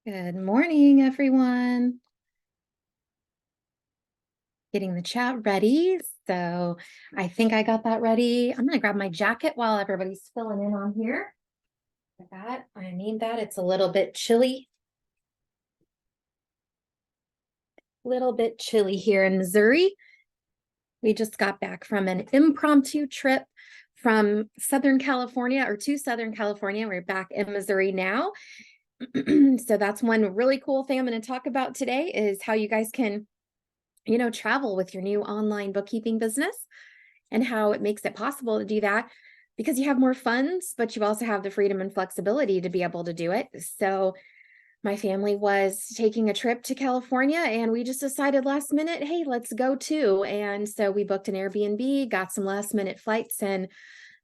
Good morning, everyone. Getting the chat ready. So I think I got that ready. I'm going to grab my jacket while everybody's filling in on here. I need that. It's a little bit chilly. Here in Missouri. We just got back from an impromptu trip from Southern California or to Southern California. We're back in Missouri now. So that's one really cool thing I'm going to talk about today is how you guys can travel with your new online bookkeeping business and how it makes it possible to do that because you have more funds, but you also have the freedom and flexibility to be able to do it. So my family was taking a trip to California and we just decided last minute, hey, let's go too. And so we booked an Airbnb, got some last minute flights, and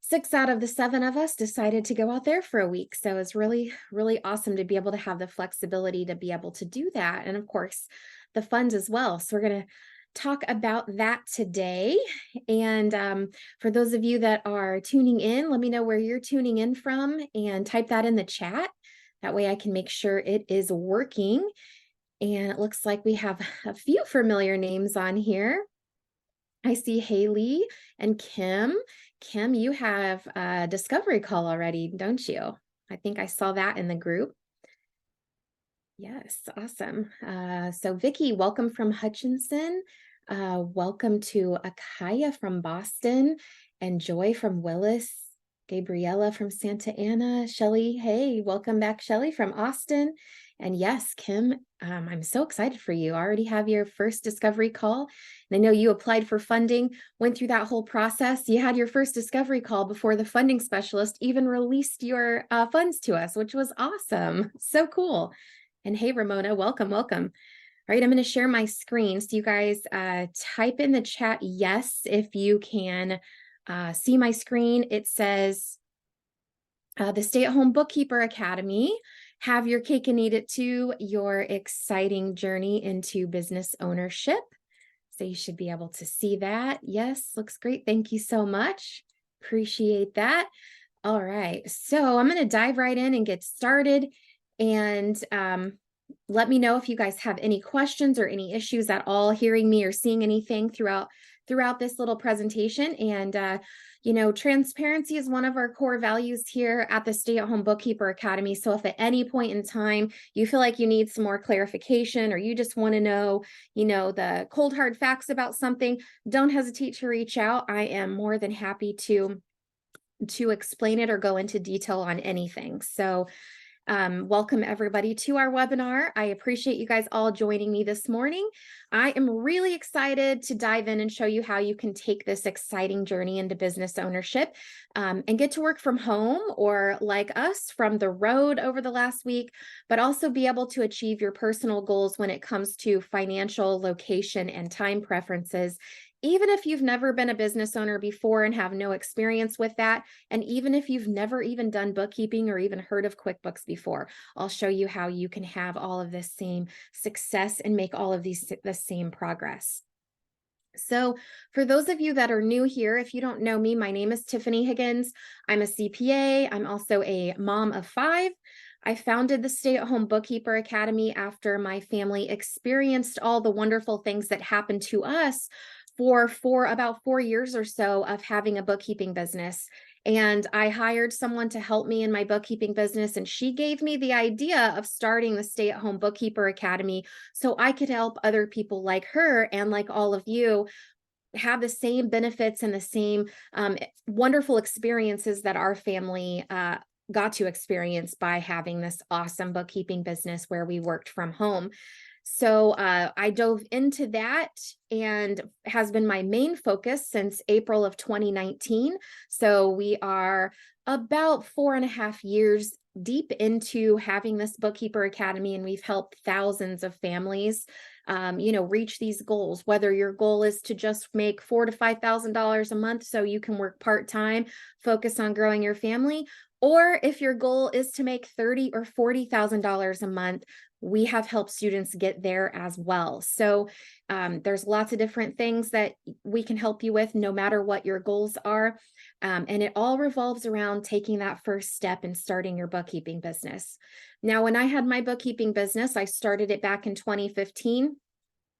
6 out of the 7 of us decided to go out there for a week. So it's really, really awesome to be able to have the flexibility to be able to do that. And of course, the funds as well. So we're going to talk about that today. And for those of you that are tuning in, let me know where you're tuning in from and type that in the chat. That way I can make sure it is working. And it looks like we have a few familiar names on here. I see Haley and Kim. Kim, you have a discovery call already, don't you? I think I saw that in the group. Yes, awesome. So Vicky, welcome from Hutchinson. Welcome to Akaya from Boston and Joy from Willis. Gabriella from Santa Ana. Shelly, hey, welcome back, Shelly from Austin. And yes, Kim, I'm so excited for you. I already have your first discovery call. And I know you applied for funding, went through that whole process. You had your first discovery call before the funding specialist even released your funds to us, which was awesome. So cool. And hey, Ramona, welcome, welcome. All right, I'm going to share my screen. So you guys type in the chat yes if you can see my screen. It says the Stay-at-Home Bookkeeper Academy. Have your cake and eat it too. Your exciting journey into business ownership. So you should be able to see that. Yes, looks great. Thank you so much. Appreciate that. All right, so I'm going to dive right in and get started. And let me know if you guys have any questions or any issues at all hearing me or seeing anything throughout this little presentation. And transparency is one of our core values here at the Stay-at-Home Bookkeeper Academy. So if at any point in time you feel like you need some more clarification or you just want to know, the cold hard facts about something, don't hesitate to reach out. I am more than happy to explain it or go into detail on anything. So welcome everybody to our webinar. I appreciate you guys all joining me this morning. I am really excited to dive in and show you how you can take this exciting journey into business ownership and get to work from home or like us from the road over the last week, but also be able to achieve your personal goals when it comes to financial, location, and time preferences. Even if you've never been a business owner before and have no experience with that, and even if you've never even done bookkeeping or even heard of QuickBooks before, I'll show you how you can have all of this same success and make all of the same progress. So for those of you that are new here, if you don't know me, my name is Tiffany Higgins. I'm a CPA. I'm also a mom of 5. I founded the Stay-at-Home Bookkeeper Academy after my family experienced all the wonderful things that happened to us for about 4 years or so of having a bookkeeping business. And I hired someone to help me in my bookkeeping business, and she gave me the idea of starting the Stay-at-Home Bookkeeper Academy so I could help other people like her and like all of you have the same benefits and the same wonderful experiences that our family got to experience by having this awesome bookkeeping business where we worked from home. So I dove into that and has been my main focus since April of 2019. So we are about 4.5 years deep into having this Bookkeeper Academy, and we've helped thousands of families reach these goals, whether your goal is to just make $4,000 to $5,000 a month so you can work part-time, focus on growing your family, or if your goal is to make $30,000 or $40,000 a month, we have helped students get there as well. So there's lots of different things that we can help you with no matter what your goals are. And it all revolves around taking that first step and starting your bookkeeping business. Now, when I had my bookkeeping business, I started it back in 2015.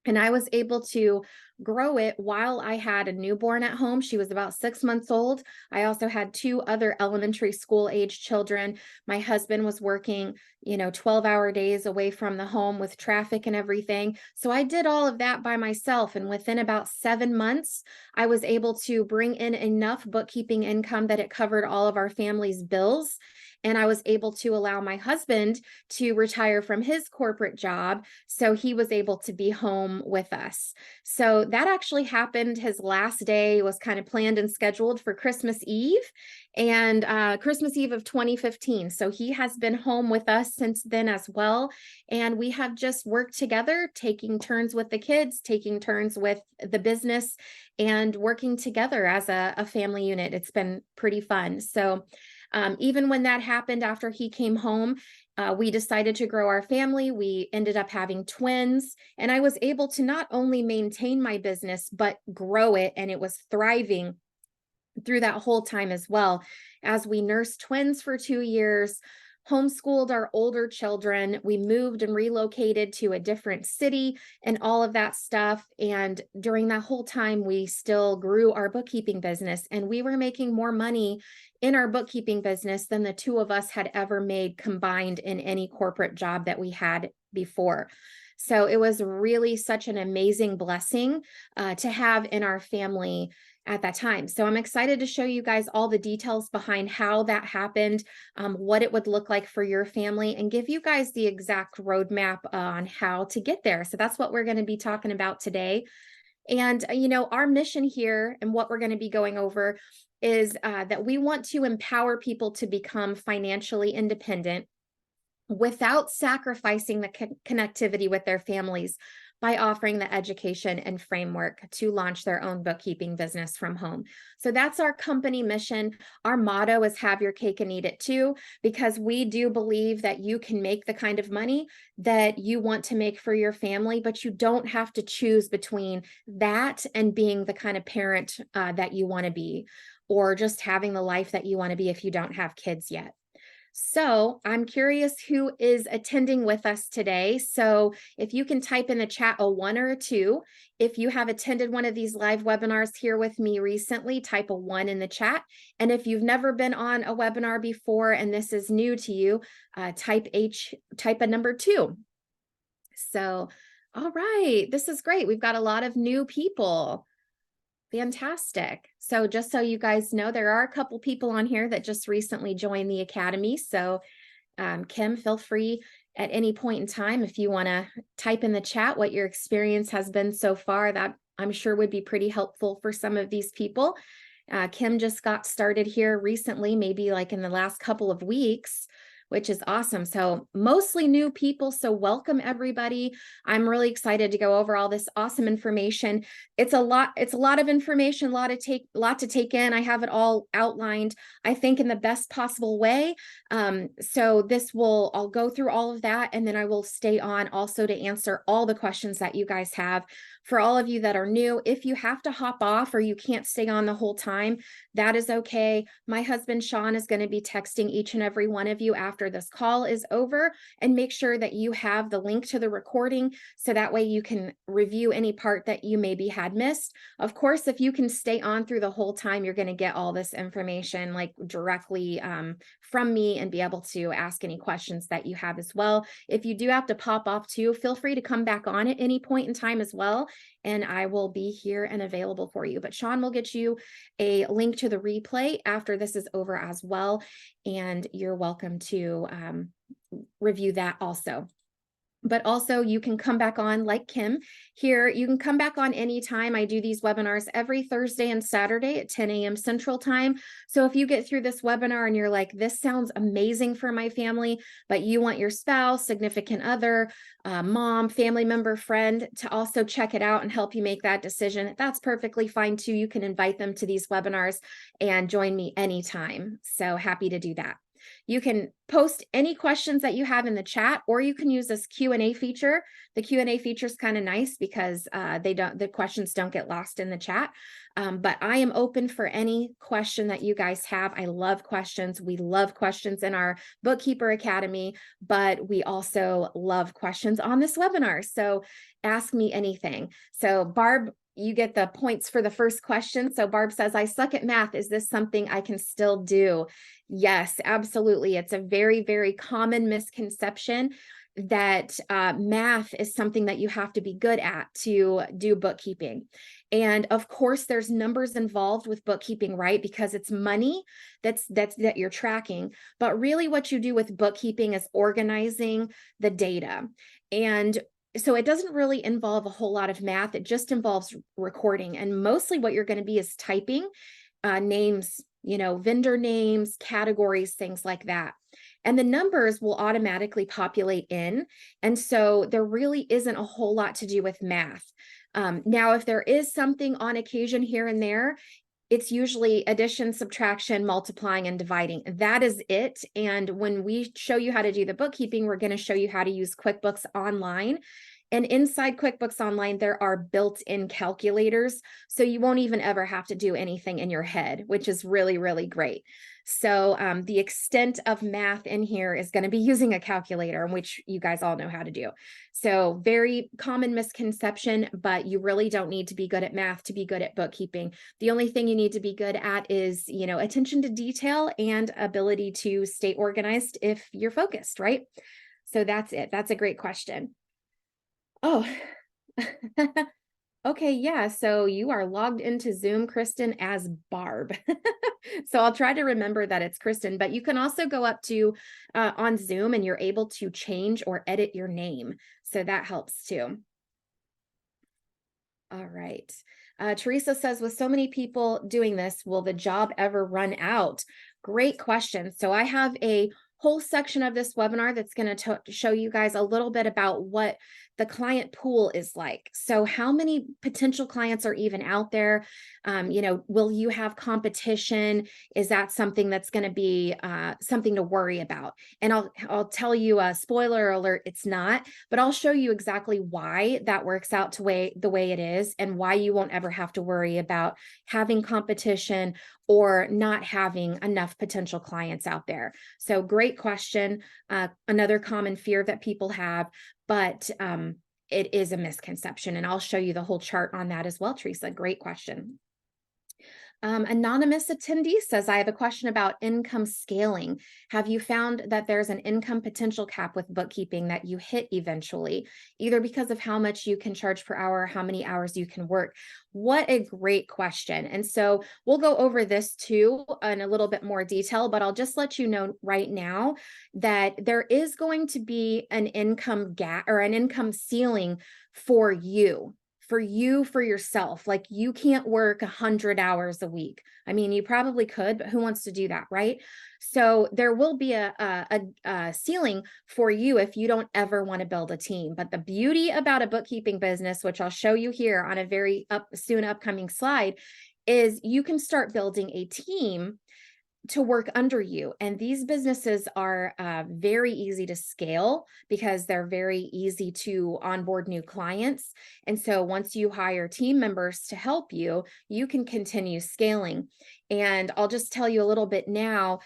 And I was able to grow it while I had a newborn at home. She was about 6 months old. I also had two other elementary school age children. My husband was working, 12-hour days away from the home with traffic and everything. So I did all of that by myself. And within about 7 months, I was able to bring in enough bookkeeping income that it covered all of our family's bills. And I was able to allow my husband to retire from his corporate job. So he was able to be home with us. So that actually happened. His last day was kind of planned and scheduled for Christmas Eve and Christmas Eve of 2015. So he has been home with us since then as well. And we have just worked together, taking turns with the kids, taking turns with the business, and working together as a family unit. It's been pretty fun. So even when that happened after he came home, we decided to grow our family. We ended up having twins, and I was able to not only maintain my business, but grow it, and it was thriving through that whole time as well. As we nursed twins for 2 years, homeschooled our older children, we moved and relocated to a different city and all of that stuff. And during that whole time, we still grew our bookkeeping business, and we were making more money in our bookkeeping business than the two of us had ever made combined in any corporate job that we had before. So it was really such an amazing blessing to have in our family at that time. So I'm excited to show you guys all the details behind how that happened, what it would look like for your family, and give you guys the exact roadmap on how to get there. So that's what we're going to be talking about today. And, our mission here and what we're going to be going over is that we want to empower people to become financially independent without sacrificing the connectivity with their families by offering the education and framework to launch their own bookkeeping business from home. So that's our company mission. Our motto is have your cake and eat it too, because we do believe that you can make the kind of money that you want to make for your family, but you don't have to choose between that and being the kind of parent that you want to be, or just having the life that you want to be if you don't have kids yet. So I'm curious who is attending with us today. So if you can type in the chat a 1 or a 2, if you have attended one of these live webinars here with me recently, type a 1 in the chat. And if you've never been on a webinar before and this is new to you, type a number 2. So, all right, this is great. We've got a lot of new people. Fantastic. So just so you guys know, there are a couple people on here that just recently joined the Academy. So Kim, feel free at any point in time if you want to type in the chat what your experience has been so far. That I'm sure would be pretty helpful for some of these people. Kim just got started here recently, maybe like in the last couple of weeks, which is awesome. So mostly new people. So welcome everybody. I'm really excited to go over all this awesome information. It's a lot of information, a lot to take in. I have it all outlined, I think, in the best possible way. So I'll go through all of that, and then I will stay on also to answer all the questions that you guys have. For all of you that are new, if you have to hop off or you can't stay on the whole time, that is okay. My husband, Sean, is going to be texting each and every one of you after this call is over, and make sure that you have the link to the recording so that way you can review any part that you maybe had missed. Of course, if you can stay on through the whole time, you're going to get all this information like directly from me and be able to ask any questions that you have as well. If you do have to pop off too, feel free to come back on at any point in time as well, and I will be here and available for you. But Sean will get you a link to the replay after this is over as well, and you're welcome to review that also. But also you can come back on like Kim here. You can come back on anytime. I do these webinars every Thursday and Saturday at 10 a.m. Central Time. So if you get through this webinar and you're like, this sounds amazing for my family, but you want your spouse, significant other, mom, family member, friend to also check it out and help you make that decision, that's perfectly fine too. You can invite them to these webinars and join me anytime. So happy to do that. You can post any questions that you have in the chat, or you can use this Q&A feature. The Q&A feature is kind of nice because the questions don't get lost in the chat. But I am open for any question that you guys have. I love questions. We love questions in our Bookkeeper Academy, but we also love questions on this webinar. So ask me anything. So Barb, you get the points for the first question. So Barb says, I suck at math. Is this something I can still do? Yes, absolutely. It's a very, very common misconception that math is something that you have to be good at to do bookkeeping. And of course, there's numbers involved with bookkeeping, right? Because it's money that you're tracking. But really what you do with bookkeeping is organizing the data. And so it doesn't really involve a whole lot of math. It just involves recording. And mostly what you're going to be is typing names, vendor names, categories, things like that. And the numbers will automatically populate in. And so there really isn't a whole lot to do with math. Now, if there is something on occasion here and there, it's usually addition, subtraction, multiplying, and dividing. That is it. And when we show you how to do the bookkeeping, we're going to show you how to use QuickBooks Online. And inside QuickBooks Online, there are built-in calculators. So you won't even ever have to do anything in your head, which is really, really great. So the extent of math in here is going to be using a calculator, which you guys all know how to do. So very common misconception, but you really don't need to be good at math to be good at bookkeeping. The only thing you need to be good at is, attention to detail and ability to stay organized if you're focused, right? So that's it. That's a great question. Oh, okay. Yeah. So you are logged into Zoom, Kristen, as Barb. So I'll try to remember that it's Kristen, but you can also go up to on Zoom and you're able to change or edit your name. So that helps too. All right. Teresa says, with so many people doing this, will the job ever run out? Great question. So I have a whole section of this webinar that's going to show you guys a little bit about what the client pool is like. So how many potential clients are even out there? Will you have competition? Is that something that's going to be something to worry about? And I'll tell you a spoiler alert, it's not, but I'll show you exactly why that works out the way it is and why you won't ever have to worry about having competition or not having enough potential clients out there. So great question. Another common fear that people have, but it is a misconception. And I'll show you the whole chart on that as well, Teresa. Great question. Anonymous attendee says, I have a question about income scaling. Have you found that there's an income potential cap with bookkeeping that you hit eventually, either because of how much you can charge per hour, or how many hours you can work? What a great question. And so we'll go over this too in a little bit more detail, but I'll just let you know right now that there is going to be an income gap or an income ceiling for you. For yourself. Like you can't work 100 hours a week. I mean, you probably could, but who wants to do that, right? So there will be a ceiling for you if you don't ever want to build a team. But the beauty about a bookkeeping business, which I'll show you here on a very soon upcoming slide, is you can start building a team to work under you. And these businesses are very easy to scale because they're very easy to onboard new clients. And so once you hire team members to help you, you can continue scaling. And I'll just tell you a little bit now,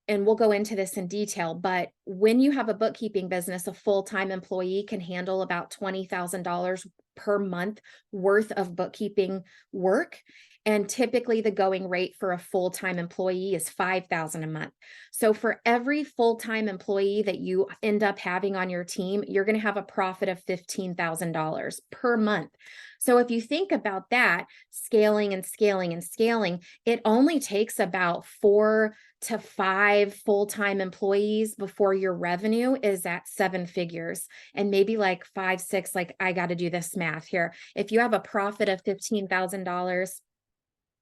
and we'll go into this in detail, but when you have a bookkeeping business, a full-time employee can handle about $20,000 per month worth of bookkeeping work. And typically the going rate for a full-time employee is $5,000 a month. So for every full-time employee that you end up having on your team, you're going to have a profit of $15,000 per month. So if you think about that, scaling and scaling and scaling, it only takes about 4 to 5 full-time employees before your revenue is at 7 figures, and maybe like 5, 6, like I got to do this math here. If you have a profit of $15,000,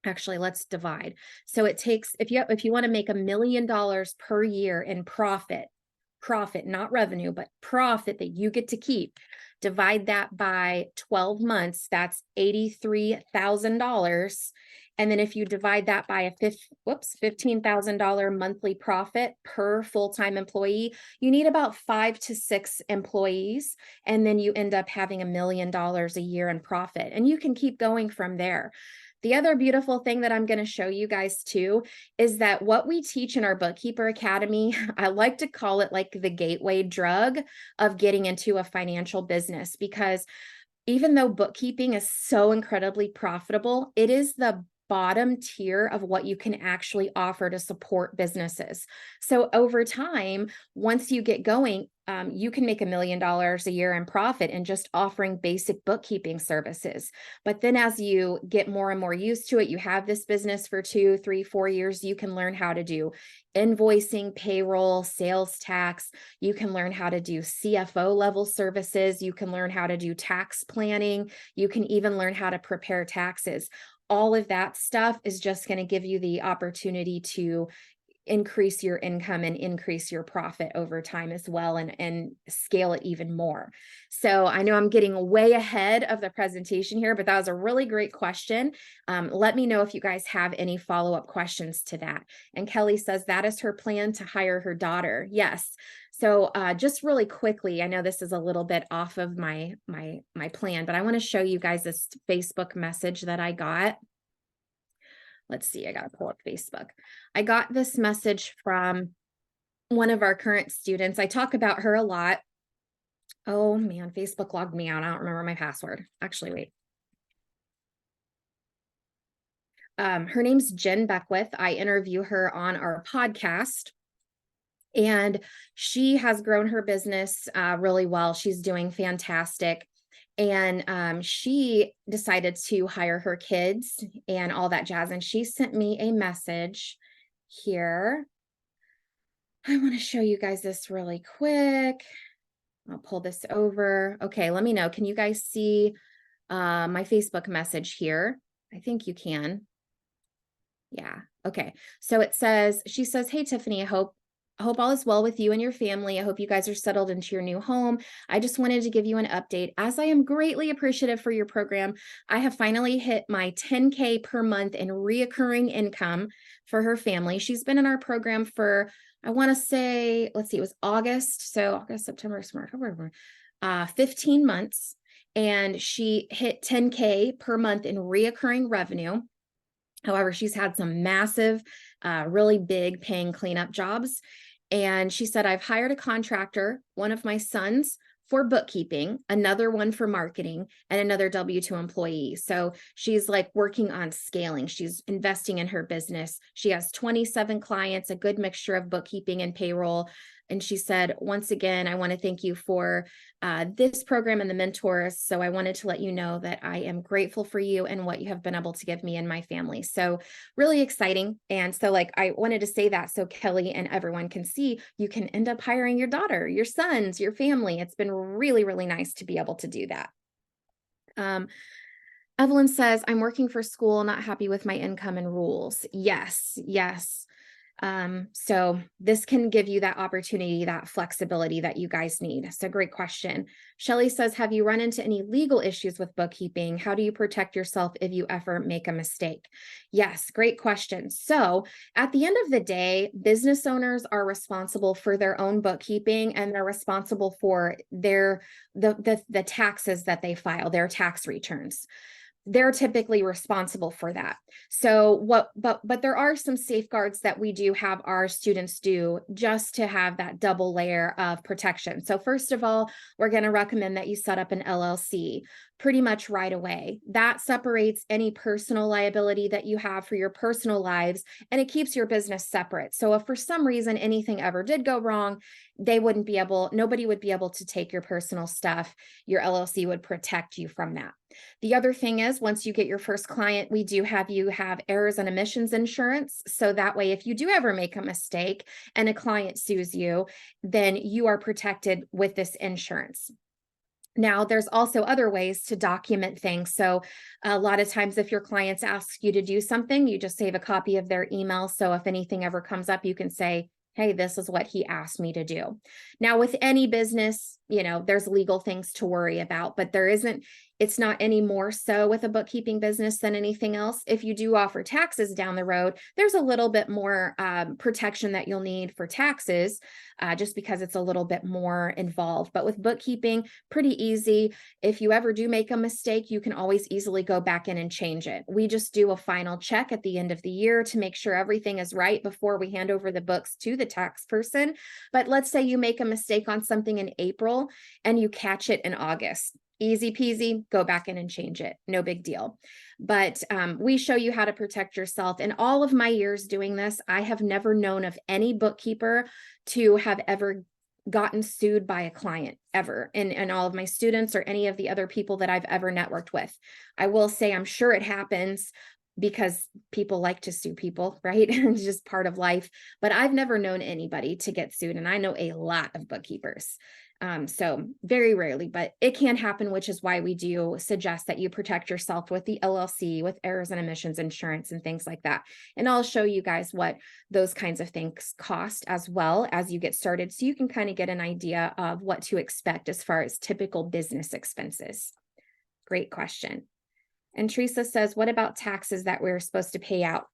actually, let's divide. So it takes, if you want to make $1 million per year in profit, not revenue, but profit that you get to keep, divide that by 12 months, that's $83,000. And then if you divide that by a $15,000 monthly profit per full-time employee, you need about 5 to 6 employees. And then you end up having $1 million a year in profit. And you can keep going from there. The other beautiful thing that I'm going to show you guys too is that what we teach in our Bookkeeper Academy, I like to call it like the gateway drug of getting into a financial business, because even though bookkeeping is so incredibly profitable, it is the bottom tier of what you can actually offer to support businesses. So over time, once you get going, you can make $1 million a year in profit in just offering basic bookkeeping services. But then as you get more and more used to it, you have this business for 2, 3, 4 years, you can learn how to do invoicing, payroll, sales tax. You can learn how to do CFO level services. You can learn how to do tax planning. You can even learn how to prepare taxes. All of that stuff is just going to give you the opportunity to increase your income and increase your profit over time as well, and scale it even more. So I know I'm getting way ahead of the presentation here, but that was a really great question. Let me know if you guys have any follow-up questions to that. And Kelly says that is her plan to hire her daughter. Yes. So just really quickly, I know this is a little bit off of my plan, but I want to show you guys this Facebook message that I got. Let's see, I got to pull up Facebook. I got this message from one of our current students. I talk about her a lot. Oh man, Facebook logged me out. I don't remember my password. Actually, wait. Her name's Jen Beckwith. I interview her on our podcast. And she has grown her business really well. She's doing fantastic. And she decided to hire her kids and all that jazz. And she sent me a message here. I want to show you guys this really quick. I'll pull this over. Okay, let me know. Can you guys see my Facebook message here? I think you can. Yeah. Okay. So it says, she says, "Hey, Tiffany, I hope all is well with you and your family. I hope you guys are settled into your new home. I just wanted to give you an update. As I am greatly appreciative for your program, I have finally hit my 10K per month in reoccurring income for her family. She's been in our program for, I want to say, let's see, it was August. So August, September, October, 15 months. And she hit 10K per month in reoccurring revenue. However, she's had some massive, really big paying cleanup jobs. And she said, I've hired a contractor, one of my sons for bookkeeping, another one for marketing, and another W-2 employee. So she's like working on scaling. She's investing in her business. She has 27 clients, a good mixture of bookkeeping and payroll. And she said, once again, I want to thank you for this program and the mentors. So I wanted to let you know that I am grateful for you and what you have been able to give me and my family. So really exciting. And so like, I wanted to say that so Kelly and everyone can see you can end up hiring your daughter, your sons, your family. It's been really, really nice to be able to do that. Evelyn says, I'm working for school, not happy with my income and rules. Yes, yes. So this can give you that opportunity, that flexibility that you guys need. So great question. Shelley says, have you run into any legal issues with bookkeeping? How do you protect yourself if you ever make a mistake? Yes, great question. So at the end of the day, business owners are responsible for their own bookkeeping, and they're responsible for the taxes that they file, their tax returns. They're typically responsible for that. So but there are some safeguards that we do have our students do just to have that double layer of protection. So first of all, we're going to recommend that you set up an LLC pretty much right away. That separates any personal liability that you have for your personal lives, and it keeps your business separate. So if for some reason anything ever did go wrong, nobody would be able to take your personal stuff. Your LLC would protect you from that. The other thing is, once you get your first client, we do have you have errors and omissions insurance. So that way, if you do ever make a mistake and a client sues you, then you are protected with this insurance. Now, there's also other ways to document things. So a lot of times if your clients ask you to do something, you just save a copy of their email. So if anything ever comes up, you can say, hey, this is what he asked me to do. Now, with any business, there's legal things to worry about, but It's not any more so with a bookkeeping business than anything else. If you do offer taxes down the road, there's a little bit more protection that you'll need for taxes, just because it's a little bit more involved. But with bookkeeping, pretty easy. If you ever do make a mistake, you can always easily go back in and change it. We just do a final check at the end of the year to make sure everything is right before we hand over the books to the tax person. But let's say you make a mistake on something in April and you catch it in August. Easy peasy, go back in and change it. No big deal. But we show you how to protect yourself. In all of my years doing this, I have never known of any bookkeeper to have ever gotten sued by a client ever in all of my students or any of the other people that I've ever networked with. I will say I'm sure it happens because people like to sue people, right? It's just part of life. But I've never known anybody to get sued, and I know a lot of bookkeepers. So very rarely, but it can happen, which is why we do suggest that you protect yourself with the LLC, with errors and omissions insurance and things like that. And I'll show you guys what those kinds of things cost as well as you get started, so you can kind of get an idea of what to expect as far as typical business expenses. Great question. And Teresa says, what about taxes that we're supposed to pay out?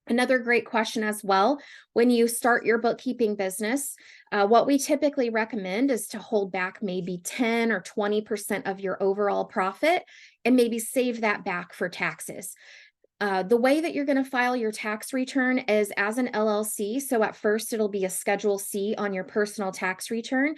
Another great question as well. When you start your bookkeeping business, what we typically recommend is to hold back maybe 10 or 20% of your overall profit and maybe save that back for taxes. The way that you're going to file your tax return is as an LLC. So at first it'll be a Schedule C on your personal tax return.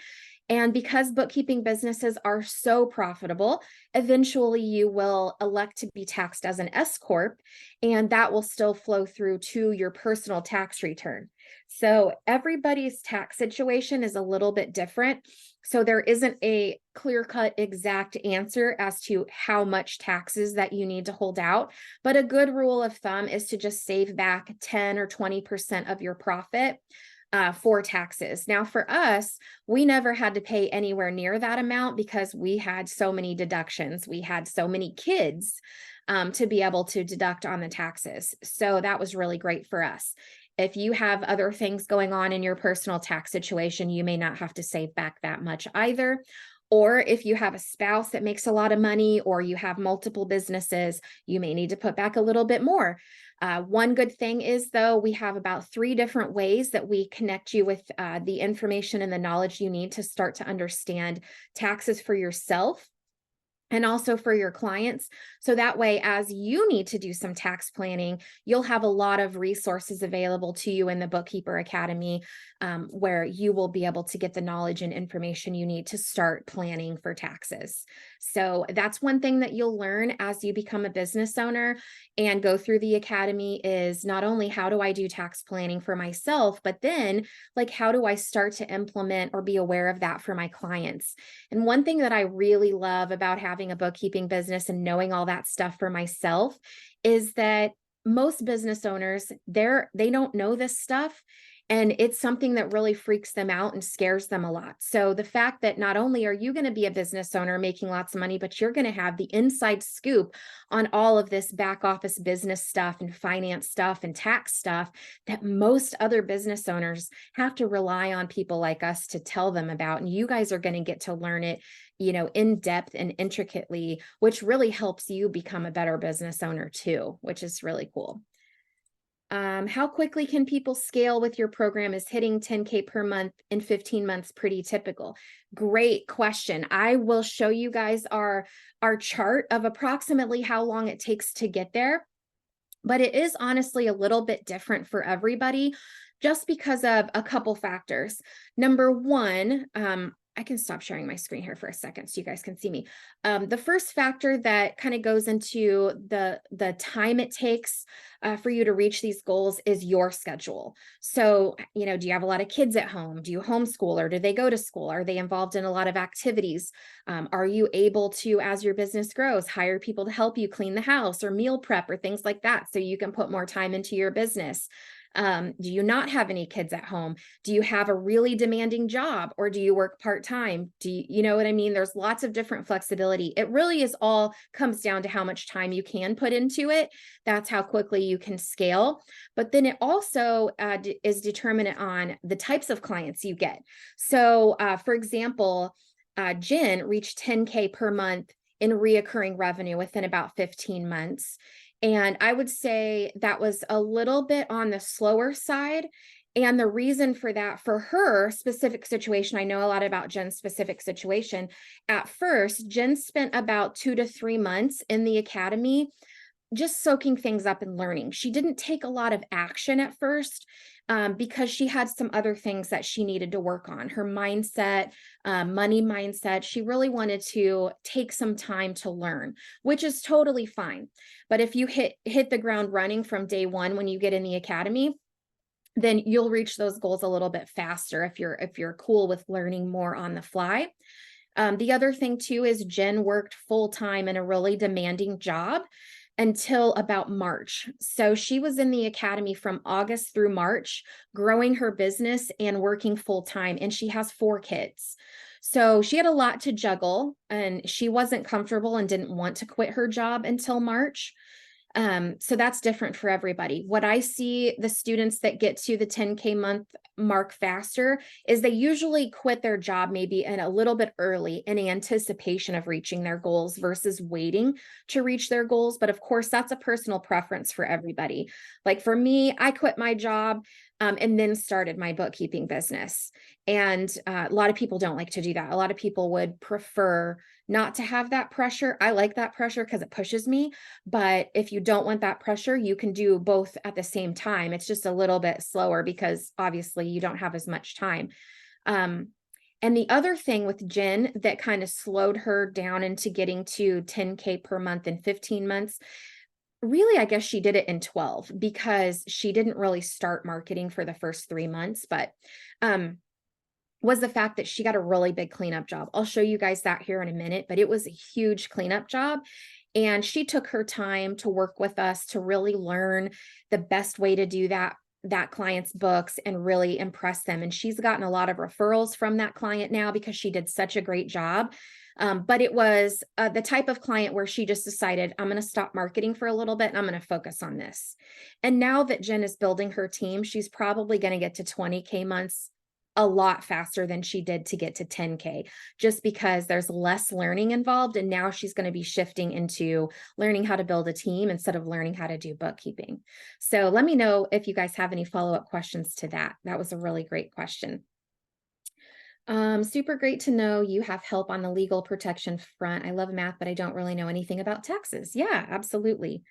And because bookkeeping businesses are so profitable, eventually you will elect to be taxed as an S Corp, and that will still flow through to your personal tax return. So everybody's tax situation is a little bit different. So there isn't a clear-cut exact answer as to how much taxes that you need to hold out. But a good rule of thumb is to just save back 10 or 20% of your profit for taxes. Now, for us, we never had to pay anywhere near that amount because we had so many deductions. We had so many kids to be able to deduct on the taxes. So that was really great for us. If you have other things going on in your personal tax situation, you may not have to save back that much either. Or if you have a spouse that makes a lot of money, or you have multiple businesses, you may need to put back a little bit more. One good thing is, though, we have about 3 different ways that we connect you with the information and the knowledge you need to start to understand taxes for yourself and also for your clients. So that way, as you need to do some tax planning, you'll have a lot of resources available to you in the Bookkeeper Academy, where you will be able to get the knowledge and information you need to start planning for taxes. So that's one thing that you'll learn as you become a business owner and go through the academy, is not only how do I do tax planning for myself, but then like how do I start to implement or be aware of that for my clients. And one thing that I really love about having a bookkeeping business and knowing all that stuff for myself is that most business owners, they don't know this stuff. And it's something that really freaks them out and scares them a lot. So the fact that not only are you going to be a business owner making lots of money, but you're going to have the inside scoop on all of this back office business stuff and finance stuff and tax stuff that most other business owners have to rely on people like us to tell them about. And you guys are going to get to learn it, in depth and intricately, which really helps you become a better business owner too, which is really cool. How quickly can people scale with your program? Is hitting 10K per month in 15 months pretty typical? Great question. I will show you guys our chart of approximately how long it takes to get there, but it is honestly a little bit different for everybody just because of a couple factors. Number one, I can stop sharing my screen here for a second so you guys can see me. The first factor that kind of goes into the time it takes for you to reach these goals is your schedule. So, do you have a lot of kids at home? Do you homeschool, or do they go to school? Are they involved in a lot of activities? Are you able to, as your business grows, hire people to help you clean the house or meal prep or things like that so you can put more time into your business? Do you not have any kids at home? Do you have a really demanding job, or do you work part-time? You know what I mean? There's lots of different flexibility. It really is all comes down to how much time you can put into it. That's how quickly you can scale. But then it also is determinant on the types of clients you get. So for example, Jen reached 10K per month in reoccurring revenue within about 15 months. And I would say that was a little bit on the slower side. And the reason for that, for her specific situation, I know a lot about Jen's specific situation. At first, Jen spent about 2 to 3 months in the academy just soaking things up and learning. She didn't take a lot of action at first because she had some other things that she needed to work on. Her mindset, money mindset. She really wanted to take some time to learn, which is totally fine. But if you hit the ground running from day one when you get in the academy, then you'll reach those goals a little bit faster if you're cool with learning more on the fly. The other thing too is Jen worked full time in a really demanding job until about March. So she was in the academy from August through March, growing her business and working full time. And she has 4 kids. So she had a lot to juggle and she wasn't comfortable and didn't want to quit her job until March. So that's different for everybody. What I see the students that get to the 10K month mark faster is they usually quit their job maybe in a little bit early in anticipation of reaching their goals versus waiting to reach their goals. But of course, that's a personal preference for everybody. Like for me, I quit my job and then started my bookkeeping business. And a lot of people don't like to do that. A lot of people would prefer not to have that pressure. I like that pressure because it pushes me. But if you don't want that pressure, you can do both at the same time. It's just a little bit slower because obviously you don't have as much time. And the other thing with Jen that kind of slowed her down into getting to 10K per month in 15 months, really, I guess she did it in 12 because she didn't really start marketing for the first 3 months, but was the fact that she got a really big cleanup job. I'll show you guys that here in a minute, but it was a huge cleanup job. And she took her time to work with us to really learn the best way to do that client's books and really impress them. And she's gotten a lot of referrals from that client now because she did such a great job. But it was the type of client where she just decided, I'm going to stop marketing for a little bit and I'm going to focus on this. And now that Jen is building her team, she's probably going to get to 20K months a lot faster than she did to get to 10K, just because there's less learning involved. And now she's going to be shifting into learning how to build a team instead of learning how to do bookkeeping. So let me know if you guys have any follow-up questions to that. That was a really great question. Super great to know you have help on the legal protection front. I love math, but I don't really know anything about taxes. Yeah, absolutely.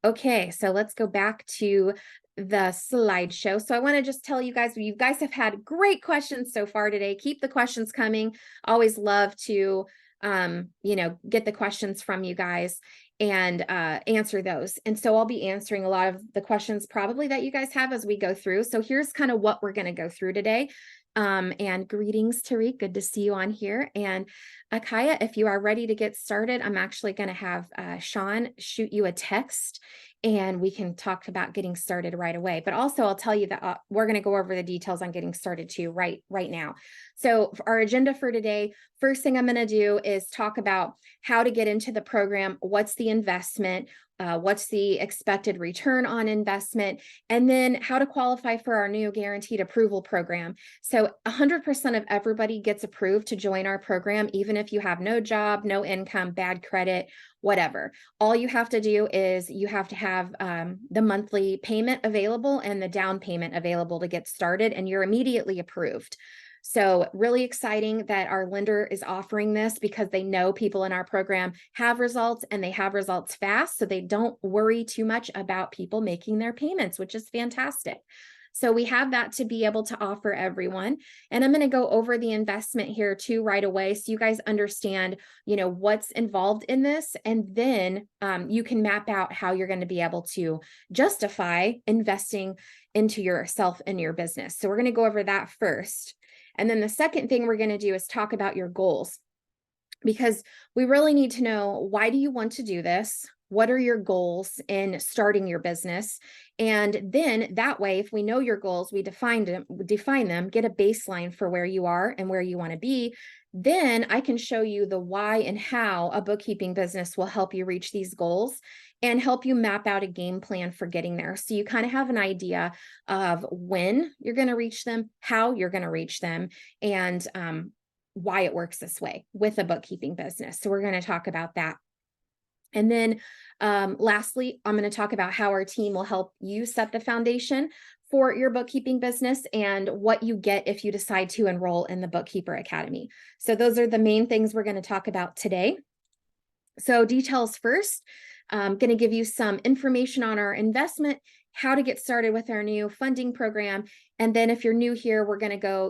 Okay, so let's go back to the slideshow. So I want to just tell you guys have had great questions so far today. Keep the questions coming. Always love to, get the questions from you guys and answer those. And so I'll be answering a lot of the questions probably that you guys have as we go through. So here's kind of what we're going to go through today. And greetings, Tariq. Good to see you on here. And Akaya, if you are ready to get started, I'm actually going to have Sean shoot you a text and we can talk about getting started right away. But also I'll tell you that we're going to go over the details on getting started too right now. So our agenda for today, first thing I'm going to do is talk about how to get into the program. What's the investment? What's the expected return on investment, and then how to qualify for our new guaranteed approval program. So 100% of everybody gets approved to join our program, even if you have no job, no income, bad credit, whatever. All you have to do is you have to have the monthly payment available and the down payment available to get started, and you're immediately approved. So really exciting that our lender is offering this because they know people in our program have results and they have results fast. So they don't worry too much about people making their payments, which is fantastic. So we have that to be able to offer everyone. And I'm going to go over the investment here too right away so you guys understand, what's involved in this. And then you can map out how you're going to be able to justify investing into yourself and your business. So we're going to go over that first. And then the second thing we're going to do is talk about your goals, because we really need to know, why do you want to do this? What are your goals in starting your business? And then that way, if we know your goals, we define them, get a baseline for where you are and where you want to be. Then I can show you the why and how a bookkeeping business will help you reach these goals and help you map out a game plan for getting there. So you kind of have an idea of when you're going to reach them, how you're going to reach them, and why it works this way with a bookkeeping business. So we're going to talk about that. And then lastly, I'm going to talk about how our team will help you set the foundation for your bookkeeping business and what you get if you decide to enroll in the Bookkeeper Academy. So those are the main things we're going to talk about today. So details first, I'm going to give you some information on our investment, how to get started with our new funding program. And then if you're new here,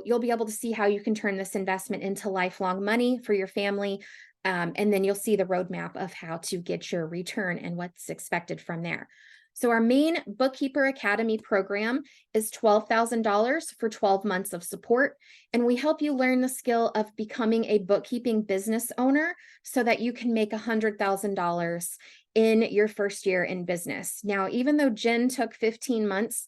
you'll be able to see how you can turn this investment into lifelong money for your family. And then you'll see the roadmap of how to get your return and what's expected from there. So our main Bookkeeper Academy program is $12,000 for 12 months of support. And we help you learn the skill of becoming a bookkeeping business owner so that you can make $100,000 in your first year in business. Now, even though Jen took 15 months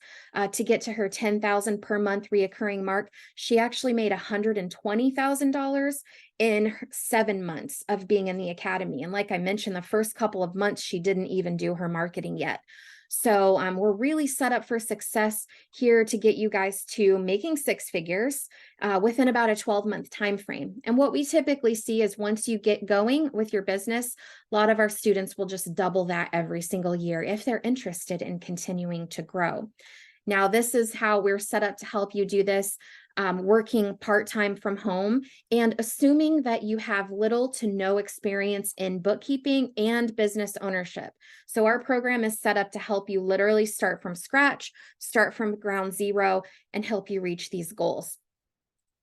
to get to her $10,000 per month reoccurring mark, she actually made $120,000 in 7 months of being in the academy. And like I mentioned, the first couple of months, she didn't even do her marketing yet. So we're really set up for success here to get you guys to making six figures within about a 12-month time frame. And what we typically see is once you get going with your business, a lot of our students will just double that every single year if they're interested in continuing to grow. Now, this is how we're set up to help you do this, working part-time from home and assuming that you have little to no experience in bookkeeping and business ownership. So our program is set up to help you literally start from scratch, start from ground zero, and help you reach these goals.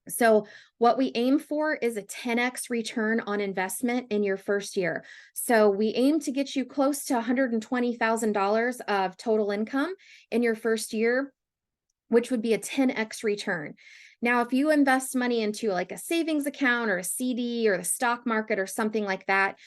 So what we aim for is a 10x return on investment in your first year. So we aim to get you close to $120,000 of total income in your first year, which would be a 10x return. Now, if you invest money into like a savings account or a CD or the stock market or something like that,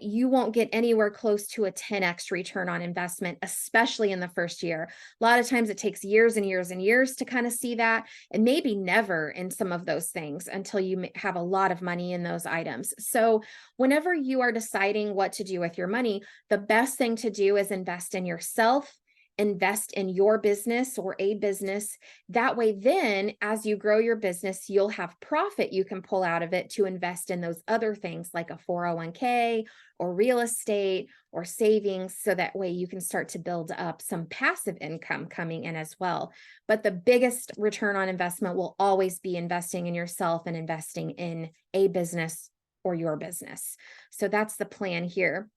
you won't get anywhere close to a 10x return on investment, especially in the first year. A lot of times it takes years and years and years to kind of see that, and maybe never in some of those things until you have a lot of money in those items. So whenever you are deciding what to do with your money, the best thing to do is invest in yourself, invest in your business or a business. That way, then as you grow your business, you'll have profit you can pull out of it to invest in those other things like a 401k or real estate or savings. So that way you can start to build up some passive income coming in as well. But the biggest return on investment will always be investing in yourself and investing in a business or your business. So that's the plan here.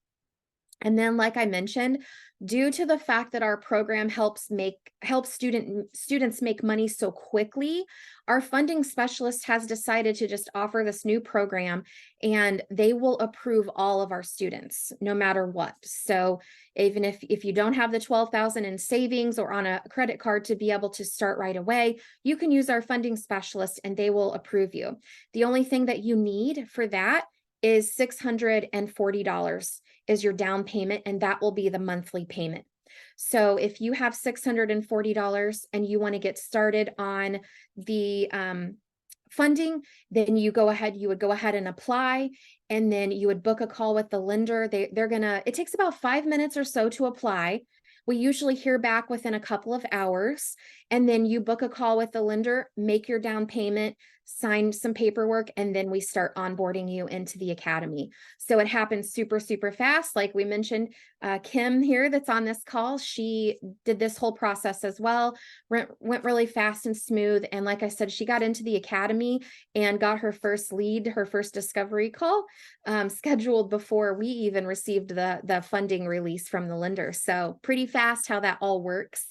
And then, like I mentioned, due to the fact that our program helps students make money so quickly, our funding specialist has decided to just offer this new program, and they will approve all of our students no matter what. So even if you don't have the $12,000 in savings or on a credit card to be able to start right away, you can use our funding specialist and they will approve you. The only thing that you need for that is $640 is your down payment, and that will be the monthly payment. So if you have $640 and you want to get started on the funding, then you would go ahead and apply, and then you would book a call with the lender. It takes about 5 minutes or so to apply. We usually hear back within a couple of hours, and then you book a call with the lender, make your down payment, sign some paperwork, and then we start onboarding you into the academy. So it happens super, super fast. Like we mentioned, Kim here that's on this call, she did this whole process as well, went really fast and smooth. And like I said, she got into the academy and got her first lead, her first discovery call scheduled before we even received the funding release from the lender. So pretty fast how that all works.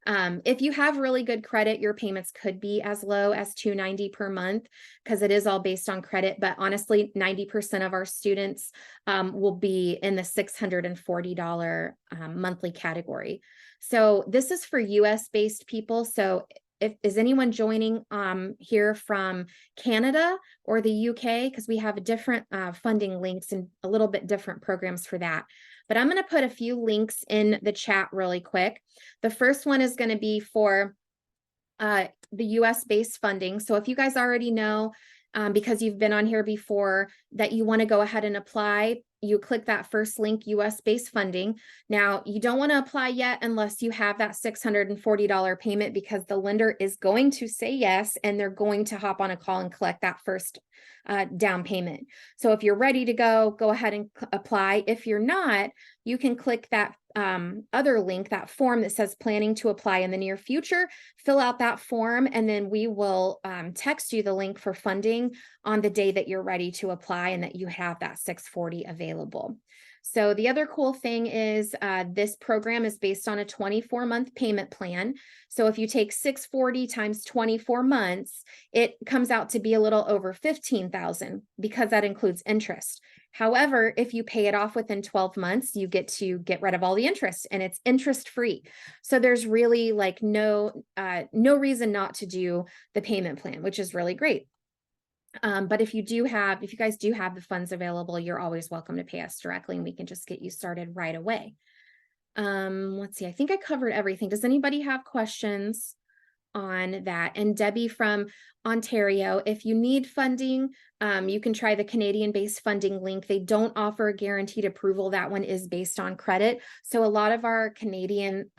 If you have really good credit, your payments could be as low as $290 per month because it is all based on credit. But honestly, 90% of our students will be in the $640 monthly category. So this is for US-based people. So is anyone joining here from Canada or the UK? Because we have different funding links and a little bit different programs for that. But I'm going to put a few links in the chat really quick. The first one is going to be for the US-based funding. So if you guys already know because you've been on here before, that you want to go ahead and apply, you click that first link, US-based funding. Now, you don't want to apply yet unless you have that $640 payment, because the lender is going to say yes, and they're going to hop on a call and collect that first down payment. So if you're ready to go ahead and apply. If you're not, you can click that other link, that form that says planning to apply in the near future, fill out that form, and then we will text you the link for funding on the day that you're ready to apply and that you have that 640 available. So the other cool thing is this program is based on a 24-month payment plan. So if you take 640 times 24 months, it comes out to be a little over $15,000, because that includes interest. However, if you pay it off within 12 months, you get to get rid of all the interest, and it's interest free. So there's really like no reason not to do the payment plan, which is really great. But if you guys do have the funds available, you're always welcome to pay us directly, and we can just get you started right away. Let's see, I think I covered everything. Does anybody have questions on that? And Debbie from Ontario, if you need funding, you can try the Canadian-based funding link. They don't offer a guaranteed approval. That one is based on credit. So a lot of our Canadian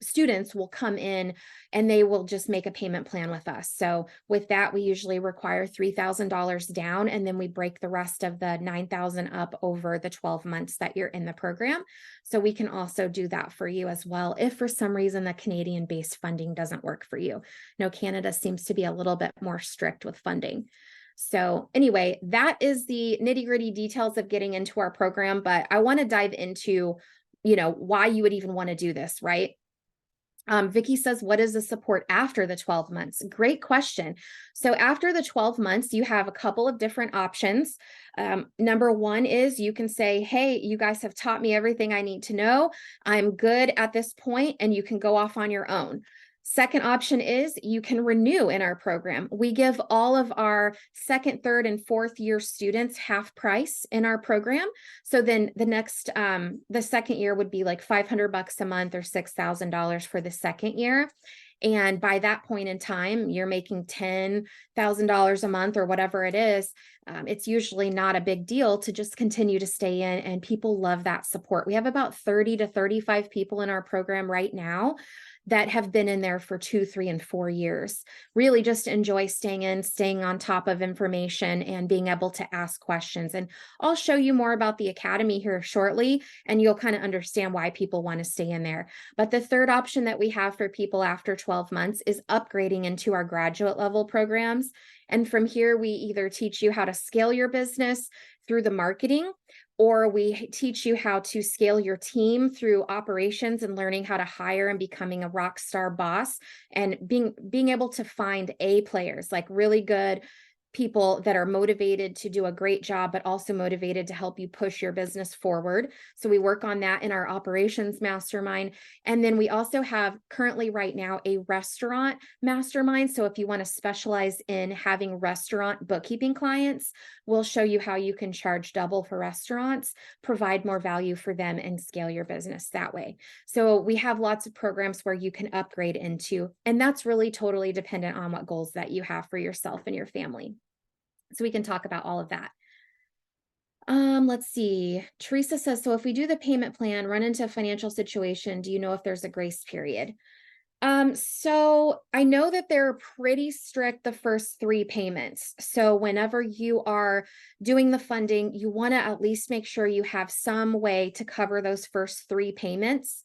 students will come in and they will just make a payment plan with us. So with that, we usually require $3,000 down, and then we break the rest of the $9,000 up over the 12 months that you're in the program. So we can also do that for you as well, if for some reason the Canadian-based funding doesn't work for you. Now, Canada seems to be a little bit more strict with funding. So anyway, that is the nitty-gritty details of getting into our program, but I want to dive into, why you would even want to do this, right? Vicky says, what is the support after the 12 months? Great question. So after the 12 months, you have a couple of different options. Number one is you can say, hey, you guys have taught me everything I need to know. I'm good at this point, and you can go off on your own. Second option is you can renew in our program. We give all of our second, third, and fourth year students half price in our program. So then the second year would be like $500 a month, or $6,000 for the second year. And by that point in time, you're making $10,000 a month or whatever it is. It's usually not a big deal to just continue to stay in, and people love that support. We have about 30 to 35 people in our program right now that have been in there for 2, 3, and 4 years. Really just enjoy staying on top of information and being able to ask questions. And I'll show you more about the Academy here shortly, and you'll kind of understand why people want to stay in there. But the third option that we have for people after 12 months is upgrading into our graduate level programs. And from here, we either teach you how to scale your business through the marketing, or we teach you how to scale your team through operations and learning how to hire and becoming a rock star boss, and being able to find A players, like really good people that are motivated to do a great job, but also motivated to help you push your business forward. So we work on that in our operations mastermind. And then we also have currently right now a restaurant mastermind. So if you want to specialize in having restaurant bookkeeping clients, we'll show you how you can charge double for restaurants, provide more value for them, and scale your business that way. So we have lots of programs where you can upgrade into, and that's really totally dependent on what goals that you have for yourself and your family. So we can talk about all of that. Let's see. Teresa says, so if we do the payment plan, run into a financial situation, do you know if there's a grace period? So I know that they're pretty strict the first 3 payments. So whenever you are doing the funding, you want to at least make sure you have some way to cover those first 3 payments.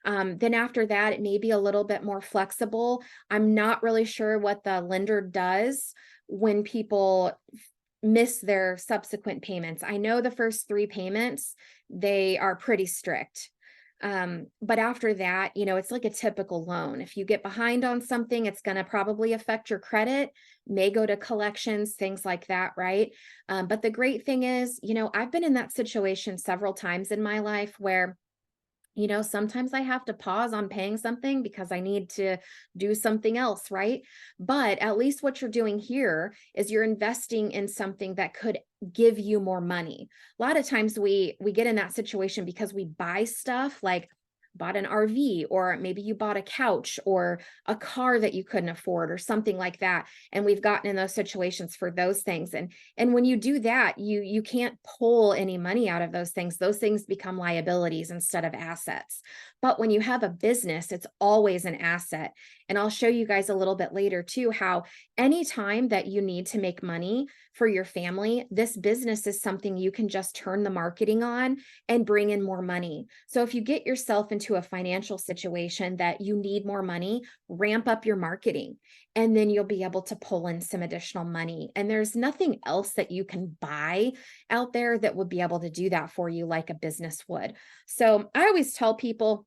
Then after that, it may be a little bit more flexible. I'm not really sure what the lender does when people miss their subsequent payments. I know the first 3 payments, they are pretty strict. But after that, it's like a typical loan. If you get behind on something, it's going to probably affect your credit, may go to collections, things like that, right? But the great thing is, I've been in that situation several times in my life where sometimes I have to pause on paying something because I need to do something else, right? But at least what you're doing here is you're investing in something that could give you more money. A lot of times we get in that situation because we buy stuff like bought an RV, or maybe you bought a couch or a car that you couldn't afford or something like that. And we've gotten in those situations for those things. And when you do that, you can't pull any money out of those things. Those things become liabilities instead of assets. But when you have a business, it's always an asset. And I'll show you guys a little bit later too, how anytime that you need to make money for your family, this business is something you can just turn the marketing on and bring in more money. So if you get yourself into a financial situation that you need more money, ramp up your marketing, and then you'll be able to pull in some additional money. And there's nothing else that you can buy out there that would be able to do that for you like a business would. So I always tell people,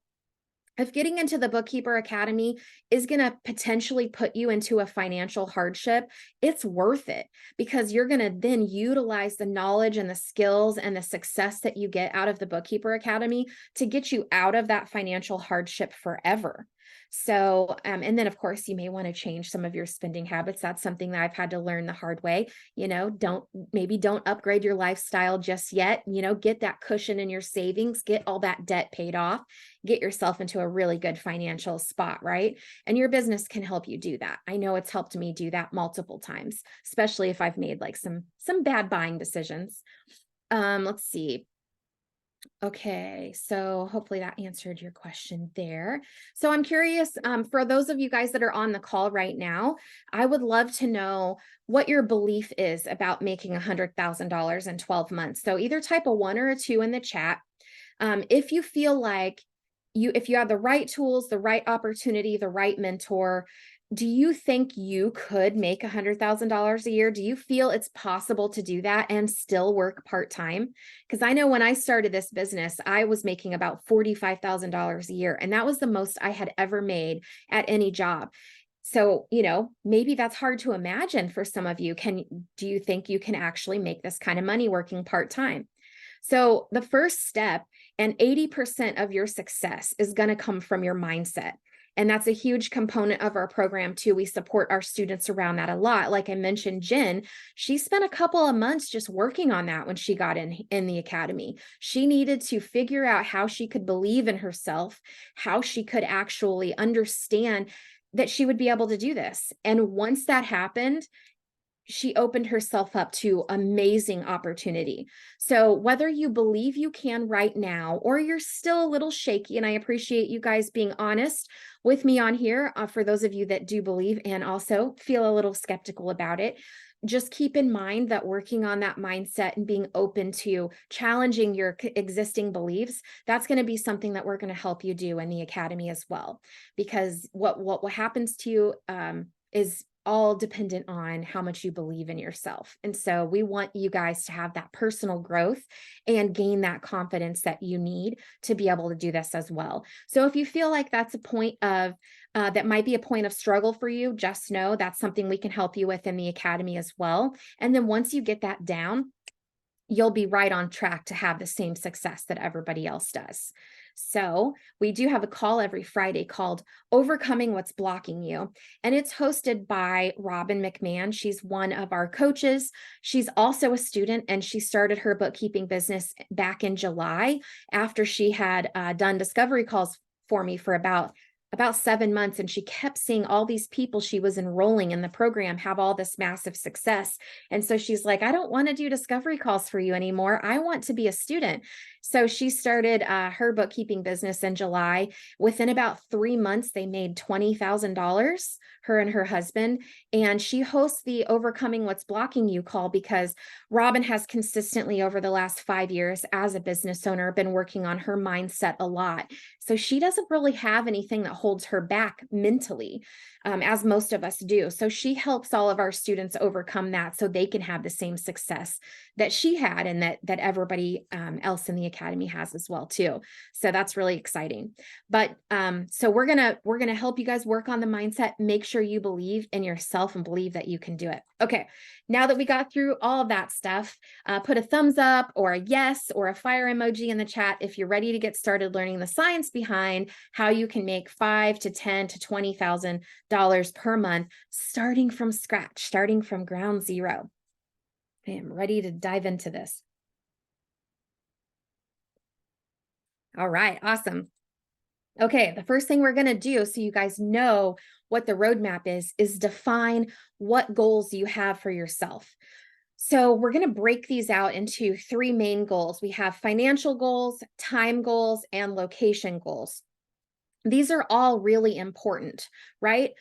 if getting into the Bookkeeper Academy is going to potentially put you into a financial hardship, it's worth it, because you're going to then utilize the knowledge and the skills and the success that you get out of the Bookkeeper Academy to get you out of that financial hardship forever. So, and then of course, you may want to change some of your spending habits. That's something that I've had to learn the hard way. Don't upgrade your lifestyle just yet. Get that cushion in your savings, get all that debt paid off, get yourself into a really good financial spot, right? And your business can help you do that. I know it's helped me do that multiple times, especially if I've made like some bad buying decisions. Let's see. Okay, so hopefully that answered your question there. So I'm curious, for those of you guys that are on the call right now, I would love to know what your belief is about making $100,000 in 12 months. So either type a 1 or a 2 in the chat. If you feel like if you have the right tools, the right opportunity, the right mentor, do you think you could make $100,000 a year? Do you feel it's possible to do that and still work part-time? Because I know when I started this business, I was making about $45,000 a year, and that was the most I had ever made at any job. So, maybe that's hard to imagine for some of you. Do you think you can actually make this kind of money working part-time? So the first step, and 80% of your success, is going to come from your mindset. And that's a huge component of our program too. We support our students around that a lot. Like I mentioned, Jen, she spent a couple of months just working on that when she got in the academy. She needed to figure out how she could believe in herself, how she could actually understand that she would be able to do this. And once that happened, she opened herself up to amazing opportunity. So whether you believe you can right now, or you're still a little shaky, and I appreciate you guys being honest with me on here, for those of you that do believe and also feel a little skeptical about it, just keep in mind that working on that mindset and being open to challenging your existing beliefs, that's going to be something that we're going to help you do in the academy as well. Because what happens to you is all dependent on how much you believe in yourself. And so we want you guys to have that personal growth and gain that confidence that you need to be able to do this as well. So if you feel like that's a point of that might be a point of struggle for you, just know that's something we can help you with in the academy as well. And then once you get that down, you'll be right on track to have the same success that everybody else does. So we do have a call every Friday called Overcoming What's Blocking You. And it's hosted by Robin McMahon. She's one of our coaches. She's also a student, and she started her bookkeeping business back in July after she had done discovery calls for me for about 7 months. And she kept seeing all these people she was enrolling in the program have all this massive success. And so she's like, I don't want to do discovery calls for you anymore. I want to be a student. So she started her bookkeeping business in July. Within about 3 months, they made $20,000, her and her husband. And she hosts the Overcoming What's Blocking You call because Robin has consistently over the last 5 years as a business owner been working on her mindset a lot. So she doesn't really have anything that holds her back mentally, as most of us do. So she helps all of our students overcome that so they can have the same success that she had, and that everybody else in the academy has as well too. So that's really exciting. But so we're gonna help you guys work on the mindset. Make sure you believe in yourself and believe that you can do it. Okay, now that we got through all of that stuff, put a thumbs up or a yes or a fire emoji in the chat if you're ready to get started learning the science behind how you can make $5,000 to $10,000 to $20,000 per month, starting from scratch, starting from ground zero. I am ready to dive into this. All right, awesome. Okay, the first thing we're going to do, so you guys know what the roadmap is define what goals you have for yourself. So we're going to break these out into three main goals. We have financial goals, time goals, and location goals. These are all really important, right?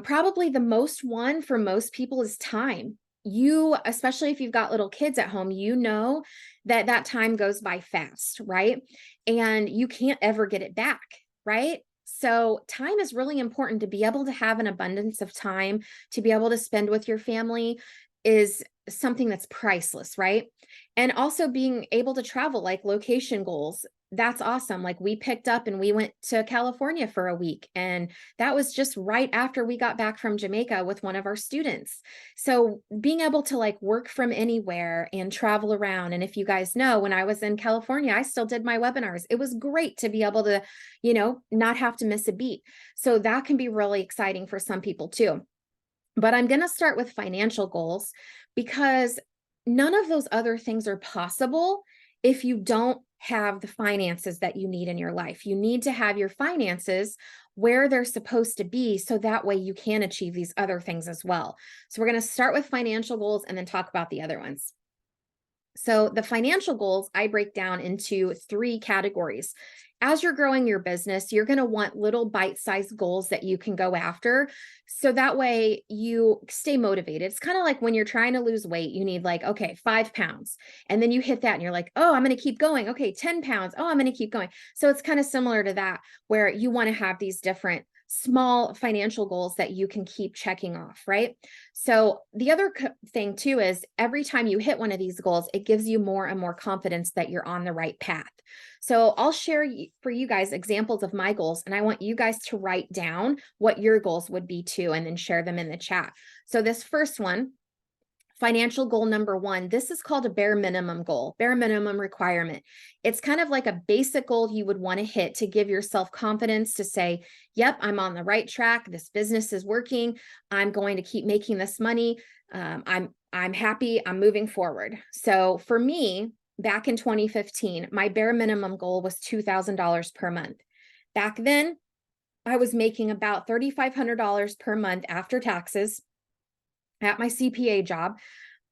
Probably the most one for most people is time. You, especially if you've got little kids at home, you know that that time goes by fast, right? And you can't ever get it back, right? So time is really important. To be able to have an abundance of time to be able to spend with your family is something that's priceless, right? And also being able to travel, like location goals, that's awesome. Like we picked up and we went to California for a week, and that was just right after we got back from Jamaica with one of our students. So being able to like work from anywhere and travel around. And if you guys know, when I was in California, I still did my webinars. It was great to be able to, not have to miss a beat. So that can be really exciting for some people too. But I'm going to start with financial goals, because none of those other things are possible if you don't have the finances that you need in your life. You need to have your finances where they're supposed to be, so that way you can achieve these other things as well. So we're going to start with financial goals and then talk about the other ones. So the financial goals I break down into three categories. As you're growing your business, you're going to want little bite-sized goals that you can go after. So that way you stay motivated. It's kind of like when you're trying to lose weight, you need like, okay, 5 pounds. And then you hit that and you're like, oh, I'm going to keep going. Okay, 10 pounds. Oh, I'm going to keep going. So it's kind of similar to that, where you want to have these different small financial goals that you can keep checking off, right? So the other thing too is every time you hit one of these goals, it gives you more and more confidence that you're on the right path. So I'll share for you guys examples of my goals, and I want you guys to write down what your goals would be too, and then share them in the chat. So this first one, financial goal number one, this is called a bare minimum goal, bare minimum requirement. It's kind of like a basic goal you would want to hit to give yourself confidence to say, yep, I'm on the right track. This business is working. I'm going to keep making this money. I'm happy. I'm moving forward. So for me, back in 2015, my bare minimum goal was $2,000 per month. Back then, I was making about $3,500 per month after taxes at my CPA job.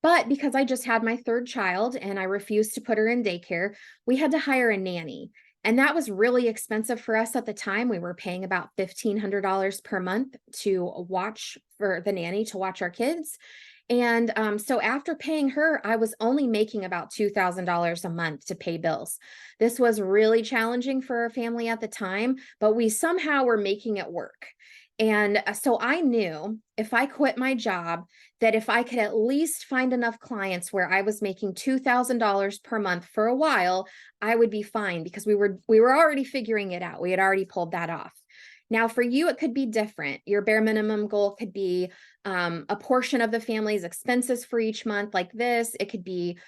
But because I just had my third child and I refused to put her in daycare, we had to hire a nanny. And that was really expensive for us at the time. We were paying about $1,500 per month to watch for the nanny to watch our kids. And so after paying her, I was only making about $2,000 a month to pay bills. This was really challenging for our family at the time, but we somehow were making it work. And so I knew if I quit my job, that if I could at least find enough clients where I was making $2,000 per month for a while, I would be fine, because we were already figuring it out. We had already pulled that off. Now, for you, it could be different. Your bare minimum goal could be a portion of the family's expenses for each month, like this. It could be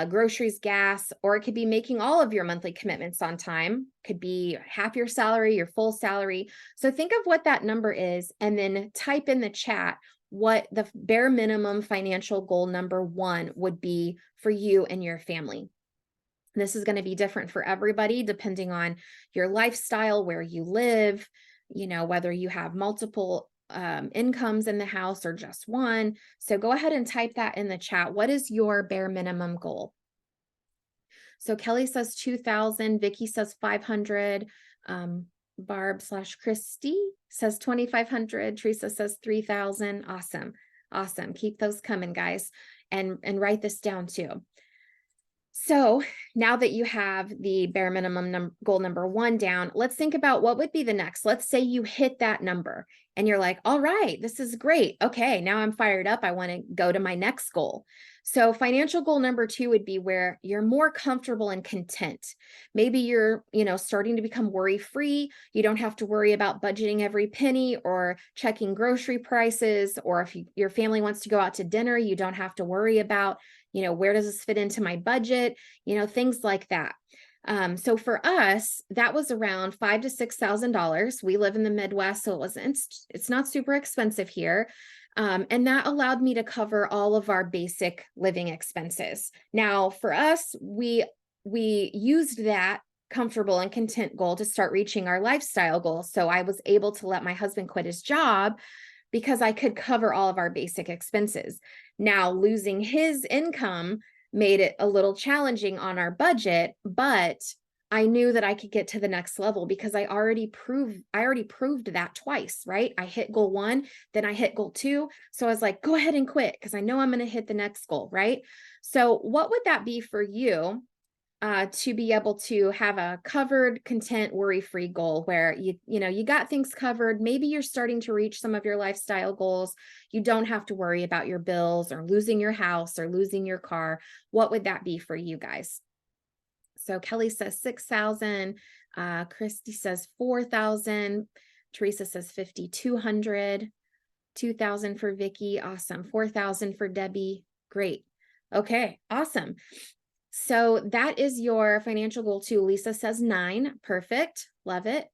groceries, gas, or it could be making all of your monthly commitments on time. It could be half your salary, your full salary. So think of what that number is, and then type in the chat what the bare minimum financial goal number one would be for you and your family. This is going to be different for everybody, depending on your lifestyle, where you live, whether you have multiple incomes in the house or just one. So go ahead and type that in the chat. What is your bare minimum goal? So Kelly says 2,000, Vicky says 500, Barb/Christy says 2,500, Teresa says 3,000. Awesome. Awesome. Keep those coming, guys, and write this down too. So now that you have the bare minimum goal number one down, let's think about what would be the next. Let's say you hit that number and you're like, all right, this is great. Okay, now I'm fired up. I want to go to my next goal. So financial goal number two would be where you're more comfortable and content. Maybe you're, starting to become worry-free. You don't have to worry about budgeting every penny or checking grocery prices, or if your family wants to go out to dinner, you don't have to worry about, where does this fit into my budget? Things like that. So for us, that was around $5,000 to $6,000. We live in the Midwest, so it's not super expensive here. And that allowed me to cover all of our basic living expenses. Now, for us, we used that comfortable and content goal to start reaching our lifestyle goal. So I was able to let my husband quit his job because I could cover all of our basic expenses. Now, losing his income made it a little challenging on our budget, but I knew that I could get to the next level because I already proved that twice, right? I hit goal 1, then I hit goal 2. So I was like, go ahead and quit because I know I'm going to hit the next goal, right? So what would that be for you? To be able to have a covered, content, worry-free goal where you got things covered. Maybe you're starting to reach some of your lifestyle goals. You don't have to worry about your bills or losing your house or losing your car. What would that be for you guys? So Kelly says 6,000. Christy says 4,000. Teresa says 5,200. 2,000 for Vicky. Awesome. 4,000 for Debbie. Great. Okay, awesome. So that is your financial goal too. Lisa says 9. Perfect. Love it.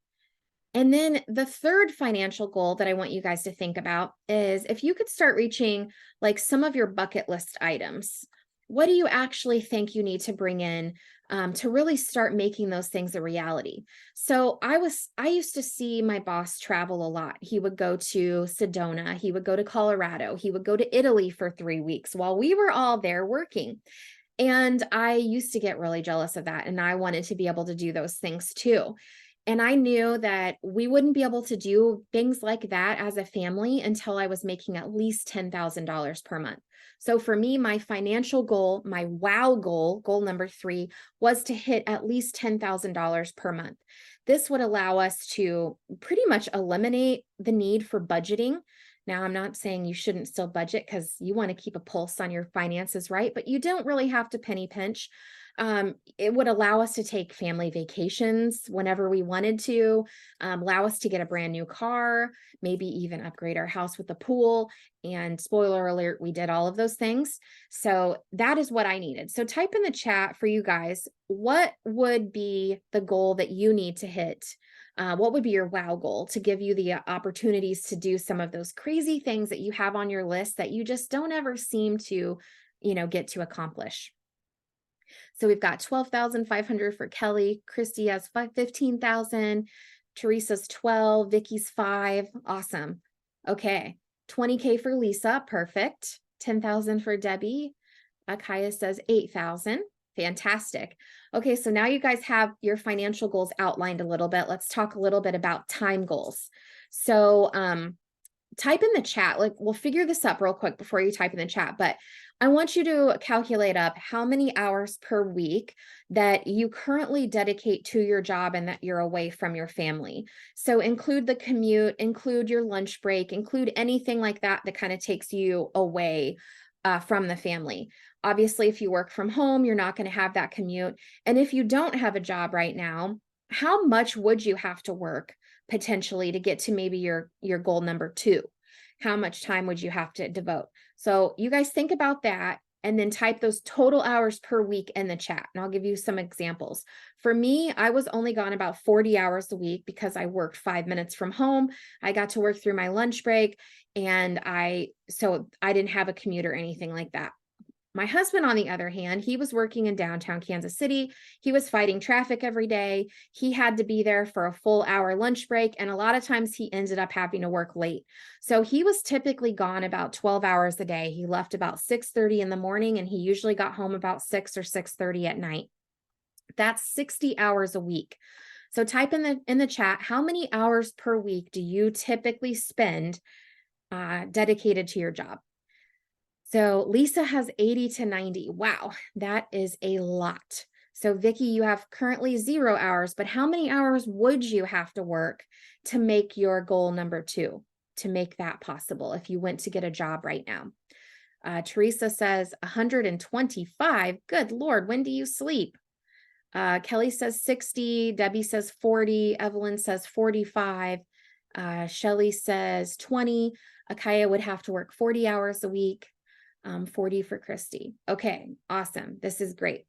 And then the third financial goal that I want you guys to think about is if you could start reaching like some of your bucket list items. What do you actually think you need to bring in to really start making those things a reality? So I used to see my boss travel a lot. He would go to Sedona, he would go to Colorado, he would go to Italy for 3 weeks while we were all there working. And I used to get really jealous of that. And I wanted to be able to do those things too. And I knew that we wouldn't be able to do things like that as a family until I was making at least $10,000 per month. So for me, my financial goal, my wow goal number 3, was to hit at least $10,000 per month. This would allow us to pretty much eliminate the need for budgeting. Now, I'm not saying you shouldn't still budget because you want to keep a pulse on your finances, right? But you don't really have to penny pinch. It would allow us to take family vacations whenever we wanted to, allow us to get a brand new car, maybe even upgrade our house with a pool. And spoiler alert, we did all of those things. So that is what I needed. So type in the chat for you guys, what would be the goal that you need to hit? What would be your wow goal to give you the opportunities to do some of those crazy things that you have on your list that you just don't ever seem to, get to accomplish? So we've got 12,500 for Kelly. Christy has 15,000. Teresa's 12. Vicky's 5. Awesome. Okay. 20K for Lisa. Perfect. 10,000 for Debbie. Kaya says 8,000. Fantastic. Okay, so now you guys have your financial goals outlined a little bit. Let's talk a little bit about time goals. So type in the chat, like we'll figure this up real quick before you type in the chat, but I want you to calculate up how many hours per week that you currently dedicate to your job and that you're away from your family. So include the commute, include your lunch break, include anything like that that kind of takes you away from the family. Obviously, if you work from home, you're not going to have that commute. And if you don't have a job right now, how much would you have to work potentially to get to maybe your goal number 2? How much time would you have to devote? So you guys think about that and then type those total hours per week in the chat. And I'll give you some examples. For me, I was only gone about 40 hours a week because I worked 5 minutes from home. I got to work through my lunch break and so I didn't have a commute or anything like that. My husband, on the other hand, he was working in downtown Kansas City. He was fighting traffic every day. He had to be there for a full hour lunch break. And a lot of times he ended up having to work late. So he was typically gone about 12 hours a day. He left about 6:30 in the morning and he usually got home about 6 or 6:30 at night. That's 60 hours a week. So type in the chat, how many hours per week do you typically spend dedicated to your job? So Lisa has 80 to 90. Wow, that is a lot. So Vicky, you have currently 0 hours, but how many hours would you have to work to make your goal number 2, to make that possible if you went to get a job right now? Teresa says 125. Good Lord, when do you sleep? Kelly says 60. Debbie says 40. Evelyn says 45. Shelly says 20. Akaya would have to work 40 hours a week. 40 for Christy. Okay, awesome. This is great.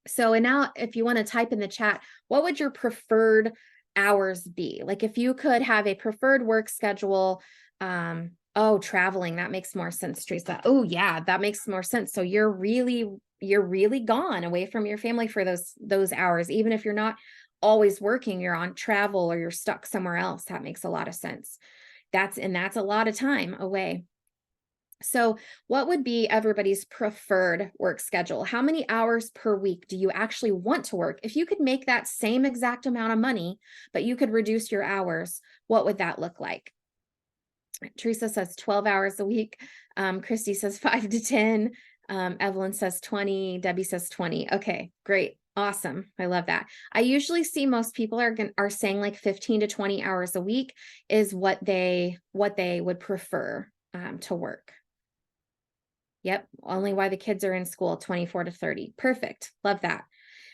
So, and now if you want to type in the chat, what would your preferred hours be? Like if you could have a preferred work schedule, traveling, that makes more sense, Teresa. Oh yeah, that makes more sense. So you're really you're really gone away from your family for those hours. Even if you're not always working, you're on travel or you're stuck somewhere else. That makes a lot of sense. That's a lot of time away. So, what would be everybody's preferred work schedule? How many hours per week do you actually want to work? If you could make that same exact amount of money, but you could reduce your hours, what would that look like? Teresa says 12 hours a week. Christy says 5 to 10. Evelyn says 20. Debbie says 20. Okay, great. Awesome. I love that. I usually see most people are saying like 15 to 20 hours a week is what they would prefer to work. Yep, only while the kids are in school, 24 to 30. Perfect. Love that.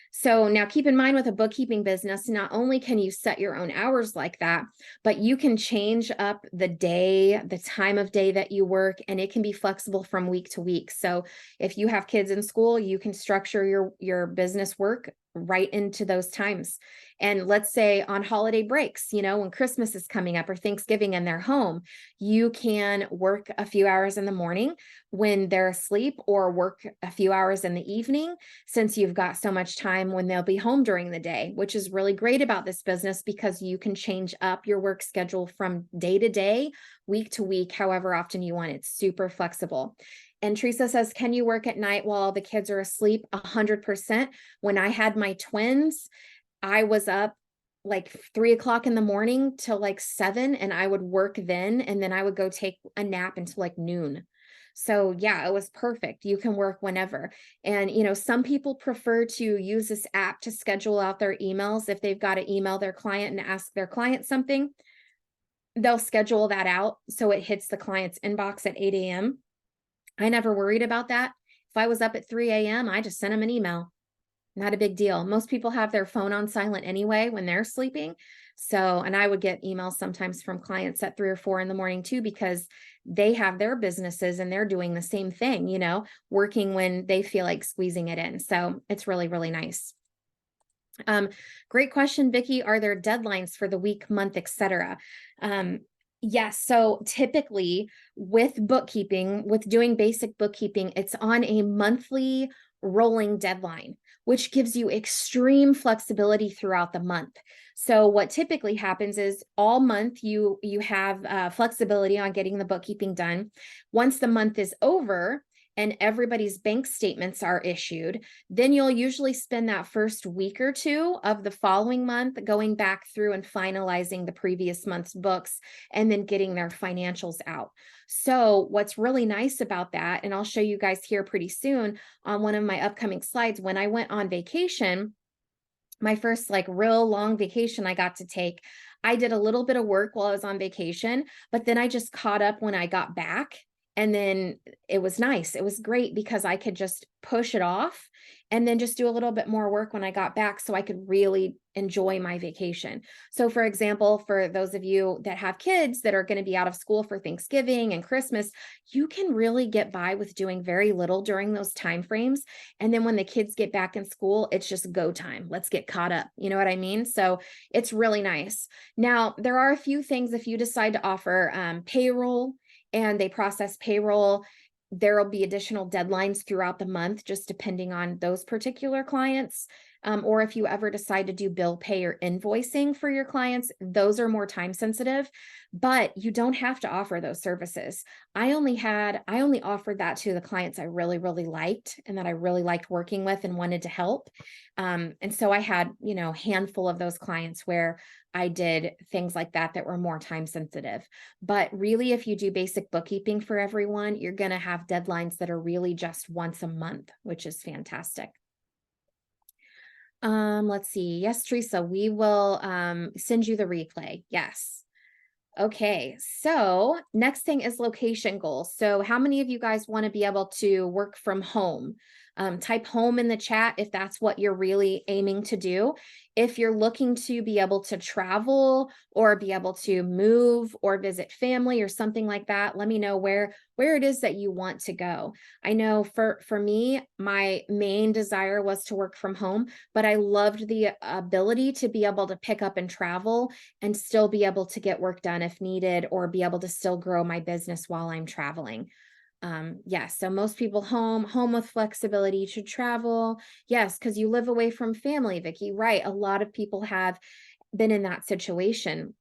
So now keep in mind with a bookkeeping business, not only can you set your own hours like that, but you can change up the day, the time of day that you work, and it can be flexible from week to week. So if you have kids in school, you can structure your business work right into those times. And let's say on holiday breaks, when Christmas is coming up or Thanksgiving and they're home, you can work a few hours in the morning when they're asleep or work a few hours in the evening, since you've got so much time when they'll be home during the day, which is really great about this business because you can change up your work schedule from day to day, week to week, however often you want. It's super flexible. And Teresa says, can you work at night while the kids are asleep? 100%. When I had my twins, I was up like 3 o'clock in the morning till like 7, and I would work then, and then I would go take a nap until like noon. So yeah, it was perfect. You can work whenever. And, some people prefer to use this app to schedule out their emails. If they've got to email their client and ask their client something, they'll schedule that out so it hits the client's inbox at 8 a.m. I never worried about that. If I was up at 3 a.m., I just sent them an email. Not a big deal. Most people have their phone on silent anyway when they're sleeping. So, and I would get emails sometimes from clients at 3 or 4 in the morning too, because they have their businesses and they're doing the same thing, working when they feel like squeezing it in. So it's really, really nice. Great question, Vicki. Are there deadlines for the week, month, etc.? Yes. So typically with bookkeeping, with doing basic bookkeeping, it's on a monthly rolling deadline, which gives you extreme flexibility throughout the month. So what typically happens is all month you have flexibility on getting the bookkeeping done. Once the month is over and everybody's bank statements are issued, then you'll usually spend that first week or two of the following month going back through and finalizing the previous month's books and then getting their financials out. So what's really nice about that, and I'll show you guys here pretty soon on one of my upcoming slides, when I went on vacation, my first like real long vacation I got to take, I did a little bit of work while I was on vacation, but then I just caught up when I got back. And then it was nice. It was great because I could just push it off and then just do a little bit more work when I got back so I could really enjoy my vacation. So for example, for those of you that have kids that are going to be out of school for Thanksgiving and Christmas, you can really get by with doing very little during those time frames. And then when the kids get back in school, it's just go time. Let's get caught up. You know what I mean? So it's really nice. Now, there are a few things if you decide to offer payroll, and they process payroll, there will be additional deadlines throughout the month, just depending on those particular clients. Or if you ever decide to do bill pay or invoicing for your clients, those are more time sensitive, but you don't have to offer those services. I only offered that to the clients I really, really liked and that I really liked working with and wanted to help. And so I had, a handful of those clients where I did things like that were more time sensitive. But really, if you do basic bookkeeping for everyone, you're going to have deadlines that are really just once a month, which is fantastic. Let's see. Yes, Teresa, we will send you the replay. Yes. Okay, so next thing is location goals. So how many of you guys want to be able to work from home? Type home in the chat if that's what you're really aiming to do. If you're looking to be able to travel or be able to move or visit family or something like that, let me know where it is that you want to go. I know for me, my main desire was to work from home, but I loved the ability to be able to pick up and travel and still be able to get work done if needed or be able to still grow my business while I'm traveling. Yes, so most people home with flexibility to travel. Yes, because you live away from family, Vicky, right? A lot of people have been in that situation,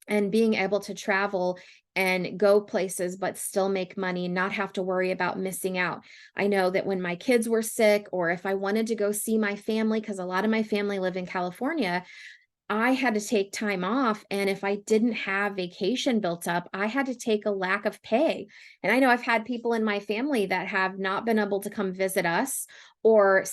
and being able to travel and go places but still make money, not have to worry about missing out. I know that when my kids were sick, or if I wanted to go see my family, because a lot of my family live in California, I had to take time off, and if I didn't have vacation built up, I had to take a lack of pay. And I know I've had people in my family that have not been able to come visit us or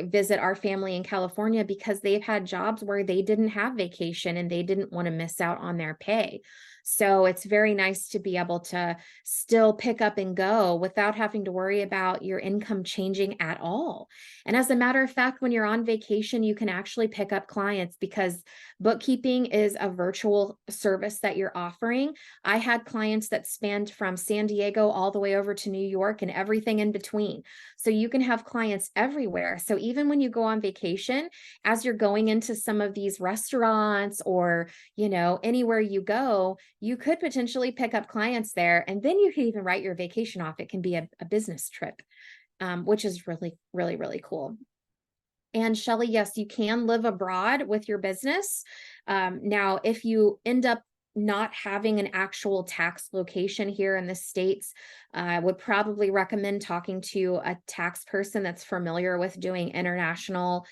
visit our family in California because they've had jobs where they didn't have vacation and they didn't want to miss out on their pay. So it's very nice to be able to still pick up and go without having to worry about your income changing at all. And as a matter of fact, when you're on vacation, you can actually pick up clients because bookkeeping is a virtual service that you're offering. I had clients that spanned from San Diego all the way over to New York and everything in between. So you can have clients everywhere. So even when you go on vacation, as you're going into some of these restaurants or, anywhere you go, you could potentially pick up clients there. And then you can even write your vacation off. It can be a business trip, which is really, really, really cool. And Shelly, yes, you can live abroad with your business. Now, if you end up not having an actual tax location here in the States, I would probably recommend talking to a tax person that's familiar with doing international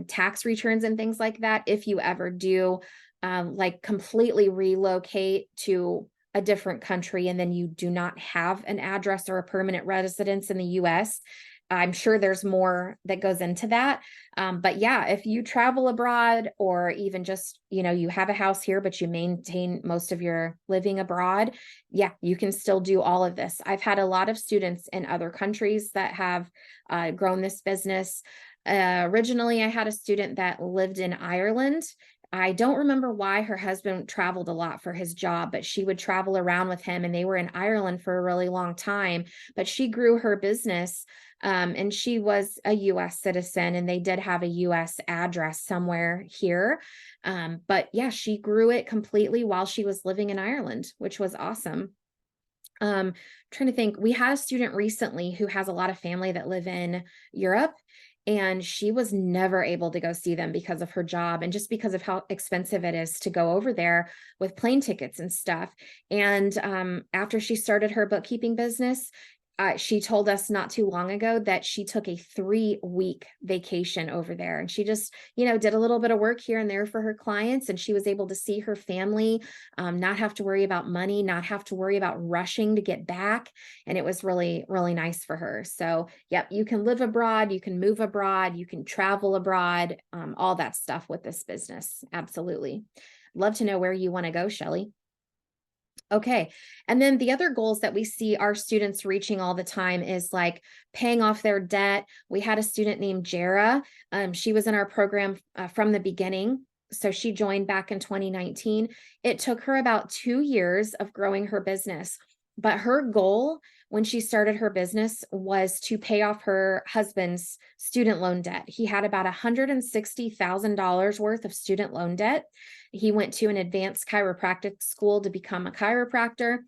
tax returns and things like that. If you ever do like completely relocate to a different country and then you do not have an address or a permanent residence in the US, I'm sure there's more that goes into that. But yeah, if you travel abroad or even just, you have a house here, but you maintain most of your living abroad, yeah, you can still do all of this. I've had a lot of students in other countries that have grown this business. Originally, I had a student that lived in Ireland. I don't remember why her husband traveled a lot for his job, but she would travel around with him and they were in Ireland for a really long time. But she grew her business, and she was a US citizen and they did have a US address somewhere here. But yeah, she grew it completely while she was living in Ireland, which was awesome. Trying to think, we had a student recently who has a lot of family that live in Europe, and she was never able to go see them because of her job and just because of how expensive it is to go over there with plane tickets and stuff. And after she started her bookkeeping business, she told us not too long ago that she took a 3-week vacation over there, and she just, did a little bit of work here and there for her clients, and she was able to see her family, not have to worry about money, not have to worry about rushing to get back. And it was really, really nice for her. So, yep, you can live abroad, you can move abroad, you can travel abroad, all that stuff with this business. Absolutely. Love to know where you want to go, Shelly. Okay. And then the other goals that we see our students reaching all the time is like paying off their debt. We had a student named Jara. She was in our program from the beginning. So she joined back in 2019. It took her about 2 years of growing her business. But her goal when she started her business was to pay off her husband's student loan debt. He had about $160,000 worth of student loan debt. He went to an advanced chiropractic school to become a chiropractor.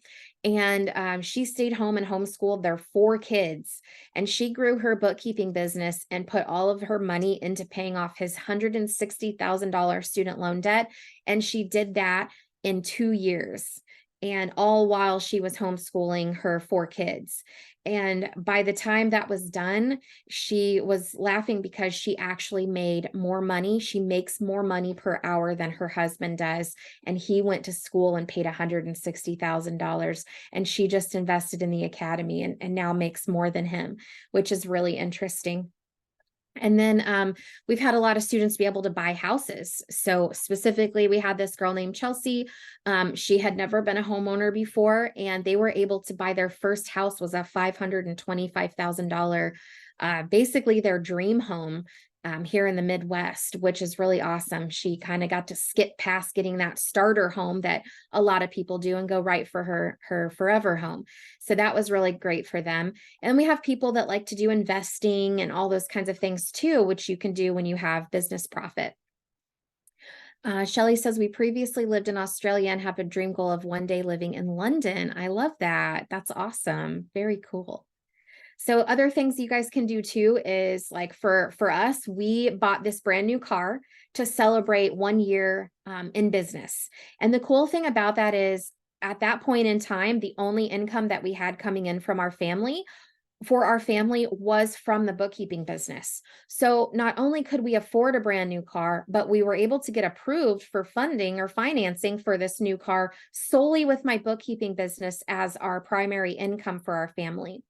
And she stayed home and homeschooled their 4 kids. And she grew her bookkeeping business and put all of her money into paying off his $160,000 student loan debt. And she did that in 2 years. And all while she was homeschooling her 4 kids. And by the time that was done, she was laughing because she actually made more money. She makes more money per hour than her husband does. And he went to school and paid $160,000. And she just invested in the academy and now makes more than him, which is really interesting. And then we've had a lot of students be able to buy houses. So specifically, we had this girl named Chelsea. She had never been a homeowner before, and they were able to buy their first house was a $525,000, basically their dream home. Here in the Midwest, which is really awesome. She kind of got to skip past getting that starter home that a lot of people do and go right for her forever home. So that was really great for them. And we have people that like to do investing and all those kinds of things too, which you can do when you have business profit. Shelley says, we previously lived in Australia and have a dream goal of one day living in London. I love that. That's awesome. Very cool. So other things you guys can do too is like for us, we bought this brand new car to celebrate 1 year in business. And the cool thing about that is at that point in time, the only income that we had coming in from our family for our family was from the bookkeeping business. So not only could we afford a brand new car, but we were able to get approved for funding or financing for this new car solely with my bookkeeping business as our primary income for our family.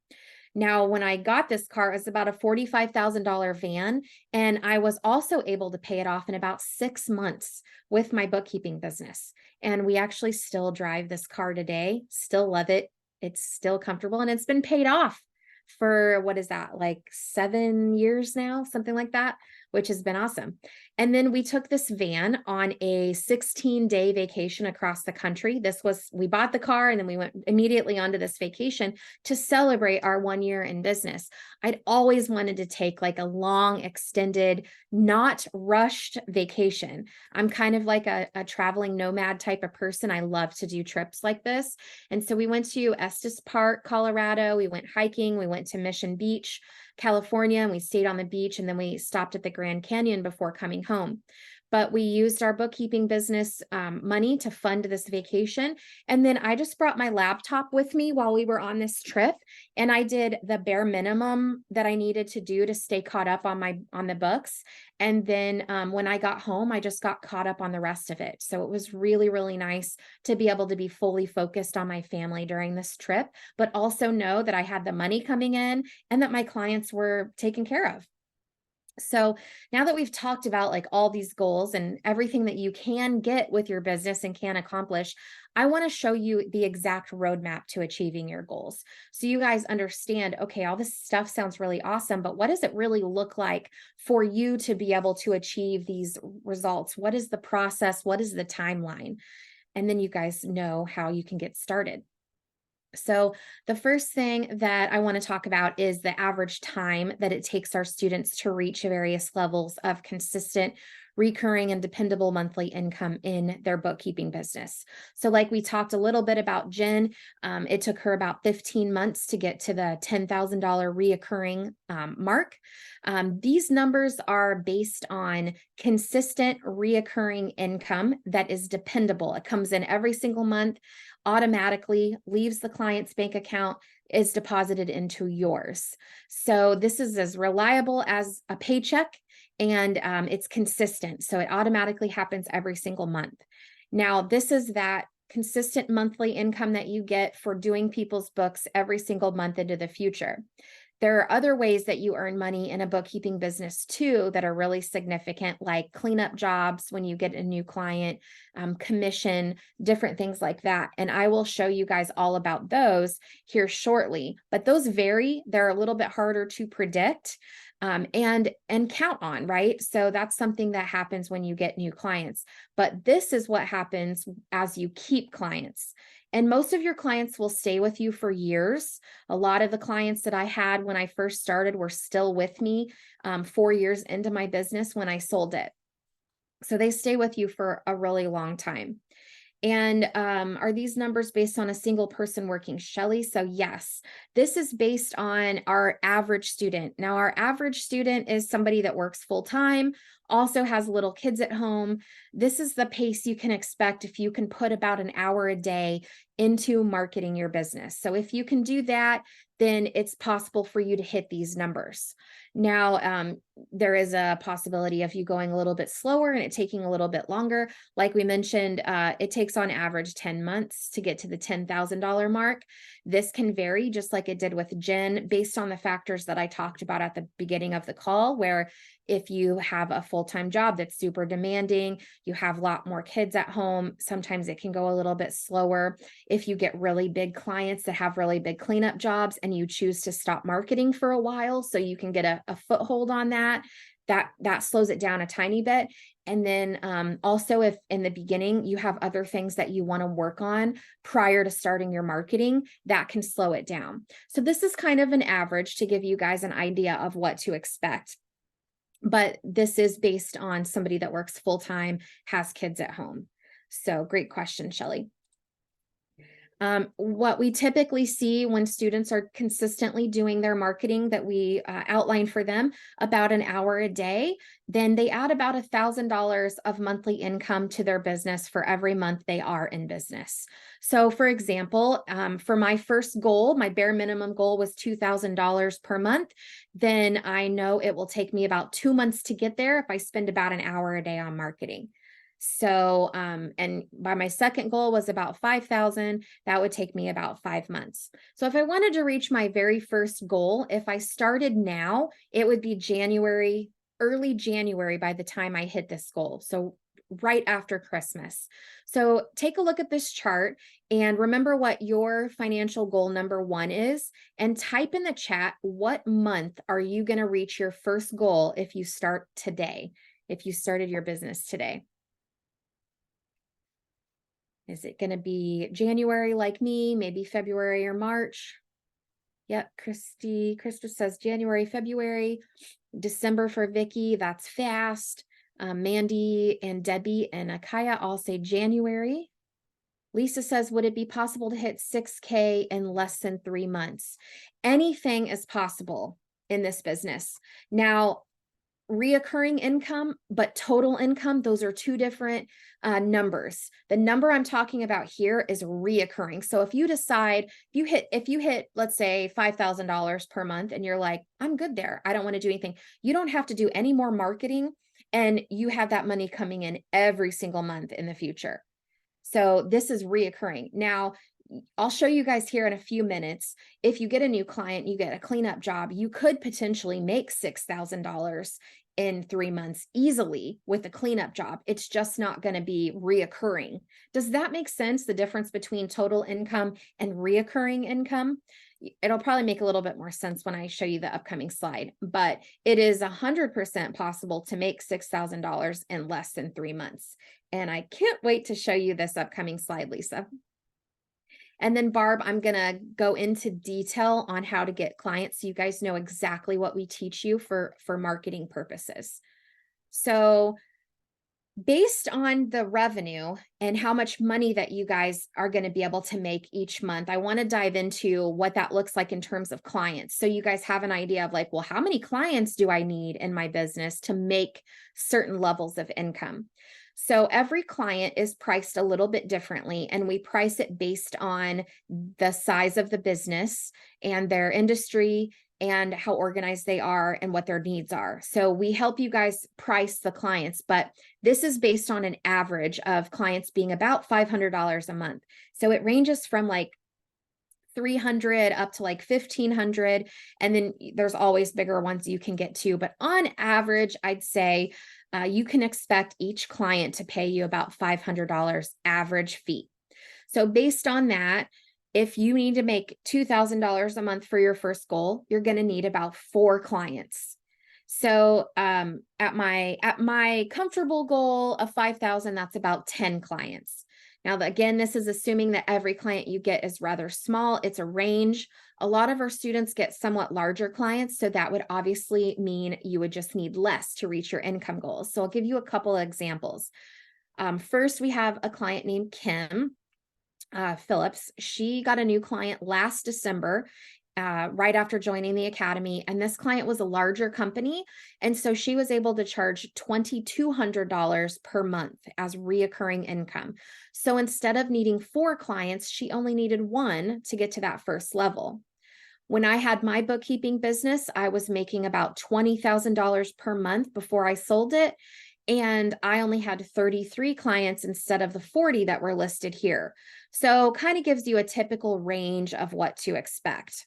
Now, when I got this car, it was about a $45,000 van, and I was also able to pay it off in about 6 months with my bookkeeping business. And we actually still drive this car today, still love it. It's still comfortable, and it's been paid off for what is that, like 7 years now, something like that, which has been awesome. And then we took this van on a 16-day vacation across the country. We bought the car and then we went immediately onto this vacation to celebrate our 1 year in business. I'd always wanted to take like a long, extended, not rushed vacation. I'm kind of like a traveling nomad type of person. I love to do trips like this. And so we went to Estes Park, Colorado. We went hiking. We went to Mission Beach, California, and we stayed on the beach. And then we stopped at the Grand Canyon before coming home. But we used our bookkeeping business money to fund this vacation. And then I just brought my laptop with me while we were on this trip. And I did the bare minimum that I needed to do to stay caught up on the books. And then when I got home, I just got caught up on the rest of it. So it was really, really nice to be able to be fully focused on my family during this trip, but also know that I had the money coming in and that my clients were taken care of. So now that we've talked about like all these goals and everything that you can get with your business and can accomplish, I want to show you the exact roadmap to achieving your goals. So you guys understand, okay, all this stuff sounds really awesome, but what does it really look like for you to be able to achieve these results? What is the process? What is the timeline? And then you guys know how you can get started. So the first thing that I want to talk about is the average time that it takes our students to reach various levels of consistent, recurring, and dependable monthly income in their bookkeeping business. So like we talked a little bit about Jen, it took her about 15 months to get to the $10,000 reoccurring mark. These numbers are based on consistent, reoccurring income that is dependable. It comes in every single month, automatically leaves the client's bank account, is deposited into yours. So this is as reliable as a paycheck, and it's consistent. So it automatically happens every single month. Now, this is that consistent monthly income that you get for doing people's books every single month into the future. There are other ways that you earn money in a bookkeeping business too that are really significant, like cleanup jobs when you get a new client, commission, different things like that. And I will show you guys all about those here shortly. But those vary. They're a little bit harder to predict and count on, right? So that's something that happens when you get new clients. But this is what happens as you keep clients. And most of your clients will stay with you for years. A lot of the clients that I had when I first started were still with me 4 years into my business when I sold it. So they stay with you for a really long time. And are these numbers based on a single person working, Shelley? So yes, this is based on our average student. Now, our average student is somebody that works full time, also has little kids at home. This is the pace you can expect if you can put about an hour a day into marketing your business. So if you can do that, then it's possible for you to hit these numbers. Now, there is a possibility of you going a little bit slower and it taking a little bit longer. Like we mentioned, it takes on average 10 months to get to the $10,000 mark. This can vary just like it did with Jen based on the factors that I talked about at the beginning of the call, where if you have a full-time job that's super demanding, you have a lot more kids at home, sometimes it can go a little bit slower. If you get really big clients that have really big cleanup jobs and you choose to stop marketing for a while so you can get a foothold on that slows it down a tiny bit. And then also if in the beginning you have other things that you want to work on prior to starting your marketing, that can slow it down. So this is kind of an average to give you guys an idea of what to expect. but this is based on somebody that works full-time, has kids at home. So great question, Shelley. What we typically see when students are consistently doing their marketing that we outline for them, about an hour a day, then they add about $1,000 of monthly income to their business for every month they are in business. So for example, for my first goal, my bare minimum goal was $2,000 per month. Then I know it will take me about 2 months to get there if I spend about an hour a day on marketing. So, and by my second goal was about 5,000, that would take me about 5 months. So if I wanted to reach my very first goal, if I started now, it would be January, early January by the time I hit this goal. So right after Christmas. So take a look at this chart and remember what your financial goal number 1 is, and type in the chat, what month are you going to reach your first goal if you start today, if you started your business today? Is it going to be January like me, maybe February or March? Yep, Krista says January, February. December for Vicky, that's fast. Mandy and Debbie and Akaya all say January. Lisa says, would it be possible to hit 6K in less than 3 months? Anything is possible in this business. Now, reoccurring income, but total income, those are two different numbers. The number I'm talking about here is reoccurring. So if you decide, if you hit, let's say $5,000 per month and you're like, I'm good there, I don't want to do anything. You don't have to do any more marketing, and you have that money coming in every single month in the future. So this is reoccurring. Now, I'll show you guys here in a few minutes. If you get a new client, you get a cleanup job, you could potentially make $6,000 in 3 months easily with a cleanup job. It's just not going to be reoccurring. Does that make sense? The difference between total income and reoccurring income? It'll probably make a little bit more sense when I show you the upcoming slide, but it is 100% possible to make $6,000 in less than 3 months. And I can't wait to show you this upcoming slide, Lisa. And then Barb, I'm going to go into detail on how to get clients so you guys know exactly what we teach you for marketing purposes. So based on the revenue and how much money that you guys are going to be able to make each month, I want to dive into what that looks like in terms of clients. So you guys have an idea of like, well, how many clients do I need in my business to make certain levels of income? So every client is priced a little bit differently, and we price it based on the size of the business and their industry and how organized they are and what their needs are. So we help you guys price the clients, but this is based on an average of clients being about $500 a month. So it ranges from like 300 up to like 1,500. And then there's always bigger ones you can get to. But on average, I'd say you can expect each client to pay you about $500 average fee. So based on that, if you need to make $2,000 a month for your first goal, you're going to need about 4 clients. So at my comfortable goal of 5,000, that's about 10 clients. Now, again, this is assuming that every client you get is rather small. It's a range. A lot of our students get somewhat larger clients, so that would obviously mean you would just need less to reach your income goals. So I'll give you a couple of examples. First, we have a client named Kim Phillips. She got a new client last December, right after joining the academy. And this client was a larger company. And so she was able to charge $2,200 per month as reoccurring income. So instead of needing 4 clients, she only needed 1 to get to that first level. When I had my bookkeeping business, I was making about $20,000 per month before I sold it. And I only had 33 clients instead of the 40 that were listed here. So kind of gives you a typical range of what to expect.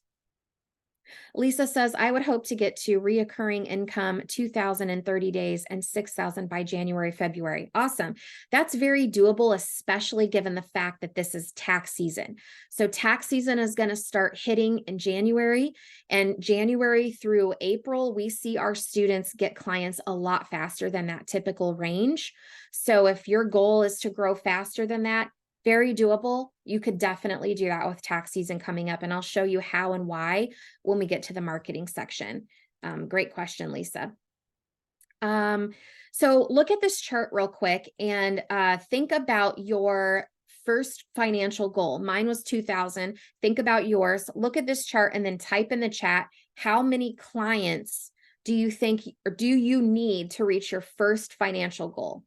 Lisa says, I would hope to get to reoccurring income 2,000 in 30 days and 6,000 by January, February. Awesome. That's very doable, especially given the fact that this is tax season. So tax season is going to start hitting in January, and January through April, we see our students get clients a lot faster than that typical range. So if your goal is to grow faster than that, very doable. You could definitely do that with tax season coming up, and I'll show you how and why when we get to the marketing section. Great question, Lisa. So look at this chart real quick and think about your first financial goal. Mine was 2000. Think about yours. Look at this chart and then type in the chat, how many clients do you think, or do you need to reach your first financial goal?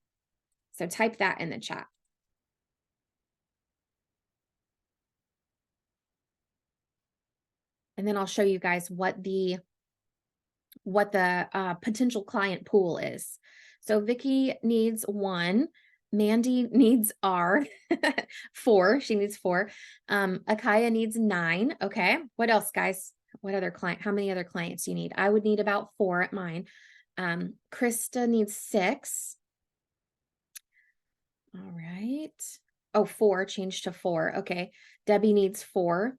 So type that in the chat. And then I'll show you guys what the potential client pool is. So Vicky needs 1, Mandy needs 4. She needs 4. Akaya needs 9. Okay. What else, guys? What other client? How many other clients do you need? I would need about 4 at mine. Krista needs 6. All right. Oh, 4, change to 4. Okay. Debbie needs 4.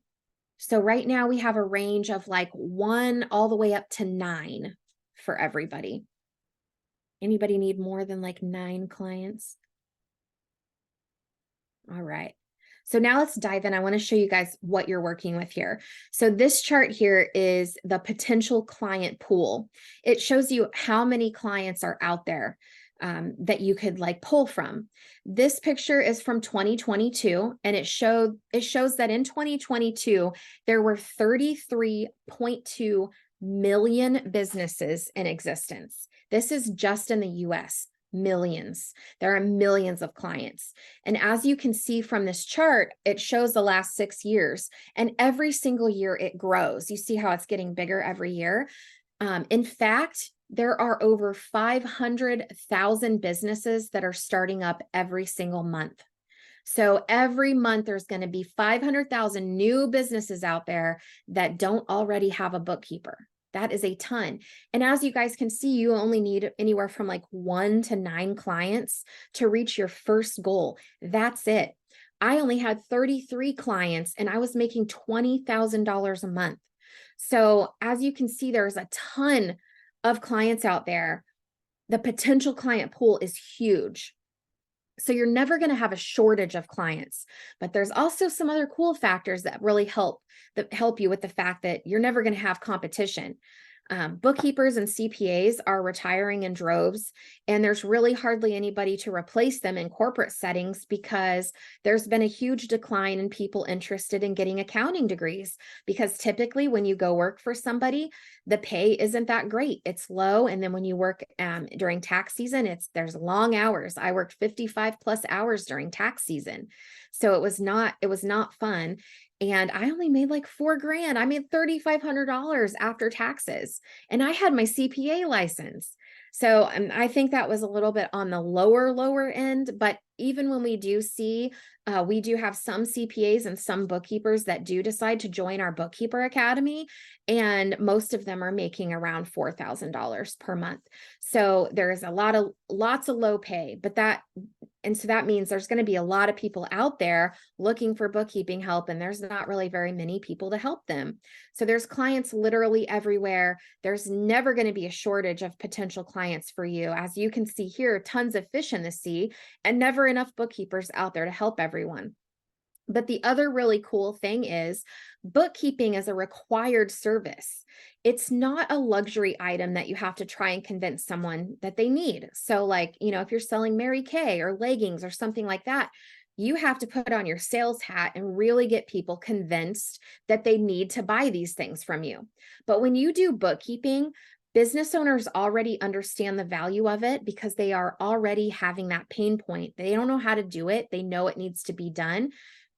So right now we have a range of like 1 all the way up to 9 for everybody. Anybody need more than like 9 clients? All right. So now let's dive in. I want to show you guys what you're working with here. So this chart here is the potential client pool. It shows you how many clients are out there that you could like pull from. This picture is from 2022, and it shows that in 2022 there were 33.2 million businesses in existence. This is just in the US. Millions. There are millions of clients. And as you can see from this chart, it shows the last 6 years, and every single year it grows. You see how it's getting bigger every year. In fact, there are over 500,000 businesses that are starting up every single month. So every month there's going to be 500,000 new businesses out there that don't already have a bookkeeper. That is a ton. And as you guys can see, you only need anywhere from like 1 to 9 clients to reach your first goal. That's it. I only had 33 clients and I was making $20,000 a month. So as you can see, there's a ton of clients out there. The potential client pool is huge. So you're never going to have a shortage of clients, but there's also some other cool factors that really help you with the fact that you're never going to have competition. Bookkeepers and CPAs are retiring in droves, and there's really hardly anybody to replace them in corporate settings because there's been a huge decline in people interested in getting accounting degrees, because typically when you go work for somebody, the pay isn't that great. It's low. And then when you work during tax season, there's long hours. I worked 55 plus hours during tax season. So it was not fun. And I only made like $4,000. I made $3,500 after taxes. And I had my CPA license. So I think that was a little bit on the lower end. But even when we do see, we do have some CPAs and some bookkeepers that do decide to join our Bookkeeper Academy. And most of them are making around $4,000 per month. So there's lots of low pay, and so that means there's going to be a lot of people out there looking for bookkeeping help, and there's not really very many people to help them. So there's clients literally everywhere. There's never going to be a shortage of potential clients for you. As you can see here, tons of fish in the sea and never enough bookkeepers out there to help everyone. But the other really cool thing is bookkeeping is a required service. It's not a luxury item that you have to try and convince someone that they need. So like, if you're selling Mary Kay or leggings or something like that, you have to put on your sales hat and really get people convinced that they need to buy these things from you. But when you do bookkeeping, business owners already understand the value of it because they are already having that pain point. They don't know how to do it. They know it needs to be done.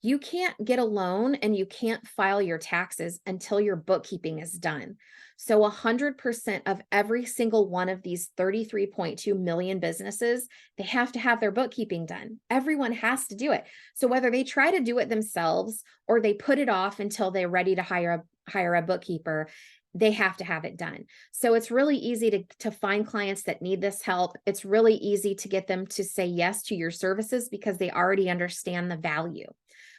You can't get a loan and you can't file your taxes until your bookkeeping is done. So 100% of every single one of these 33.2 million businesses, they have to have their bookkeeping done. Everyone has to do it. So whether they try to do it themselves or they put it off until they're ready to hire a bookkeeper, they have to have it done. So it's really easy to find clients that need this help. It's really easy to get them to say yes to your services because they already understand the value,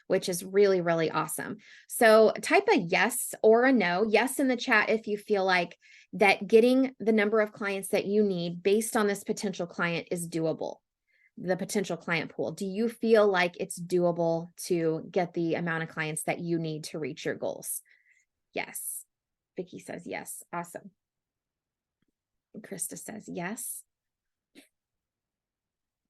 which is really, really awesome. So type a yes or a no, yes in the chat if you feel like that getting the number of clients that you need based on this potential client is doable, the potential client pool. Do you feel like it's doable to get the amount of clients that you need to reach your goals? Yes. Vicky says yes. Awesome. Krista says yes.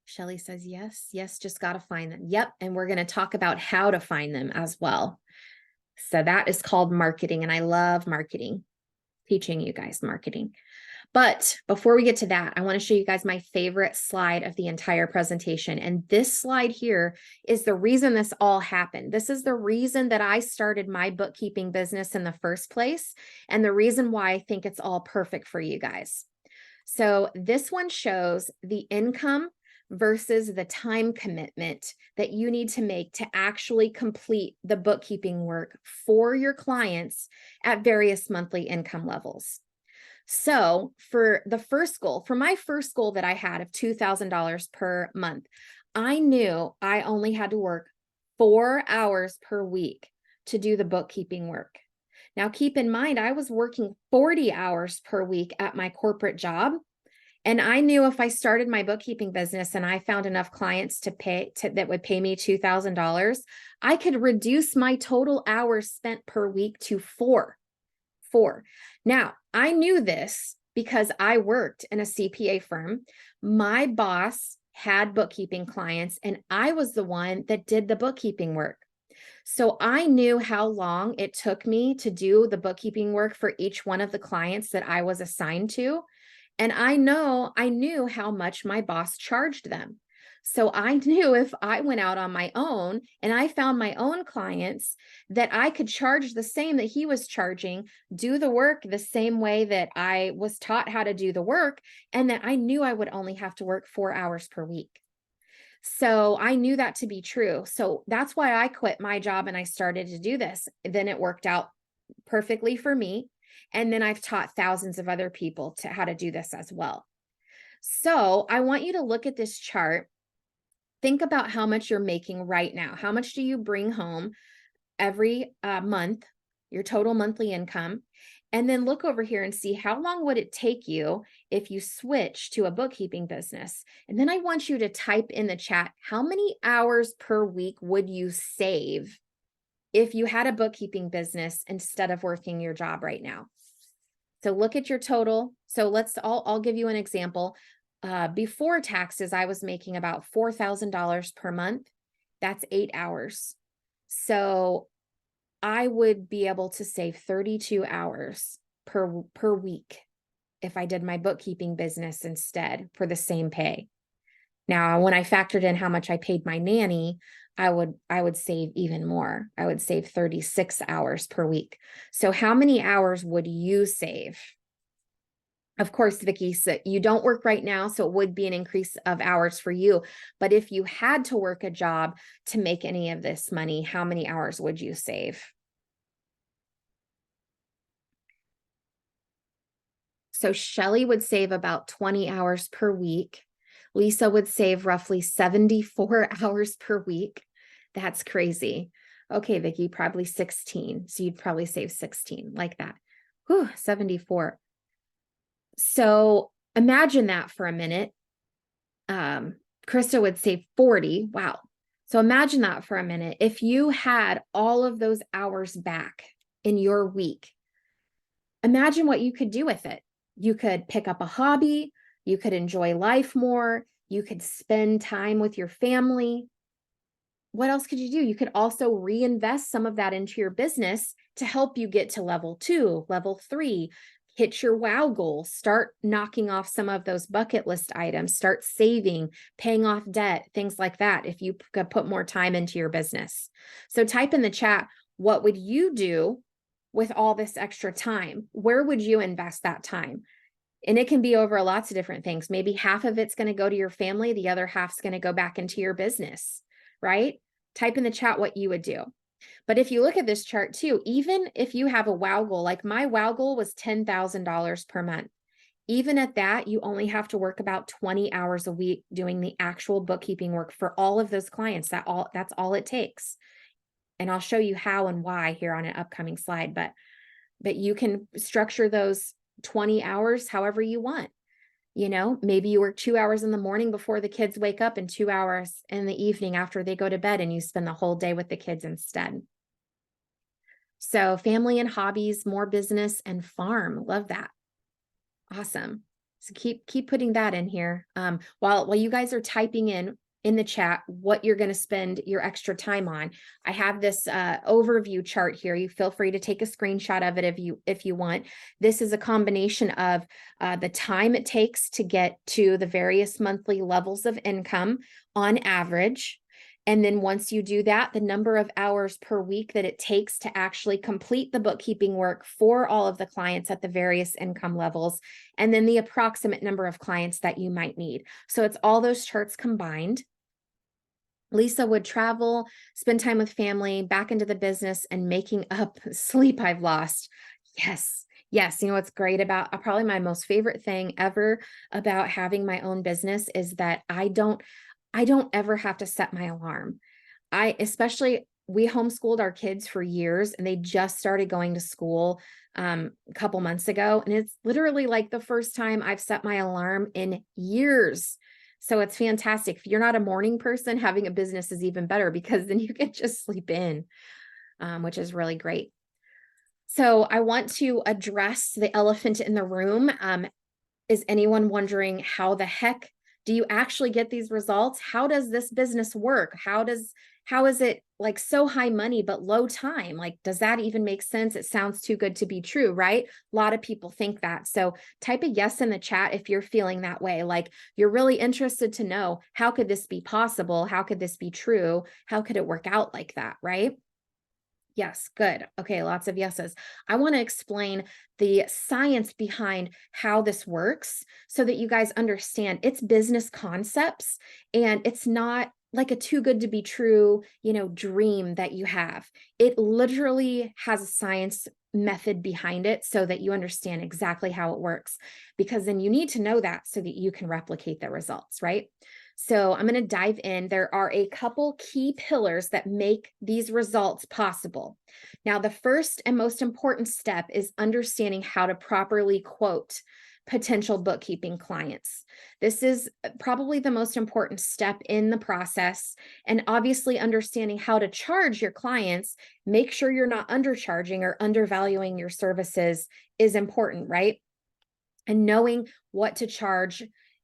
Shelly says yes. Yes, just got to find them. Yep. And we're going to talk about how to find them as well. So that is called marketing. And I love marketing, teaching you guys marketing. But before we get to that, I want to show you guys my favorite slide of the entire presentation. And this slide here is the reason this all happened. This is the reason that I started my bookkeeping business in the first place, and the reason why I think it's all perfect for you guys. So this one shows the income versus the time commitment that you need to make to actually complete the bookkeeping work for your clients at various monthly income levels. So for the first goal, for my first goal that I had of $2,000 per month, I knew I only had to work 4 hours per week to do the bookkeeping work. Now, keep in mind, I was working 40 hours per week at my corporate job. And I knew if I started my bookkeeping business and I found enough clients that would pay me $2,000, I could reduce my total hours spent per week to 4. Now, I knew this because I worked in a CPA firm. My boss had bookkeeping clients, and I was the one that did the bookkeeping work. So I knew how long it took me to do the bookkeeping work for each one of the clients that I was assigned to. And I knew how much my boss charged them. So I knew if I went out on my own and I found my own clients, that I could charge the same that he was charging, do the work the same way that I was taught how to do the work, and that I knew I would only have to work 4 hours per week. So I knew that to be true. So that's why I quit my job and I started to do this. Then it worked out perfectly for me. And then I've taught thousands of other people how to do this as well. So I want you to look at this chart. Think about how much you're making right now. How much do you bring home every month, your total monthly income? And then look over here and see how long would it take you if you switch to a bookkeeping business. And then I want you to type in the chat, how many hours per week would you save if you had a bookkeeping business instead of working your job right now? So look at your total. So I'll give you an example. Before taxes, I was making about $4,000 per month. That's 8 hours. So I would be able to save 32 hours per week if I did my bookkeeping business instead for the same pay. Now, when I factored in how much I paid my nanny, I would save even more. I would save 36 hours per week. So how many hours would you save? Of course, Vicki, so you don't work right now, so it would be an increase of hours for you. But if you had to work a job to make any of this money, how many hours would you save? So Shelly would save about 20 hours per week. Lisa would save roughly 74 hours per week. That's crazy. Okay, Vicki, probably 16. So you'd probably save 16 like that. Whew, 74. So imagine that for a minute. Krista would save 40. Wow. So imagine that for a minute. If you had all of those hours back in your week, imagine what you could do with it. You could pick up a hobby. You could enjoy life more. You could spend time with your family. What else could you do? You could also reinvest some of that into your business to help you get to level 2, level 3, hit your wow goals, start knocking off some of those bucket list items, start saving, paying off debt, things like that, if you could put more time into your business. So type in the chat, what would you do with all this extra time? Where would you invest that time? And it can be over lots of different things. Maybe half of it's going to go to your family. The other half's going to go back into your business, right? Type in the chat what you would do. But if you look at this chart too, even if you have a wow goal, like my wow goal was $10,000 per month. Even at that, you only have to work about 20 hours a week doing the actual bookkeeping work for all of those clients. That's all it takes. And I'll show you how and why here on an upcoming slide, but you can structure those 20 hours however you want. You know, maybe you work 2 hours in the morning before the kids wake up and 2 hours in the evening after they go to bed, and you spend the whole day with the kids instead. So family and hobbies, more business, and farm. Love that. Awesome. So keep putting that in here. While you guys are typing in the chat what you're going to spend your extra time on, I have this overview chart here. You feel free to take a screenshot of it if you want. This is a combination of the time it takes to get to the various monthly levels of income on average. And then once you do that, the number of hours per week that it takes to actually complete the bookkeeping work for all of the clients at the various income levels, and then the approximate number of clients that you might need. So it's all those charts combined. Lisa would travel, spend time with family, back into the business, and making up sleep I've lost. Yes. Yes. You know, what's great about probably my most favorite thing ever about having my own business is that I don't ever have to set my alarm. We homeschooled our kids for years and they just started going to school a couple months ago. And it's literally like the first time I've set my alarm in years. So it's fantastic. If you're not a morning person, having a business is even better because then you can just sleep in, which is really great. So I want to address the elephant in the room. Is anyone wondering how the heck do you actually get these results? How does this business work? How is it like so high money but low time? Like, does that even make sense? It sounds too good to be true, right? A lot of people think that. So type a yes in the chat if you're feeling that way. Like you're really interested to know, how could this be possible? How could this be true? How could it work out like that, right? Yes, good. Okay, lots of yeses. I want to explain the science behind how this works so that you guys understand it's business concepts and it's not like a too good to be true, dream that you have. It literally has a science method behind it so that you understand exactly how it works, because then you need to know that so that you can replicate the results, right? So I'm going to dive in. There are a couple key pillars that make these results possible. Now, the first and most important step is understanding how to properly quote potential bookkeeping clients. This is probably the most important step in the process. And obviously, understanding how to charge your clients, make sure you're not undercharging or undervaluing your services is important, right? And knowing what to charge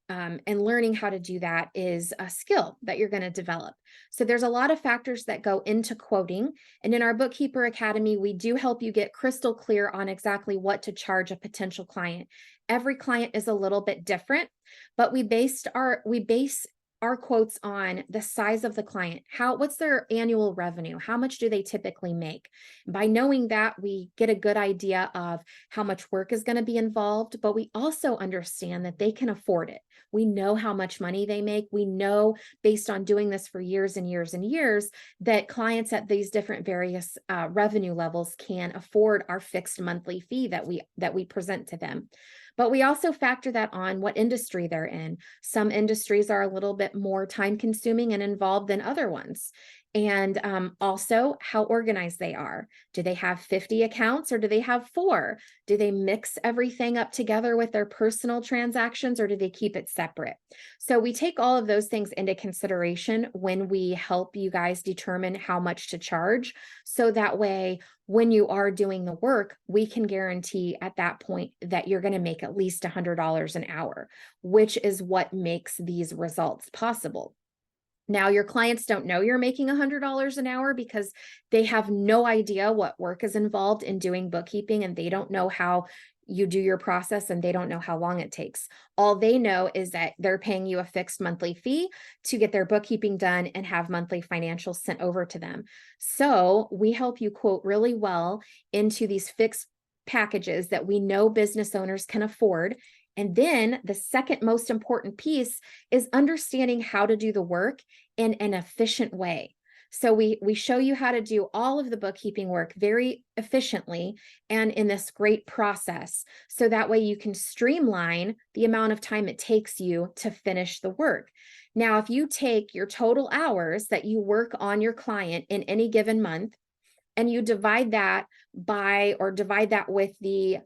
and learning how to do that is a skill that you're going to develop. So there's a lot of factors that go into quoting. And in our Bookkeeper Academy, we do help you get crystal clear on exactly what to charge a potential client. Every client is a little bit different, but we base our quotes on the size of the client. What's their annual revenue? How much do they typically make? By knowing that, we get a good idea of how much work is going to be involved, but we also understand that they can afford it. We know how much money they make. We know, based on doing this for years and years and years, that clients at these different various revenue levels can afford our fixed monthly fee that we present to them. But we also factor that on what industry they're in. Some industries are a little bit more time consuming and involved than other ones. And also how organized they are. Do they have 50 accounts or do they have 4? Do they mix everything up together with their personal transactions or do they keep it separate? So we take all of those things into consideration when we help you guys determine how much to charge. So that way, when you are doing the work, we can guarantee at that point that you're going to make at least $100 an hour, which is what makes these results possible. Now, your clients don't know you're making $100 an hour because they have no idea what work is involved in doing bookkeeping, and they don't know how you do your process, and they don't know how long it takes. All they know is that they're paying you a fixed monthly fee to get their bookkeeping done and have monthly financials sent over to them. So we help you quote really well into these fixed packages that we know business owners can afford. And then the second most important piece is understanding how to do the work in an efficient way. So we show you how to do all of the bookkeeping work very efficiently and in this great process. So that way you can streamline the amount of time it takes you to finish the work. Now, if you take your total hours that you work on your client in any given month and you divide that with the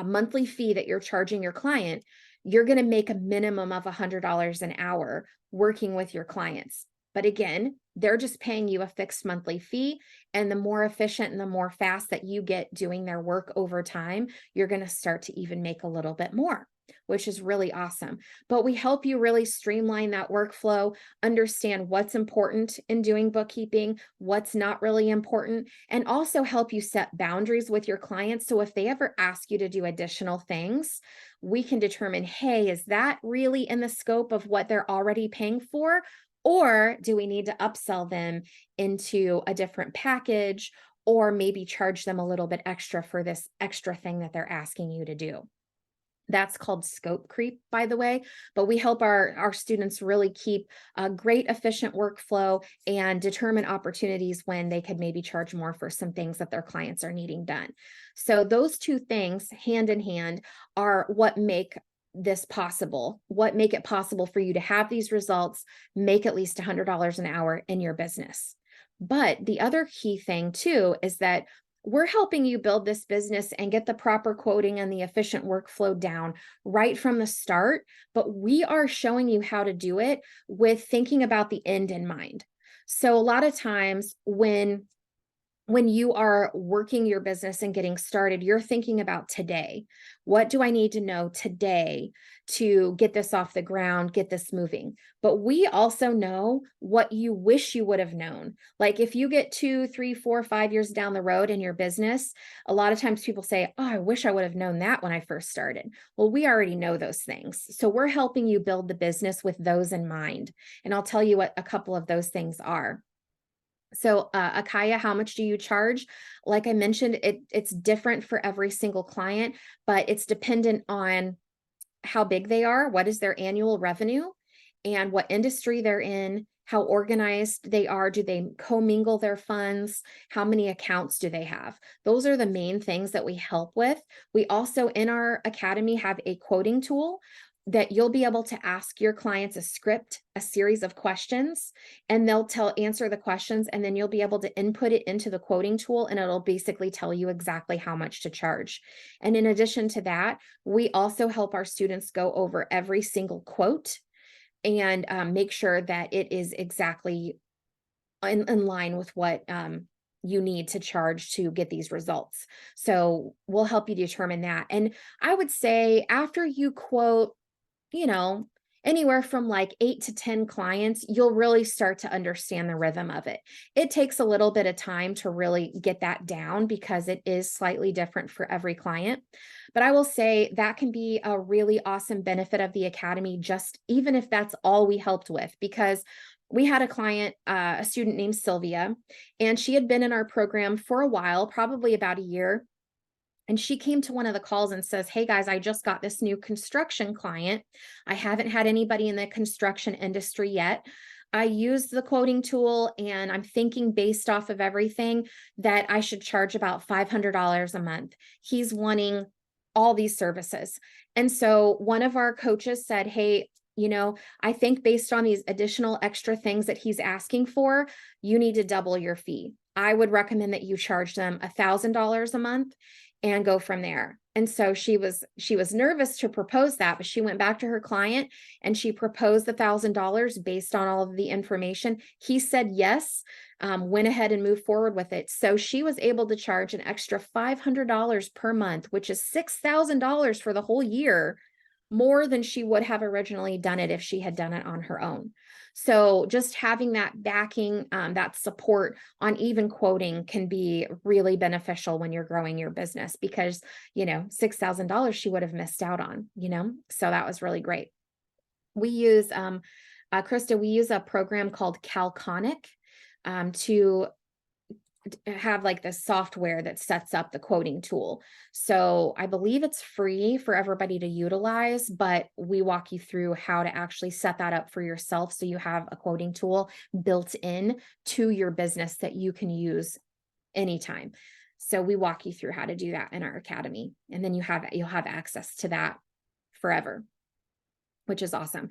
monthly fee that you're charging your client, you're going to make a minimum of $100 an hour working with your clients. But again, they're just paying you a fixed monthly fee. And the more efficient and the more fast that you get doing their work over time, you're going to start to even make a little bit more. which is really awesome. But we help you really streamline that workflow, understand what's important in doing bookkeeping, what's not really important, and also help you set boundaries with your clients. So if they ever ask you to do additional things, we can determine, hey, is that really in the scope of what they're already paying for? Or do we need to upsell them into a different package, or maybe charge them a little bit extra for this extra thing that they're asking you to do? That's called scope creep, by the way, but we help our students really keep a great efficient workflow and determine opportunities when they could maybe charge more for some things that their clients are needing done. So those two things hand in hand are what make this possible, what make it possible for you to have these results, make at least $100 an hour in your business. But the other key thing too is that we're helping you build this business and get the proper quoting and the efficient workflow down right from the start. But we are showing you how to do it with thinking about the end in mind. So a lot of times when you are working your business and getting started, you're thinking about today. What do I need to know today to get this off the ground, get this moving? But we also know what you wish you would have known. Like if you get 2, 3, 4, 5 years down the road in your business, a lot of times people say, oh, I wish I would have known that when I first started. Well, we already know those things. So we're helping you build the business with those in mind. And I'll tell you what a couple of those things are. So, Akaya, how much do you charge? Like I mentioned, it's different for every single client, but it's dependent on how big they are, what is their annual revenue, and what industry they're in, how organized they are. Do they commingle their funds? How many accounts do they have? Those are the main things that we help with. We also, in our academy, have a quoting tool that you'll be able to ask your clients a script, a series of questions, and they'll answer the questions, and then you'll be able to input it into the quoting tool, and it'll basically tell you exactly how much to charge. And in addition to that, we also help our students go over every single quote and make sure that it is exactly in line with what you need to charge to get these results. So we'll help you determine that. And I would say after you quote, anywhere from like 8 to 10 clients, you'll really start to understand the rhythm of it. It takes a little bit of time to really get that down because it is slightly different for every client. But I will say that can be a really awesome benefit of the academy, just even if that's all we helped with, because we had a client, a student named Sylvia, and she had been in our program for a while, probably about a year. And she came to one of the calls and says, hey guys, I just got this new construction client. I haven't had anybody in the construction industry yet. I used the quoting tool and I'm thinking based off of everything that I should charge about $500 a month. He's wanting all these services. And so one of our coaches said, hey, I think based on these additional extra things that he's asking for, you need to double your fee. I would recommend that you charge them $1,000 a month and go from there. And so she was nervous to propose that, but she went back to her client and she proposed $1,000 based on all of the information. He said yes, went ahead and moved forward with it. So she was able to charge an extra $500 per month, which is $6,000 for the whole year, more than she would have originally done it if she had done it on her own. So just having that backing, that support on even quoting can be really beneficial when you're growing your business because, $6,000 she would have missed out on, so that was really great. We use, Krista, we use a program called Calconic to have like this software that sets up the quoting tool. So I believe it's free for everybody to utilize, but we walk you through how to actually set that up for yourself. So you have a quoting tool built in to your business that you can use anytime. So we walk you through how to do that in our academy. And then you'll have access to that forever, which is awesome.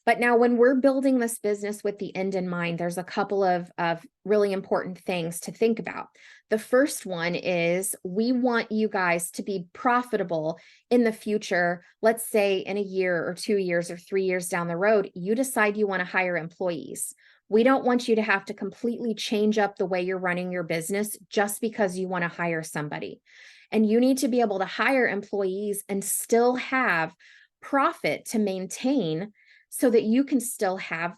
But now when we're building this business with the end in mind, there's a couple of really important things to think about. The first one is we want you guys to be profitable in the future. Let's say in a year or 2 years or 3 years down the road, you decide you want to hire employees. We don't want you to have to completely change up the way you're running your business just because you want to hire somebody. And you need to be able to hire employees and still have profit to maintain so that you can still have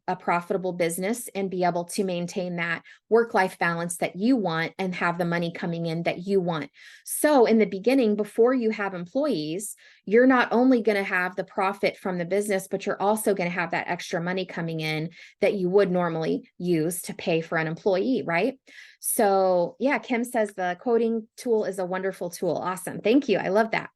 a profitable business and be able to maintain that work-life balance that you want and have the money coming in that you want. So in the beginning, before you have employees, you're not only going to have the profit from the business, but you're also going to have that extra money coming in that you would normally use to pay for an employee, right? So yeah, Kim says the quoting tool is a wonderful tool. Awesome. Thank you. I love that.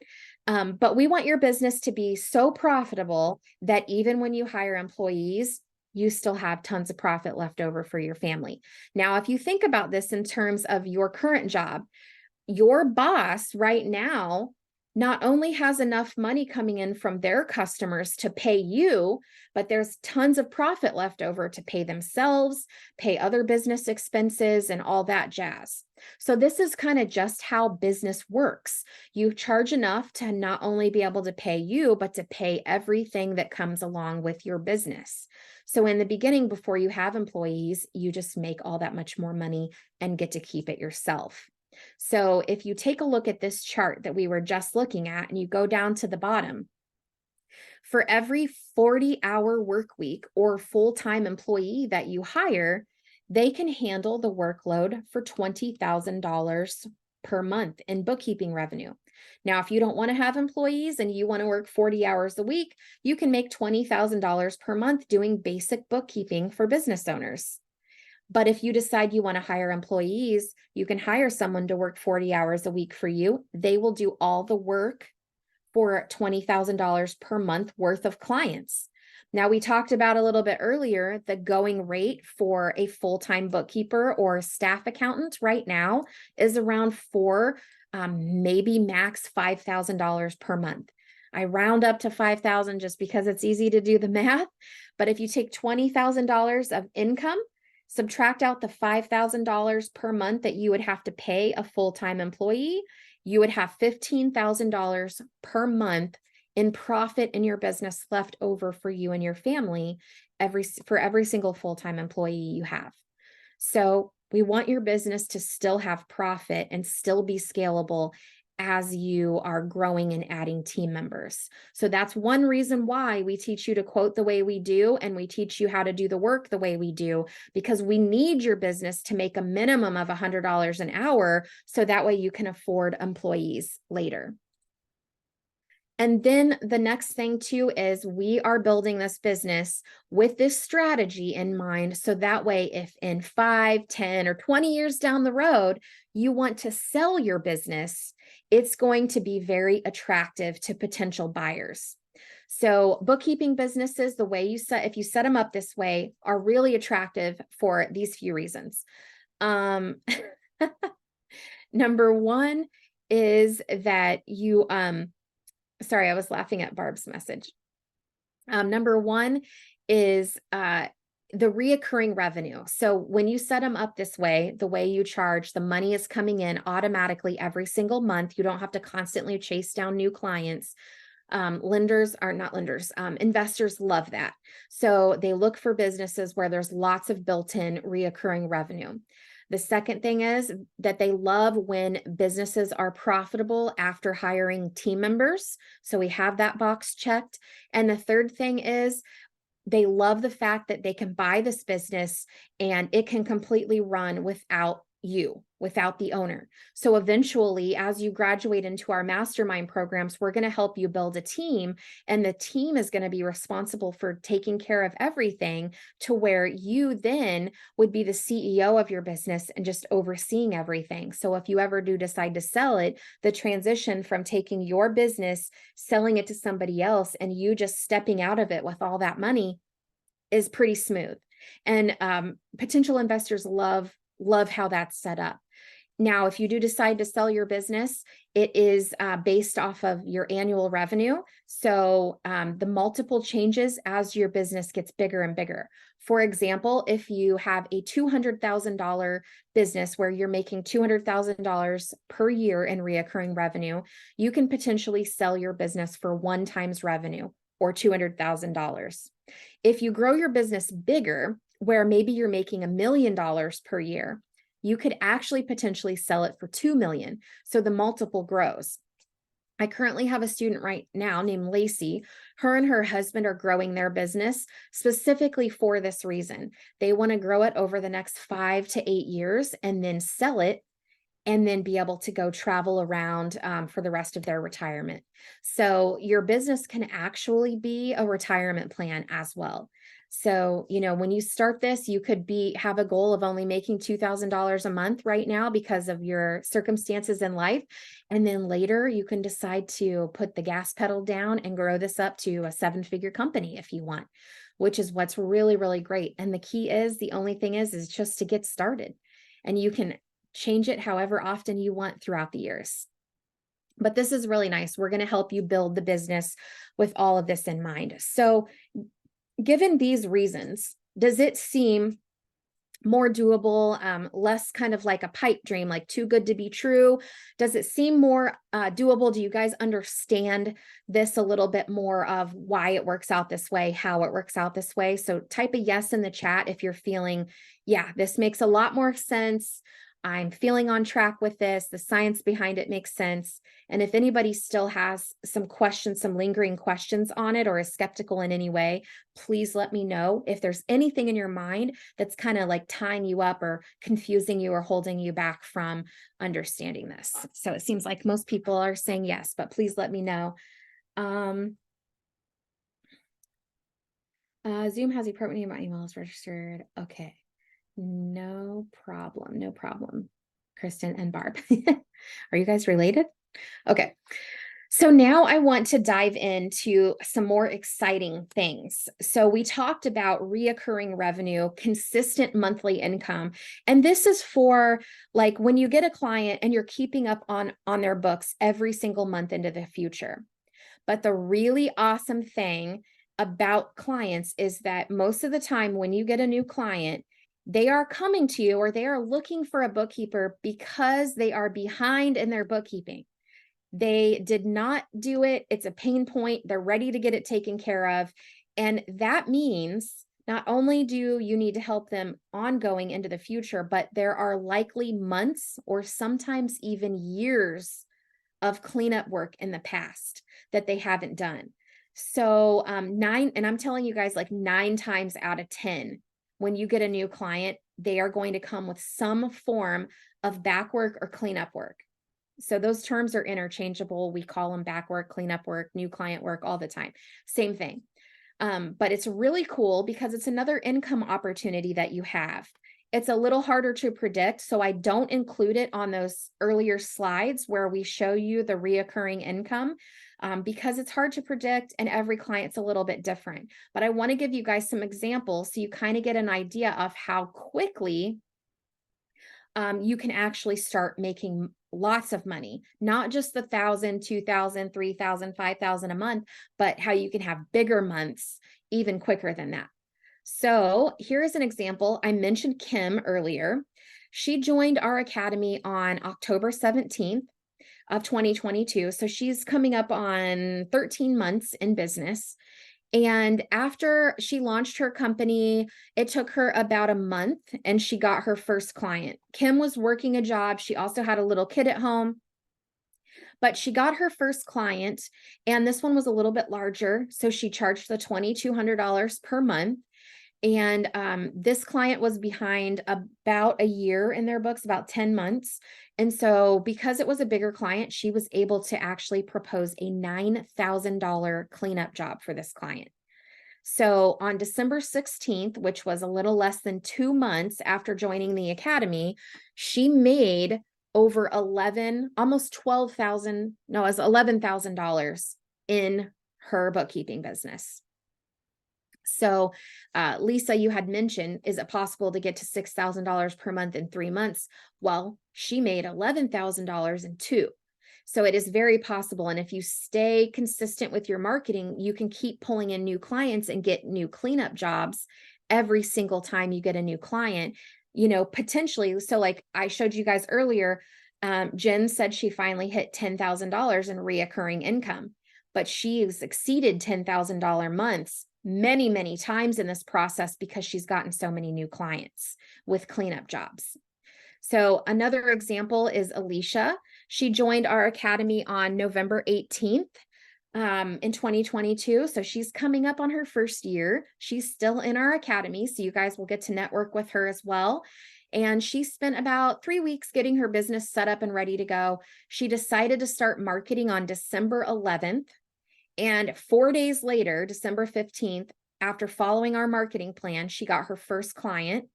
But we want your business to be so profitable that even when you hire employees, you still have tons of profit left over for your family. Now, if you think about this in terms of your current job, your boss right now not only has enough money coming in from their customers to pay you, but there's tons of profit left over to pay themselves, pay other business expenses, and all that jazz. So this is kind of just how business works. You charge enough to not only be able to pay you, but to pay everything that comes along with your business. So in the beginning, before you have employees, you just make all that much more money and get to keep it yourself. So if you take a look at this chart that we were just looking at and you go down to the bottom, for every 40-hour work week or full-time employee that you hire, they can handle the workload for $20,000 per month in bookkeeping revenue. Now, if you don't want to have employees and you want to work 40 hours a week, you can make $20,000 per month doing basic bookkeeping for business owners. But if you decide you want to hire employees, you can hire someone to work 40 hours a week for you. They will do all the work for $20,000 per month worth of clients. Now, we talked about a little bit earlier, the going rate for a full-time bookkeeper or staff accountant right now is around maybe max $5,000 per month. I round up to 5,000 just because it's easy to do the math. But if you take $20,000 of income, subtract out the $5,000 per month that you would have to pay a full-time employee, you would have $15,000 per month in profit in your business left over for you and your family for every single full-time employee you have. So we want your business to still have profit and still be scalable as you are growing and adding team members. So that's one reason why we teach you to quote the way we do, and we teach you how to do the work the way we do, because we need your business to make a minimum of $100 an hour so that way you can afford employees later. And then the next thing too is we are building this business with this strategy in mind. So that way, if in 5, 10, or 20 years down the road, you want to sell your business, it's going to be very attractive to potential buyers. So bookkeeping businesses, if you set them up this way, are really attractive for these few reasons. Number one is that you, sorry, I was laughing at Barb's message. Number one is the reoccurring revenue. So when you set them up this way, the way you charge, the money is coming in automatically every single month. You don't have to constantly chase down new clients. Investors love that. So they look for businesses where there's lots of built-in reoccurring revenue. The second thing is that they love when businesses are profitable after hiring team members. So we have that box checked. And the third thing is they love the fact that they can buy this business and it can completely run without the owner. So eventually, as you graduate into our mastermind programs, we're going to help you build a team, and the team is going to be responsible for taking care of everything to where you then would be the CEO of your business and just overseeing everything. So if you ever do decide to sell it, the transition from taking your business, selling it to somebody else, and you just stepping out of it with all that money is pretty smooth. And potential investors love how that's set up. Now, if you do decide to sell your business, it is based off of your annual revenue. So the multiple changes as your business gets bigger and bigger. For example, if you have a $200,000 business where you're making $200,000 per year in reoccurring revenue, you can potentially sell your business for 1 times revenue or $200,000. If you grow your business bigger, where maybe you're making $1 million per year, you could actually potentially sell it for $2 million. So the multiple grows. I currently have a student right now named Lacey. Her and her husband are growing their business specifically for this reason. They want to grow it over the next 5 to 8 years and then sell it and then be able to go travel around for the rest of their retirement. So your business can actually be a retirement plan as well. So, when you start this, you could have a goal of only making $2,000 a month right now because of your circumstances in life. And then later you can decide to put the gas pedal down and grow this up to a 7-figure company if you want, which is what's really, really great. And the only thing is just to get started. And you can change it however often you want throughout the years. But this is really nice. We're going to help you build the business with all of this in mind. So, given these reasons, does it seem more doable, less kind of like a pipe dream, like too good to be true? Does it seem more doable? Do you guys understand this a little bit more of why it works out this way, how it works out this way? So type a yes in the chat if you're feeling, yeah, this makes a lot more sense. I'm feeling on track with this. The science behind it makes sense. And if anybody still has some questions, some lingering questions on it, or is skeptical in any way, please let me know. If there's anything in your mind that's kind of like tying you up or confusing you or holding you back from understanding this. So it seems like most people are saying yes, but please let me know. Zoom has the appointment name, my email is registered. Okay. No problem. No problem. Kristen and Barb. Are you guys related? Okay. So now I want to dive into some more exciting things. So we talked about reoccurring revenue, consistent monthly income. And this is for like when you get a client and you're keeping up on their books every single month into the future. But the really awesome thing about clients is that most of the time when you get a new client, they are coming to you or they are looking for a bookkeeper because they are behind in their bookkeeping. They did not do it. It's a pain point. They're ready to get it taken care of. And that means not only do you need to help them ongoing into the future, but there are likely months or sometimes even years of cleanup work in the past that they haven't done. So and I'm telling you guys, like 9 times out of 10, when you get a new client, they are going to come with some form of back work or cleanup work. So those terms are interchangeable. We call them back work, cleanup work, new client work all the time. Same thing. But it's really cool because it's another income opportunity that you have. It's a little harder to predict, so I don't include it on those earlier slides where we show you the reoccurring income because it's hard to predict and every client's a little bit different. But I want to give you guys some examples so you kind of get an idea of how quickly you can actually start making lots of money, not just the 1,000, 2,000, 3,000, 5,000 a month, but how you can have bigger months even quicker than that. So here's an example. I mentioned Kim earlier. She joined our academy on October 17th of 2022. So she's coming up on 13 months in business. And after she launched her company, it took her about a month and she got her first client. Kim was working a job. She also had a little kid at home, but she got her first client and this one was a little bit larger. So she charged the $2,200 per month. And this client was behind about a year in their books, about 10 months. And so because it was a bigger client, she was able to actually propose a $9,000 cleanup job for this client. So on December 16th, which was a little less than 2 months after joining the academy, she made over almost $12,000, no, it was $11,000 in her bookkeeping business. So, Lisa, you had mentioned, is it possible to get to $6,000 per month in 3 months? Well, she made $11,000 in 2. So it is very possible. And if you stay consistent with your marketing, you can keep pulling in new clients and get new cleanup jobs every single time you get a new client, potentially. So like I showed you guys earlier, Jen said she finally hit $10,000 in reoccurring income, but she's exceeded $10,000 months many, many times in this process because she's gotten so many new clients with cleanup jobs. So another example is Alicia. She joined our academy on November 18th in 2022. So she's coming up on her first year. She's still in our academy. So you guys will get to network with her as well. And she spent about 3 weeks getting her business set up and ready to go. She decided to start marketing on December 11th. And 4 days later, December 15th, after following our marketing plan, she got her first client.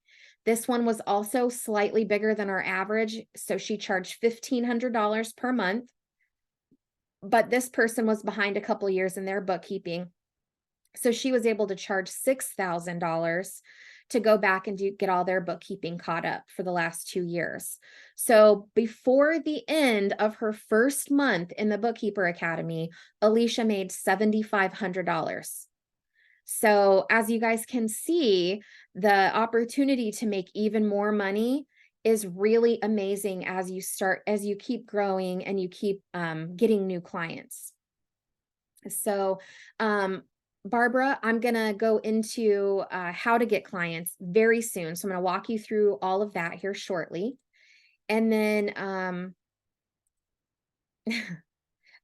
This one was also slightly bigger than our average. So she charged $1,500 per month. But this person was behind a couple of years in their bookkeeping. So she was able to charge $6,000 to go back and get all their bookkeeping caught up for the last 2 years. So before the end of her first month in the Bookkeeper Academy, Alicia made $7,500. So as you guys can see, the opportunity to make even more money is really amazing as you keep growing and you keep getting new clients. So, Barbara, I'm going to go into how to get clients very soon. So I'm going to walk you through all of that here shortly. And then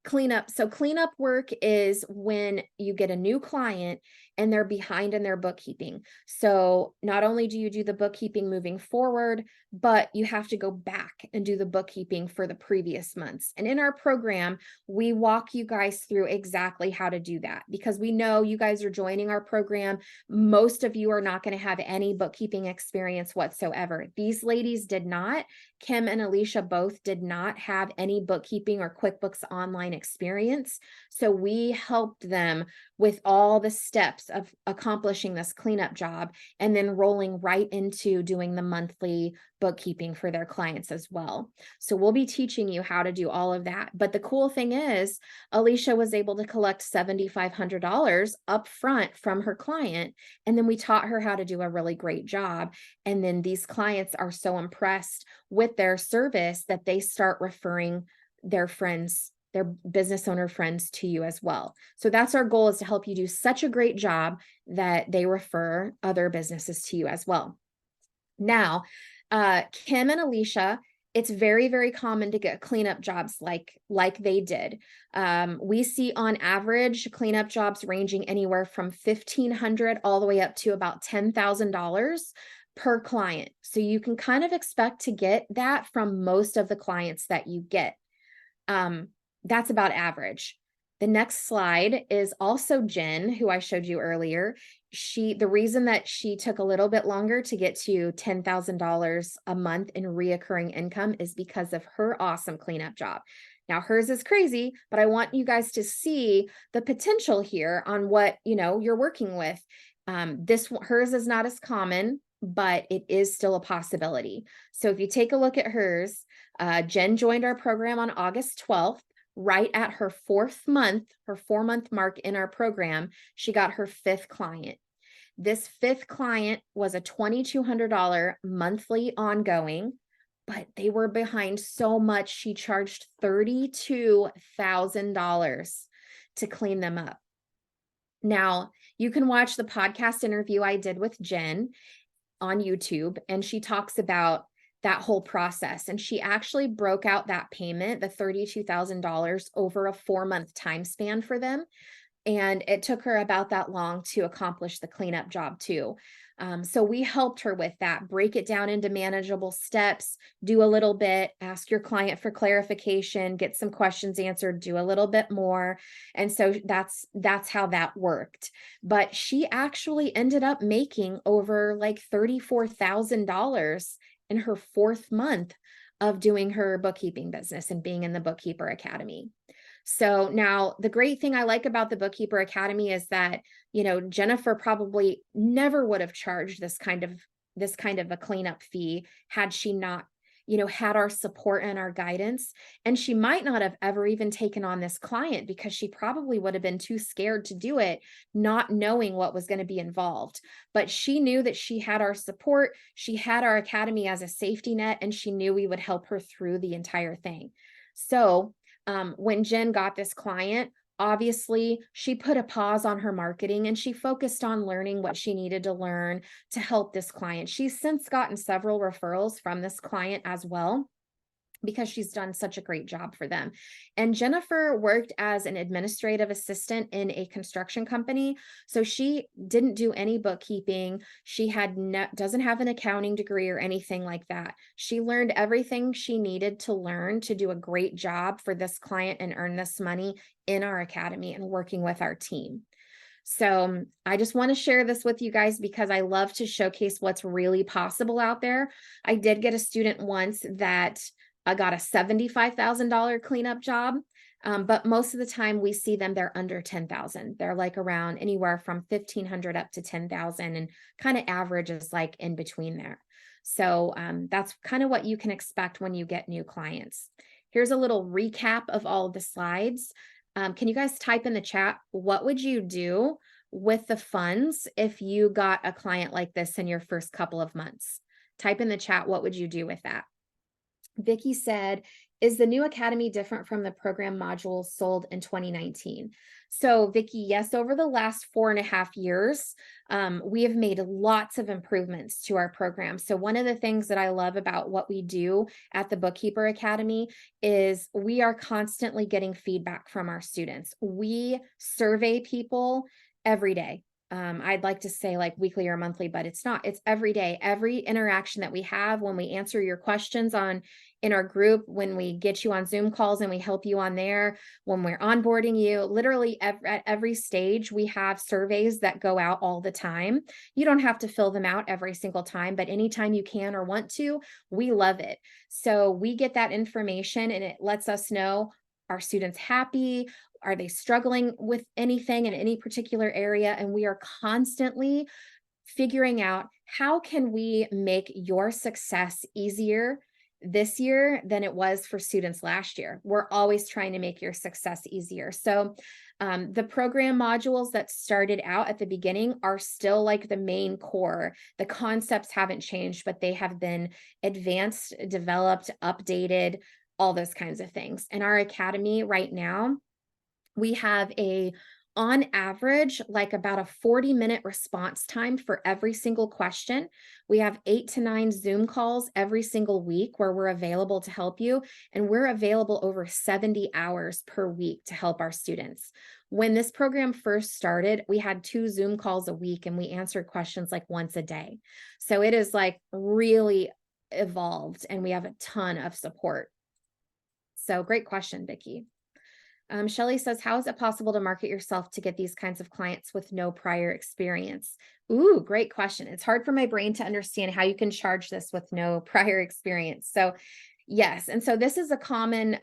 cleanup. So cleanup work is when you get a new client and they're behind in their bookkeeping. So not only do you do the bookkeeping moving forward, but you have to go back and do the bookkeeping for the previous months. And in our program, we walk you guys through exactly how to do that because we know you guys are joining our program. Most of you are not going to have any bookkeeping experience whatsoever. These ladies did not. Kim and Alicia both did not have any bookkeeping or QuickBooks Online experience. So we helped them with all the steps of accomplishing this cleanup job and then rolling right into doing the monthly bookkeeping for their clients as well. So we'll be teaching you how to do all of that. But the cool thing is, Alicia was able to collect $7,500 up front from her client. And then we taught her how to do a really great job. And then these clients are so impressed with their service that they start referring their friends, their business owner friends to you as well. So that's our goal, is to help you do such a great job that they refer other businesses to you as well. Now, Kim and Alicia, it's very, very common to get cleanup jobs like they did. We see on average cleanup jobs ranging anywhere from $1,500 all the way up to about $10,000 per client. So you can kind of expect to get that from most of the clients that you get. That's about average. The next slide is also Jen, who I showed you earlier. The reason that she took a little bit longer to get to $10,000 a month in reoccurring income is because of her awesome cleanup job. Now hers is crazy, but I want you guys to see the potential here on what, you're working with. Hers is not as common, but it is still a possibility. So if you take a look at hers, Jen joined our program on August 12th. Right at her 4-month mark in our program, she got her 5th client. This 5th client was a $2,200 monthly ongoing, but they were behind so much. She charged $32,000 to clean them up. Now, you can watch the podcast interview I did with Jen on YouTube, and she talks about that whole process. And she actually broke out that payment, the $32,000, over a 4-month time span for them. And it took her about that long to accomplish the cleanup job too. So we helped her with that, break it down into manageable steps, do a little bit, ask your client for clarification, get some questions answered, do a little bit more. And so that's how that worked. But she actually ended up making over like $34,000 in her 4th month of doing her bookkeeping business and being in the Bookkeeper Academy. So now the great thing I like about the Bookkeeper Academy is that, Jennifer probably never would have charged this kind of a cleanup fee had she not, had our support and our guidance. And she might not have ever even taken on this client because she probably would have been too scared to do it, not knowing what was going to be involved. But she knew that she had our support. She had our academy as a safety net, and she knew we would help her through the entire thing. So when Jen got this client, obviously she put a pause on her marketing and she focused on learning what she needed to learn to help this client. She's since gotten several referrals from this client as well. because she's done such a great job for them. And Jennifer worked as an administrative assistant in a construction company. So she didn't do any bookkeeping. She doesn't have an accounting degree or anything like that. She learned everything she needed to learn to do a great job for this client and earn this money in our academy and working with our team. So I just want to share this with you guys because I love to showcase what's really possible out there. I did get a student once that got a $75,000 cleanup job. But most of the time we see them, they're under 10,000. They're like around anywhere from 1,500 up to 10,000, and kind of average is like in between there. So that's kind of what you can expect when you get new clients. Here's a little recap of all of the slides. Can you guys type in the chat, what would you do with the funds if you got a client like this in your first couple of months? Type in the chat, what would you do with that? Vicky said, is the new academy different from the program modules sold in 2019? So Vicky, yes, over the last 4.5 years, we have made lots of improvements to our program. So one of the things that I love about what we do at the Bookkeeper Academy is we are constantly getting feedback from our students. We survey people every day. I'd like to say like weekly or monthly, but it's not. It's every day. Every interaction that we have, when we answer your questions in our group, when we get you on Zoom calls and we help you on there, when we're onboarding you, literally at every stage, we have surveys that go out all the time. You don't have to fill them out every single time, but anytime you can or want to, we love it. So we get that information and it lets us know, are students happy? Are they struggling with anything in any particular area? And we are constantly figuring out, how can we make your success easier this year than it was for students last year? We're always trying to make your success easier. So the program modules that started out at the beginning are still like the main core. The concepts haven't changed, but they have been advanced, developed, updated, all those kinds of things. In our academy right now, we have on average, like about a 40-minute response time for every single question. We have 8 to 9 Zoom calls every single week where we're available to help you. And we're available over 70 hours per week to help our students. When this program first started, we had 2 Zoom calls a week and we answered questions like once a day. So it is like really evolved and we have a ton of support. So great question, Vicki. Shelly says, how is it possible to market yourself to get these kinds of clients with no prior experience? Ooh, great question. It's hard for my brain to understand how you can charge this with no prior experience. So yes. And so this is a common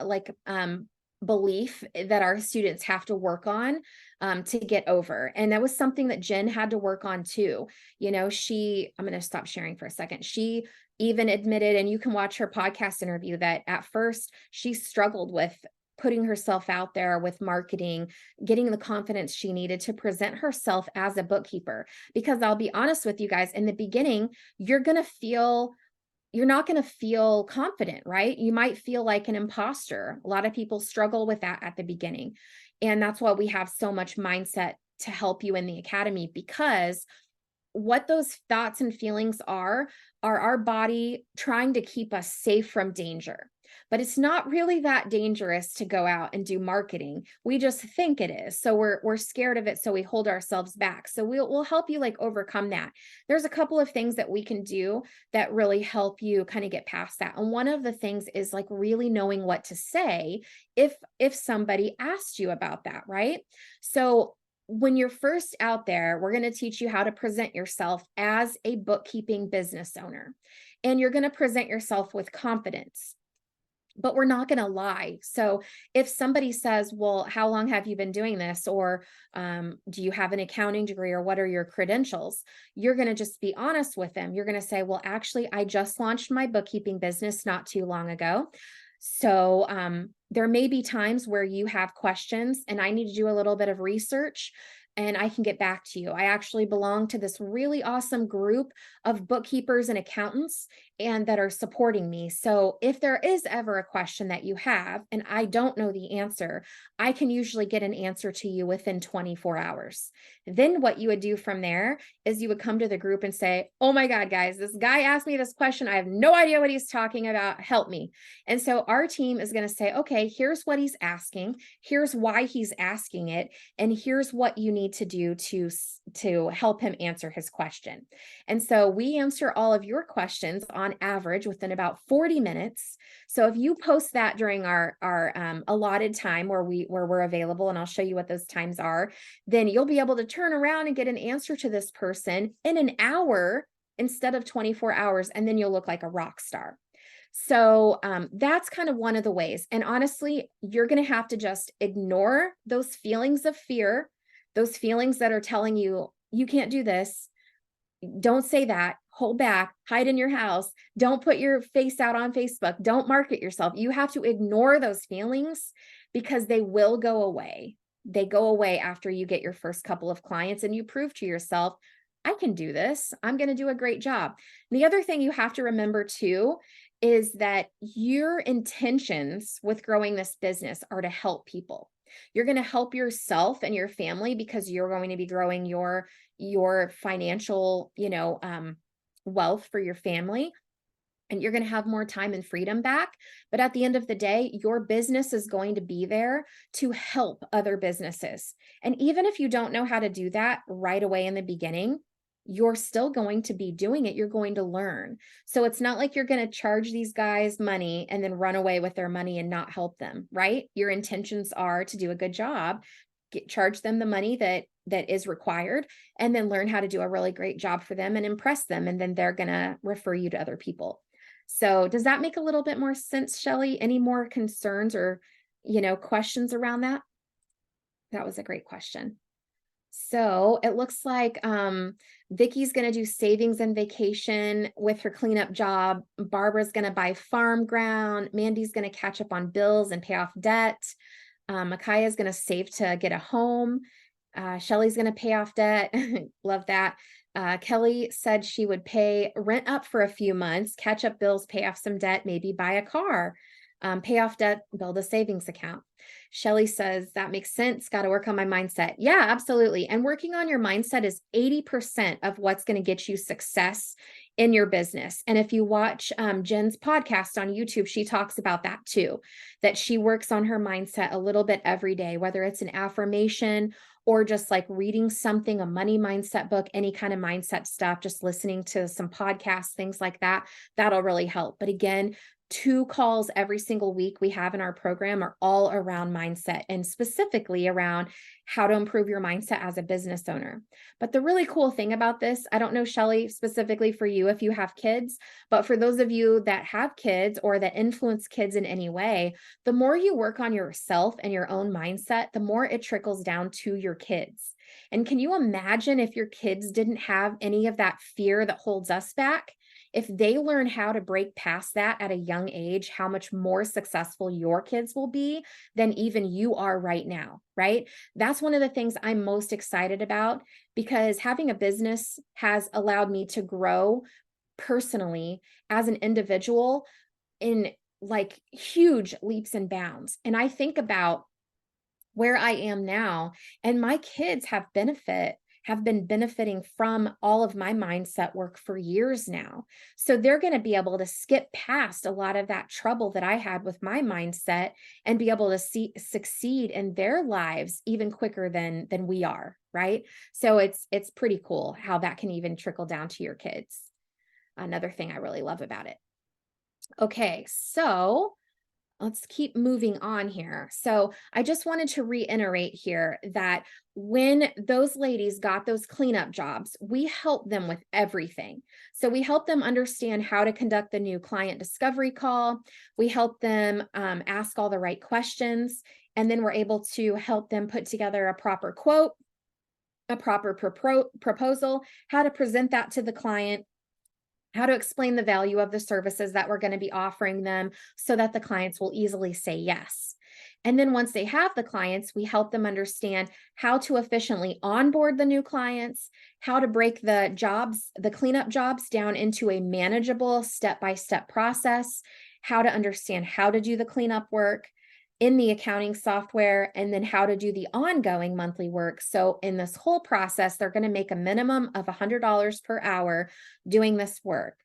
belief that our students have to work on to get over. And that was something that Jen had to work on too. You know, I'm going to stop sharing for a second. She even admitted, and you can watch her podcast interview, that at first she struggled with putting herself out there with marketing, getting the confidence she needed to present herself as a bookkeeper. Because I'll be honest with you guys, in the beginning, you're not going to feel confident, right? You might feel like an imposter. A lot of people struggle with that at the beginning. And that's why we have so much mindset to help you in the academy, because what those thoughts and feelings are our body trying to keep us safe from danger. But it's not really that dangerous to go out and do marketing. We just think it is. So we're scared of it. So we hold ourselves back. So we'll help you like overcome that. There's a couple of things that we can do that really help you kind of get past that. And one of the things is like really knowing what to say if somebody asked you about that, right? So when you're first out there, we're going to teach you how to present yourself as a bookkeeping business owner. And you're going to present yourself with confidence. But we're not going to lie. So if somebody says, well, how long have you been doing this? Or do you have an accounting degree? Or what are your credentials? You're going to just be honest with them. You're going to say, well, actually, I just launched my bookkeeping business not too long ago. So there may be times where you have questions and I need to do a little bit of research and I can get back to you. I actually belong to this really awesome group of bookkeepers and accountants, and that are supporting me. So if there is ever a question that you have and I don't know the answer, I can usually get an answer to you within 24 hours. Then what you would do from there is you would come to the group and say, "Oh my God, guys, this guy asked me this question. I have no idea what he's talking about. Help me." And so our team is going to say, "Okay, here's what he's asking. Here's why he's asking it. And here's what you need to do to help him answer his question." And so we answer all of your questions on average within about 40 minutes. So if you post that during our allotted time where we're available, and I'll show you what those times are, then you'll be able to turn around and get an answer to this person in an hour instead of 24 hours, and then you'll look like a rock star. So that's kind of one of the ways. And honestly, you're going to have to just ignore those feelings of fear, those feelings that are telling you, you can't do this. Don't say that. Hold back, hide in your house. Don't put your face out on Facebook. Don't market yourself. You have to ignore those feelings because they will go away. They go away after you get your first couple of clients and you prove to yourself, I can do this. I'm going to do a great job. The other thing you have to remember too is that your intentions with growing this business are to help people. You're going to help yourself and your family because you're going to be growing your financial, wealth for your family, and you're going to have more time and freedom back. But at the end of the day, your business is going to be there to help other businesses. And even if you don't know how to do that right away in the beginning, you're still going to be doing it. You're going to learn. So it's not like you're going to charge these guys money and then run away with their money and not help them, right? Your intentions are to do a good job, charge them the money that is required, and then learn how to do a really great job for them and impress them. And then they're going to refer you to other people. So does that make a little bit more sense, Shelley? Any more concerns or, questions around that? That was a great question. So it looks like Vicky's going to do savings and vacation with her cleanup job. Barbara's going to buy farm ground. Mandy's going to catch up on bills and pay off debt. Micaiah's going to save to get a home. Shelley's going to pay off debt. Love that. Kelly said she would pay rent up for a few months, catch up bills, pay off some debt, maybe buy a car, pay off debt, build a savings account. Shelley says that makes sense. Got to work on my mindset. Yeah, absolutely. And working on your mindset is 80% of what's going to get you success in your business. And if you watch Jen's podcast on YouTube, she talks about that too, that she works on her mindset a little bit every day, whether it's an affirmation or just like reading something, a money mindset book, any kind of mindset stuff, just listening to some podcasts, things like that, that'll really help. But again, 2 calls every single week we have in our program are all around mindset and specifically around how to improve your mindset as a business owner. But the really cool thing about this, I don't know, Shelley, specifically for you if you have kids, but for those of you that have kids or that influence kids in any way, the more you work on yourself and your own mindset, the more it trickles down to your kids. And can you imagine if your kids didn't have any of that fear that holds us back? If they learn how to break past that at a young age, how much more successful your kids will be than even you are right now, right? That's one of the things I'm most excited about because having a business has allowed me to grow personally as an individual in like huge leaps and bounds. And I think about where I am now, and my kids have been benefiting from all of my mindset work for years now. So they're going to be able to skip past a lot of that trouble that I had with my mindset and be able to succeed in their lives even quicker than we are, right? So it's pretty cool how that can even trickle down to your kids. Another thing I really love about it. Okay, so let's keep moving on here. So I just wanted to reiterate here that when those ladies got those cleanup jobs, we helped them with everything. So we helped them understand how to conduct the new client discovery call. We helped them ask all the right questions, and then we're able to help them put together a proper quote, a proper proposal, how to present that to the client, how to explain the value of the services that we're going to be offering them so that the clients will easily say yes. And then once they have the clients, we help them understand how to efficiently onboard the new clients, how to break the jobs, the cleanup jobs down into a manageable step-by-step process, how to understand how to do the cleanup work in the accounting software, and then how to do the ongoing monthly work. So in this whole process, they're going to make a minimum of $100 per hour doing this work.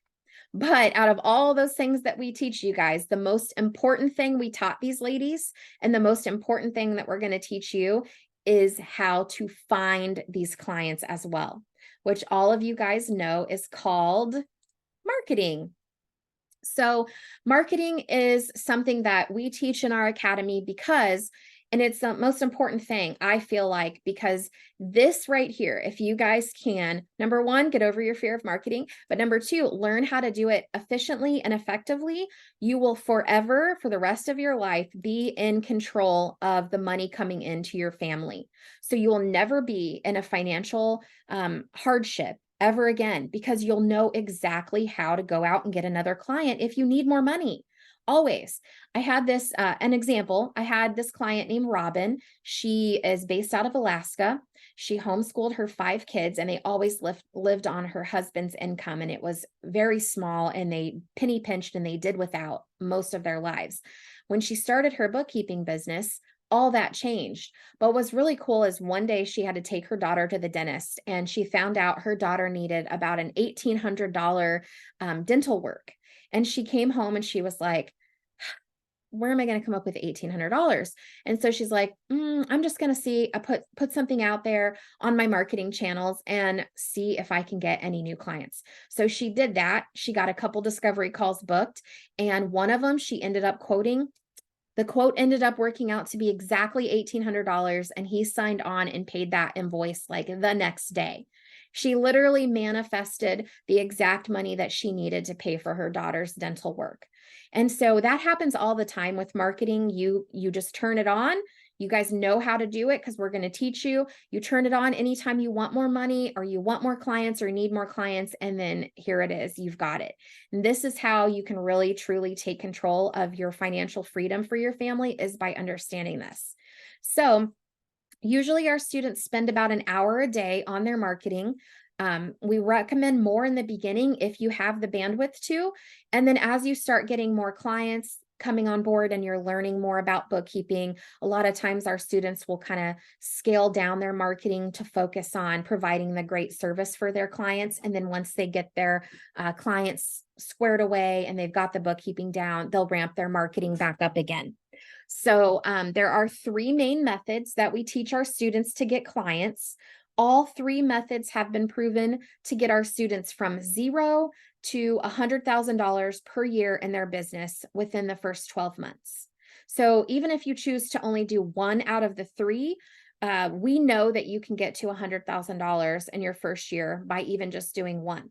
But out of all those things that we teach you guys, the most important thing we taught these ladies and the most important thing that we're going to teach you is how to find these clients as well, which all of you guys know is called marketing. So marketing is something that we teach in our academy because, and it's the most important thing, I feel like, because this right here, if you guys can, number one, get over your fear of marketing, but number two, learn how to do it efficiently and effectively, you will forever, for the rest of your life, be in control of the money coming into your family. So you will never be in a financial hardship ever again, because you'll know exactly how to go out and get another client if you need more money. Always. I had this, an example. I had this client named Robin. She is based out of Alaska. She homeschooled her 5 kids, and they always lived on her husband's income. And it was very small, and they penny pinched, and they did without most of their lives. When she started her bookkeeping business, all that changed. But what's really cool is one day she had to take her daughter to the dentist, and she found out her daughter needed about an $1,800 dental work. And she came home and she was like, where am I going to come up with $1,800? And so she's like, I'm just going to see, I put something out there on my marketing channels and see if I can get any new clients. So she did that. She got a couple discovery calls booked, and one of them she ended up quoting. The quote ended up working out to be exactly $1,800, and he signed on and paid that invoice like the next day. She literally manifested the exact money that she needed to pay for her daughter's dental work. And so that happens all the time with marketing. You just turn it on. You guys know how to do it because we're going to teach you. You turn it on anytime you want more money or you want more clients or need more clients, and then here it is. You've got it. And this is how you can really, truly take control of your financial freedom for your family, is by understanding this. So usually our students spend about an hour a day on their marketing. We recommend more in the beginning if you have the bandwidth to. And then as you start getting more clients coming on board and you're learning more about bookkeeping, a lot of times our students will kind of scale down their marketing to focus on providing the great service for their clients. And then once they get their clients squared away and they've got the bookkeeping down, they'll ramp their marketing back up again. So there are 3 main methods that we teach our students to get clients. All 3 methods have been proven to get our students from $0 to $100,000 per year in their business within the first 12 months. So even if you choose to only do 1 out of the 3, we know that you can get to $100,000 in your first year by even just doing 1.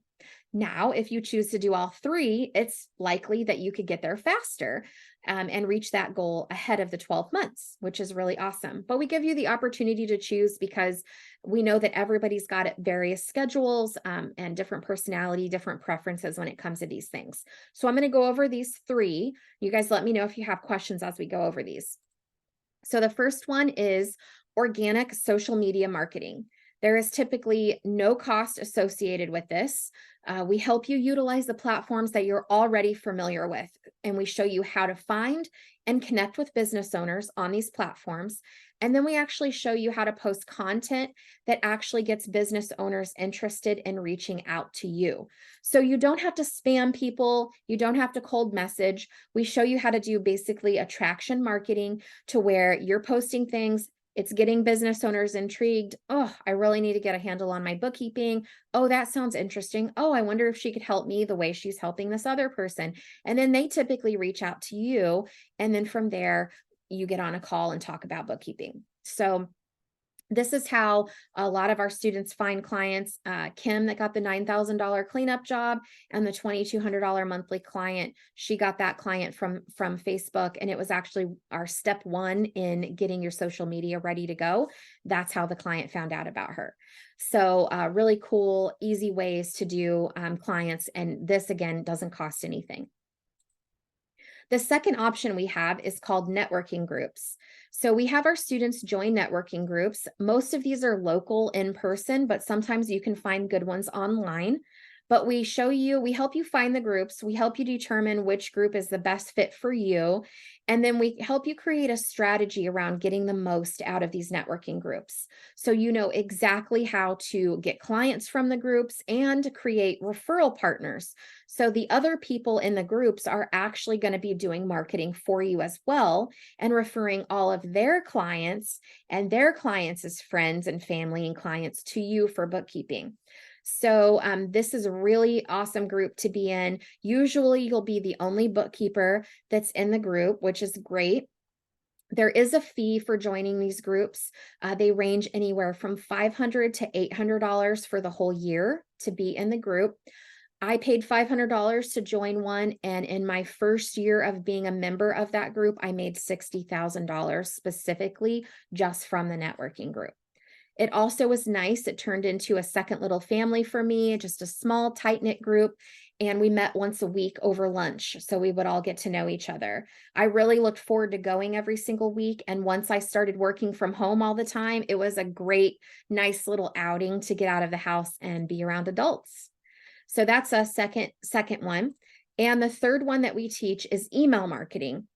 Now, if you choose to do all 3, it's likely that you could get there faster and reach that goal ahead of the 12 months, which is really awesome. But we give you the opportunity to choose because we know that everybody's got various schedules and different personality, different preferences when it comes to these things. So I'm going to go over these 3. You guys let me know if you have questions as we go over these. So the first one is organic social media marketing. There is typically no cost associated with this. We help you utilize the platforms that you're already familiar with, and we show you how to find and connect with business owners on these platforms. And then we actually show you how to post content that actually gets business owners interested in reaching out to you. So you don't have to spam people. You don't have to cold message. We show you how to do basically attraction marketing to where you're posting things. It's getting business owners intrigued. Oh, I really need to get a handle on my bookkeeping. Oh, that sounds interesting. Oh, I wonder if she could help me the way she's helping this other person. And then they typically reach out to you. And then from there, you get on a call and talk about bookkeeping. So this is how a lot of our students find clients. Kim, that got the $9,000 cleanup job and the $2,200 monthly client, she got that client from Facebook, and it was actually our step 1 in getting your social media ready to go. That's how the client found out about her. So really cool, easy ways to do clients, and this again doesn't cost anything. The second option we have is called networking groups. So we have our students join networking groups. Most of these are local in person, but sometimes you can find good ones online. But we help you find the groups, we help you determine which group is the best fit for you. And then we help you create a strategy around getting the most out of these networking groups. So you know exactly how to get clients from the groups and create referral partners. So the other people in the groups are actually going to be doing marketing for you as well and referring all of their clients and their clients' friends and family and clients to you for bookkeeping. So this is a really awesome group to be in. Usually you'll be the only bookkeeper that's in the group, which is great. There is a fee for joining these groups. They range anywhere from $500 to $800 for the whole year to be in the group. I paid $500 to join one, and in my first year of being a member of that group, I made $60,000 specifically just from the networking group. It also was nice. It turned into a second little family for me, just a small, tight-knit group. And we met once a week over lunch, so we would all get to know each other. I really looked forward to going every single week. And once I started working from home all the time, it was a great, nice little outing to get out of the house and be around adults. So that's a second one. And the third one that we teach is email marketing.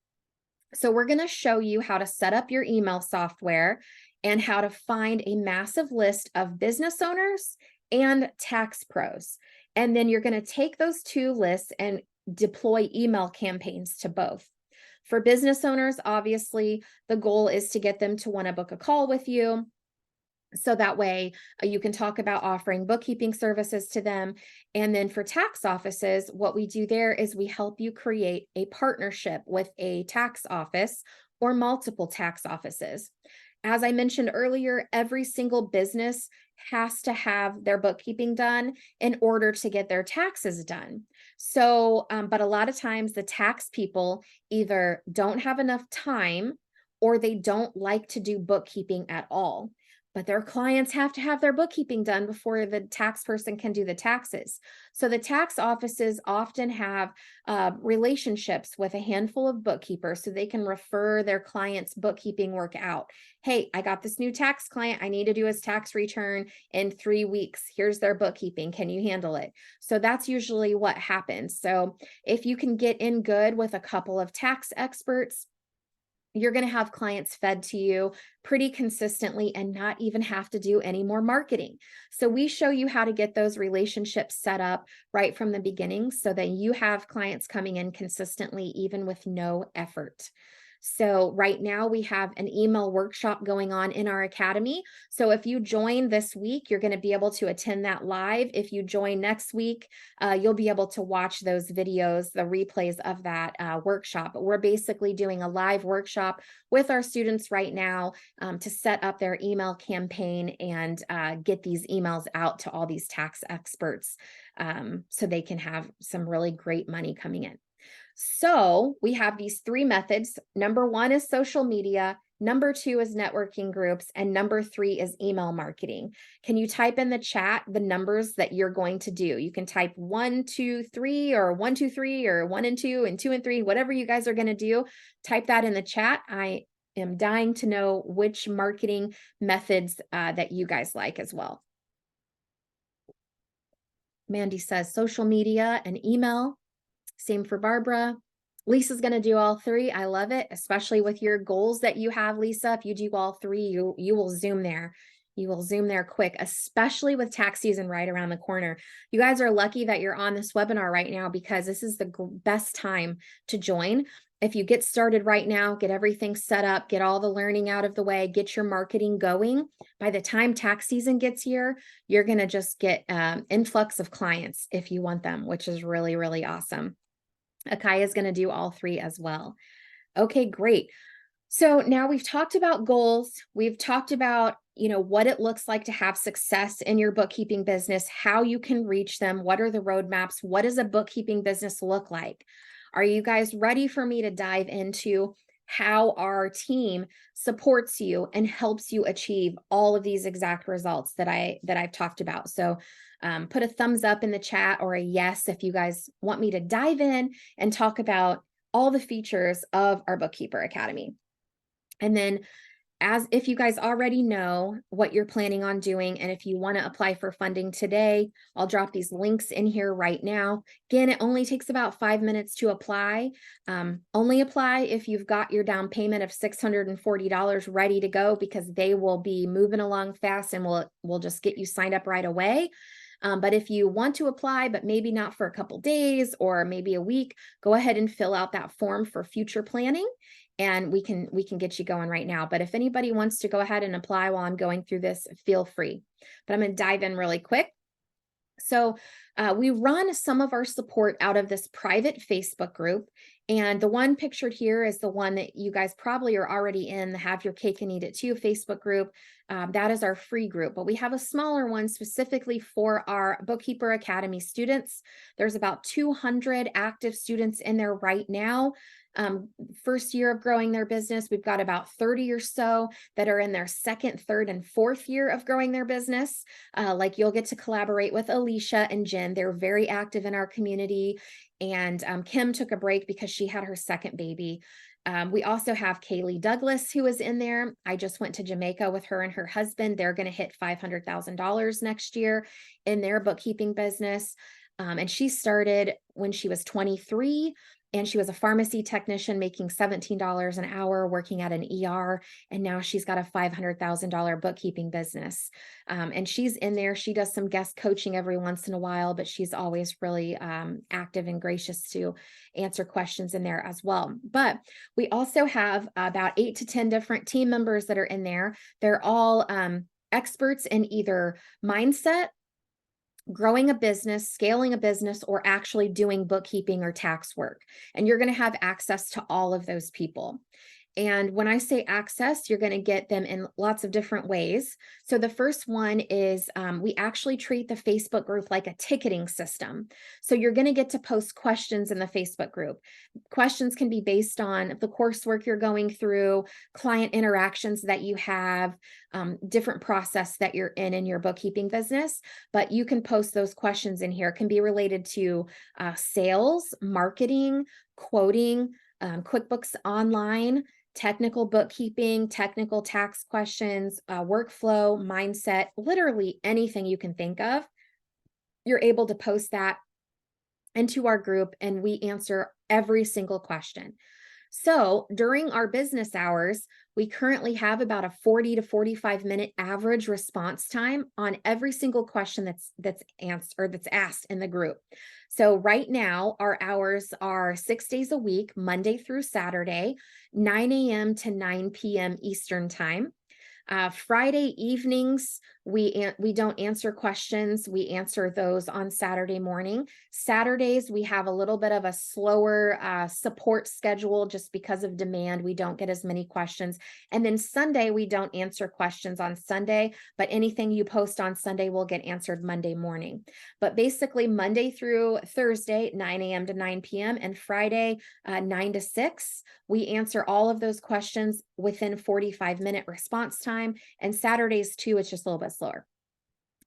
So we're going to show you how to set up your email software and how to find a massive list of business owners and tax pros. And then you're going to take those two lists and deploy email campaigns to both. For business owners, obviously, the goal is to get them to want to book a call with you. So that way you can talk about offering bookkeeping services to them. And then for tax offices, what we do there is we help you create a partnership with a tax office or multiple tax offices. As I mentioned earlier, every single business has to have their bookkeeping done in order to get their taxes done. So, but a lot of times the tax people either don't have enough time or they don't like to do bookkeeping at all. But their clients have to have their bookkeeping done before the tax person can do the taxes. So the tax offices often have relationships with a handful of bookkeepers so they can refer their clients' bookkeeping work out. Hey, I got this new tax client. I need to do his tax return in 3 weeks. Here's their bookkeeping. Can you handle it? So that's usually what happens. So if you can get in good with a couple of tax experts, you're going to have clients fed to you pretty consistently and not even have to do any more marketing. So we show you how to get those relationships set up right from the beginning so that you have clients coming in consistently, even with no effort. So right now we have an email workshop going on in our academy. So if you join this week, you're going to be able to attend that live. If you join next week, you'll be able to watch those videos, the replays of that workshop. But we're basically doing a live workshop with our students right now to set up their email campaign and get these emails out to all these tax experts so they can have some really great money coming in. So we have these three methods. Number one is social media. Number two is networking groups. And number three is email marketing. Can you type in the chat the numbers that you're going to do? You can type 1, 2, 3, or 1, 2, 3, or 1 and 2, and 2 and 3, whatever you guys are going to do. Type that in the chat. I am dying to know which marketing methods that you guys like as well. Mandy says social media and email. Same for Barbara. Lisa's going to do all three. I love it, especially with your goals that you have, Lisa. If you do all three, you will zoom there. You will zoom there quick, especially with tax season right around the corner. You guys are lucky that you're on this webinar right now because this is the best time to join. If you get started right now, get everything set up, get all the learning out of the way, get your marketing going. By the time tax season gets here, you're going to just get influx of clients if you want them, which is really, really awesome. Akaya is going to do all three as well. Okay, great. So now we've talked about goals. We've talked about, what it looks like to have success in your bookkeeping business, how you can reach them. What are the roadmaps? What does a bookkeeping business look like? Are you guys ready for me to dive into how our team supports you and helps you achieve all of these exact results that I've talked about? So put a thumbs up in the chat or a yes if you guys want me to dive in and talk about all the features of our Bookkeeper Academy. And then, as if you guys already know what you're planning on doing, and if you want to apply for funding today, I'll drop these links in here right now. Again, it only takes about 5 minutes to apply. Only apply if you've got your down payment of $640 ready to go, because they will be moving along fast and we'll just get you signed up right away. But if you want to apply, but maybe not for a couple days or maybe a week, go ahead and fill out that form for future planning, and we can get you going right now. But if anybody wants to go ahead and apply while I'm going through this, feel free. But I'm going to dive in really quick. So we run some of our support out of this private Facebook group. And the one pictured here is the one that you guys probably are already in, the Have Your Cake and Eat It Too Facebook group. That is our free group, but we have a smaller one specifically for our Bookkeeper Academy students. There's about 200 active students in there right now. First year of growing their business, we've got about 30 or so that are in their second, third, and fourth year of growing their business. Like you'll get to collaborate with Alicia and Jen. They're very active in our community. And Kim took a break because she had her second baby. We also have Kaylee Douglas, who is in there. I just went to Jamaica with her and her husband. They're going to hit $500,000 next year in their bookkeeping business. And she started when she was 23. And she was a pharmacy technician making $17 an hour working at an ER. And now she's got a $500,000 bookkeeping business. And she's in there. She does some guest coaching every once in a while, but she's always really active and gracious to answer questions in there as well. But we also have about 8 to 10 different team members that are in there. They're all experts in either mindset, growing a business, scaling a business, or actually doing bookkeeping or tax work. And you're going to have access to all of those people. And when I say access, you're going to get them in lots of different ways. So the first one is we actually treat the Facebook group like a ticketing system. So you're going to get to post questions in the Facebook group. Questions can be based on the coursework you're going through, client interactions that you have, different process that you're in your bookkeeping business. But you can post those questions in here. It can be related to sales, marketing, quoting, QuickBooks Online, technical bookkeeping, technical tax questions, workflow, mindset, literally anything you can think of. You're able to post that into our group and we answer every single question. So during our business hours, we currently have about a 40 to 45 minute average response time on every single question that's answered or that's asked in the group. So right now, our hours are 6 days a week, Monday through Saturday, 9 a.m. to 9 p.m. Eastern time. Friday evenings, we don't answer questions. We answer those on Saturday morning. Saturdays, we have a little bit of a slower support schedule just because of demand. We don't get as many questions. And then Sunday, we don't answer questions on Sunday, but anything you post on Sunday will get answered Monday morning. But basically Monday through Thursday, 9 a.m. to 9 p.m. and Friday, 9 to 6, we answer all of those questions within 45-minute response time. And Saturdays too, it's just a little bit slower.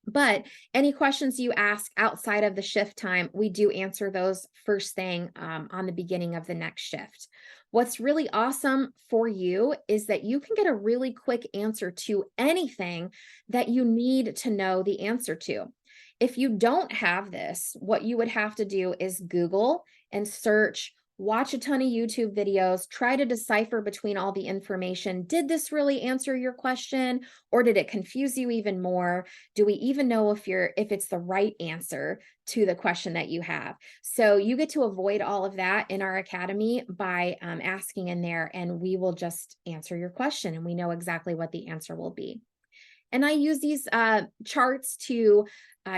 But any questions you ask outside of the shift time, we do answer those first thing on the beginning of the next shift. What's really awesome for you is that you can get a really quick answer to anything that you need to know the answer to. If you don't have this, what you would have to do is Google and search, watch a ton of YouTube videos, try to decipher between all the information. Did this really answer your question, or did it confuse you even more? Do we even know if it's the right answer to the question that you have? So you get to avoid all of that in our academy by asking in there, and we will just answer your question and we know exactly what the answer will be. And I use these charts to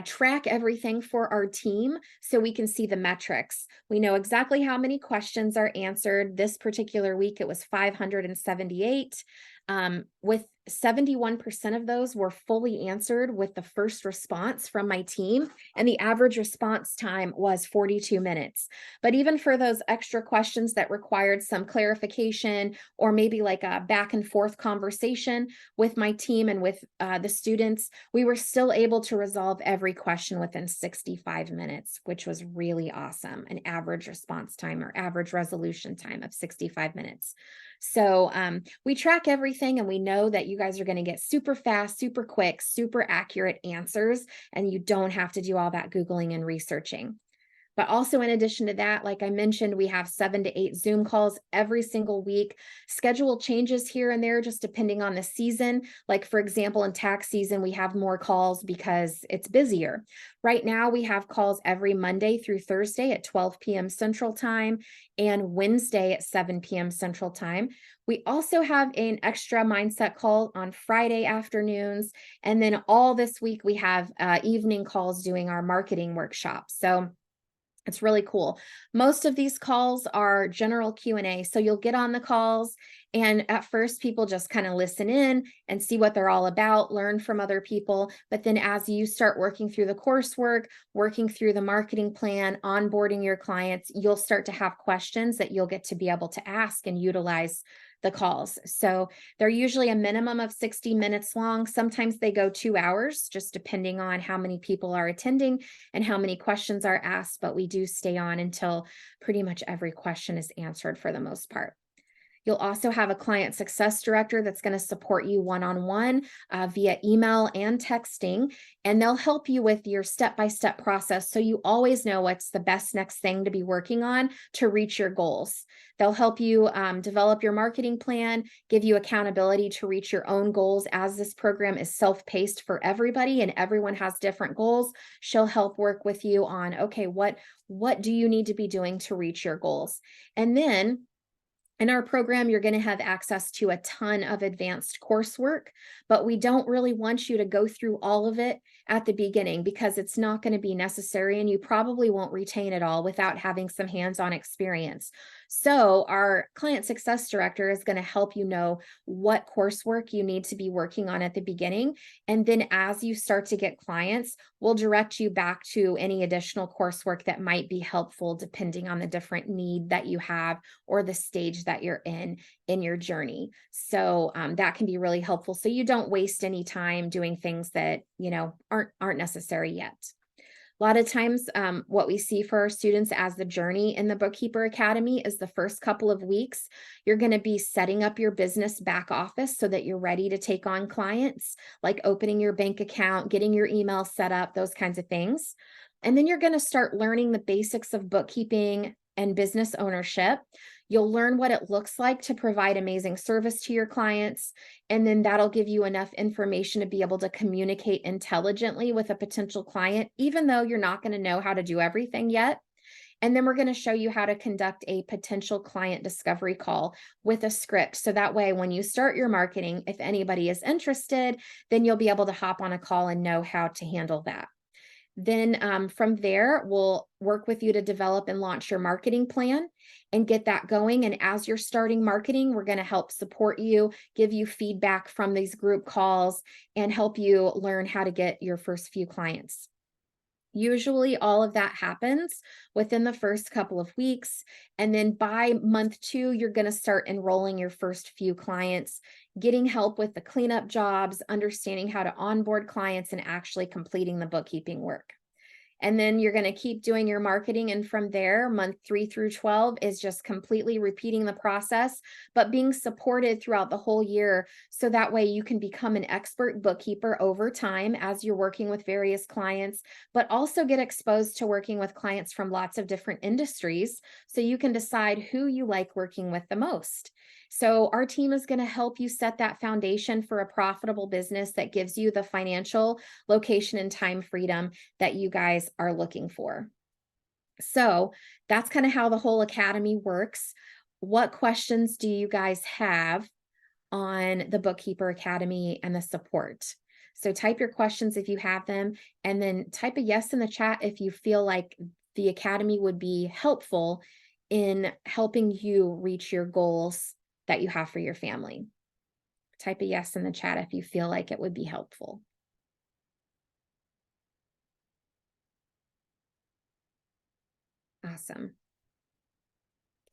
track everything for our team so we can see the metrics. We know exactly how many questions are answered. This particular week, it was 578. With 71% of those were fully answered with the first response from my team, and the average response time was 42 minutes. But even for those extra questions that required some clarification or maybe like a back and forth conversation with my team and with the students, we were still able to resolve every question within 65 minutes, which was really awesome. An average response time or average resolution time of 65 minutes. So we track everything and we know that you guys are going to get super fast, super quick, super accurate answers, and you don't have to do all that Googling and researching. But also, in addition to that, like I mentioned, we have 7 to 8 Zoom calls every single week. Schedule changes here and there just depending on the season. Like, for example, in tax season, we have more calls because it's busier. Right now, we have calls every Monday through Thursday at 12 p.m. Central Time and Wednesday at 7 p.m. Central Time. We also have an extra mindset call on Friday afternoons. And then all this week, we have evening calls doing our marketing workshops. So it's really cool. Most of these calls are general Q&A. So you'll get on the calls and at first people just kind of listen in and see what they're all about, learn from other people. But then as you start working through the coursework, working through the marketing plan, onboarding your clients, you'll start to have questions that you'll get to be able to ask and utilize the calls. So they're usually a minimum of 60 minutes long. Sometimes they go 2 hours, just depending on how many people are attending and how many questions are asked, but we do stay on until pretty much every question is answered for the most part. You'll also have a client success director that's going to support you one-on-one via email and texting, and they'll help you with your step-by-step process so you always know what's the best next thing to be working on to reach your goals. They'll help you develop your marketing plan, give you accountability to reach your own goals. As this program is self-paced for everybody and everyone has different goals, she'll help work with you on, okay, what do you need to be doing to reach your goals? And then in our program, you're going to have access to a ton of advanced coursework, but we don't really want you to go through all of it at the beginning because it's not going to be necessary and you probably won't retain it all without having some hands-on experience. So our client success director is going to help you know what coursework you need to be working on at the beginning. And then as you start to get clients, we'll direct you back to any additional coursework that might be helpful depending on the different need that you have or the stage that you're in your journey. So that can be really helpful. So you don't waste any time doing things that, aren't necessary yet. A lot of times, what we see for our students as the journey in the Bookkeeper Academy is the first couple of weeks, you're going to be setting up your business back office so that you're ready to take on clients, like opening your bank account, getting your email set up, those kinds of things. And then you're going to start learning the basics of bookkeeping and business ownership. You'll learn what it looks like to provide amazing service to your clients, and then that'll give you enough information to be able to communicate intelligently with a potential client, even though you're not going to know how to do everything yet. And then we're going to show you how to conduct a potential client discovery call with a script. So that way, when you start your marketing, if anybody is interested, then you'll be able to hop on a call and know how to handle that. Then from there, we'll work with you to develop and launch your marketing plan and get that going. And as you're starting marketing, we're going to help support you, give you feedback from these group calls, and help you learn how to get your first few clients. Usually all of that happens within the first couple of weeks. And then by month 2, you're going to start enrolling your first few clients, getting help with the cleanup jobs, understanding how to onboard clients, and actually completing the bookkeeping work. And then you're going to keep doing your marketing. And from there, month 3 through 12 is just completely repeating the process, but being supported throughout the whole year. So that way you can become an expert bookkeeper over time as you're working with various clients, but also get exposed to working with clients from lots of different industries. So you can decide who you like working with the most. So our team is going to help you set that foundation for a profitable business that gives you the financial, location, and time freedom that you guys are looking for. So that's kind of how the whole academy works. What questions do you guys have on the Bookkeeper Academy and the support? So type your questions if you have them, and then type a yes in the chat if you feel like the academy would be helpful in helping you reach your goals that you have for your family. type a yes in the chat if you feel like it would be helpful. Awesome.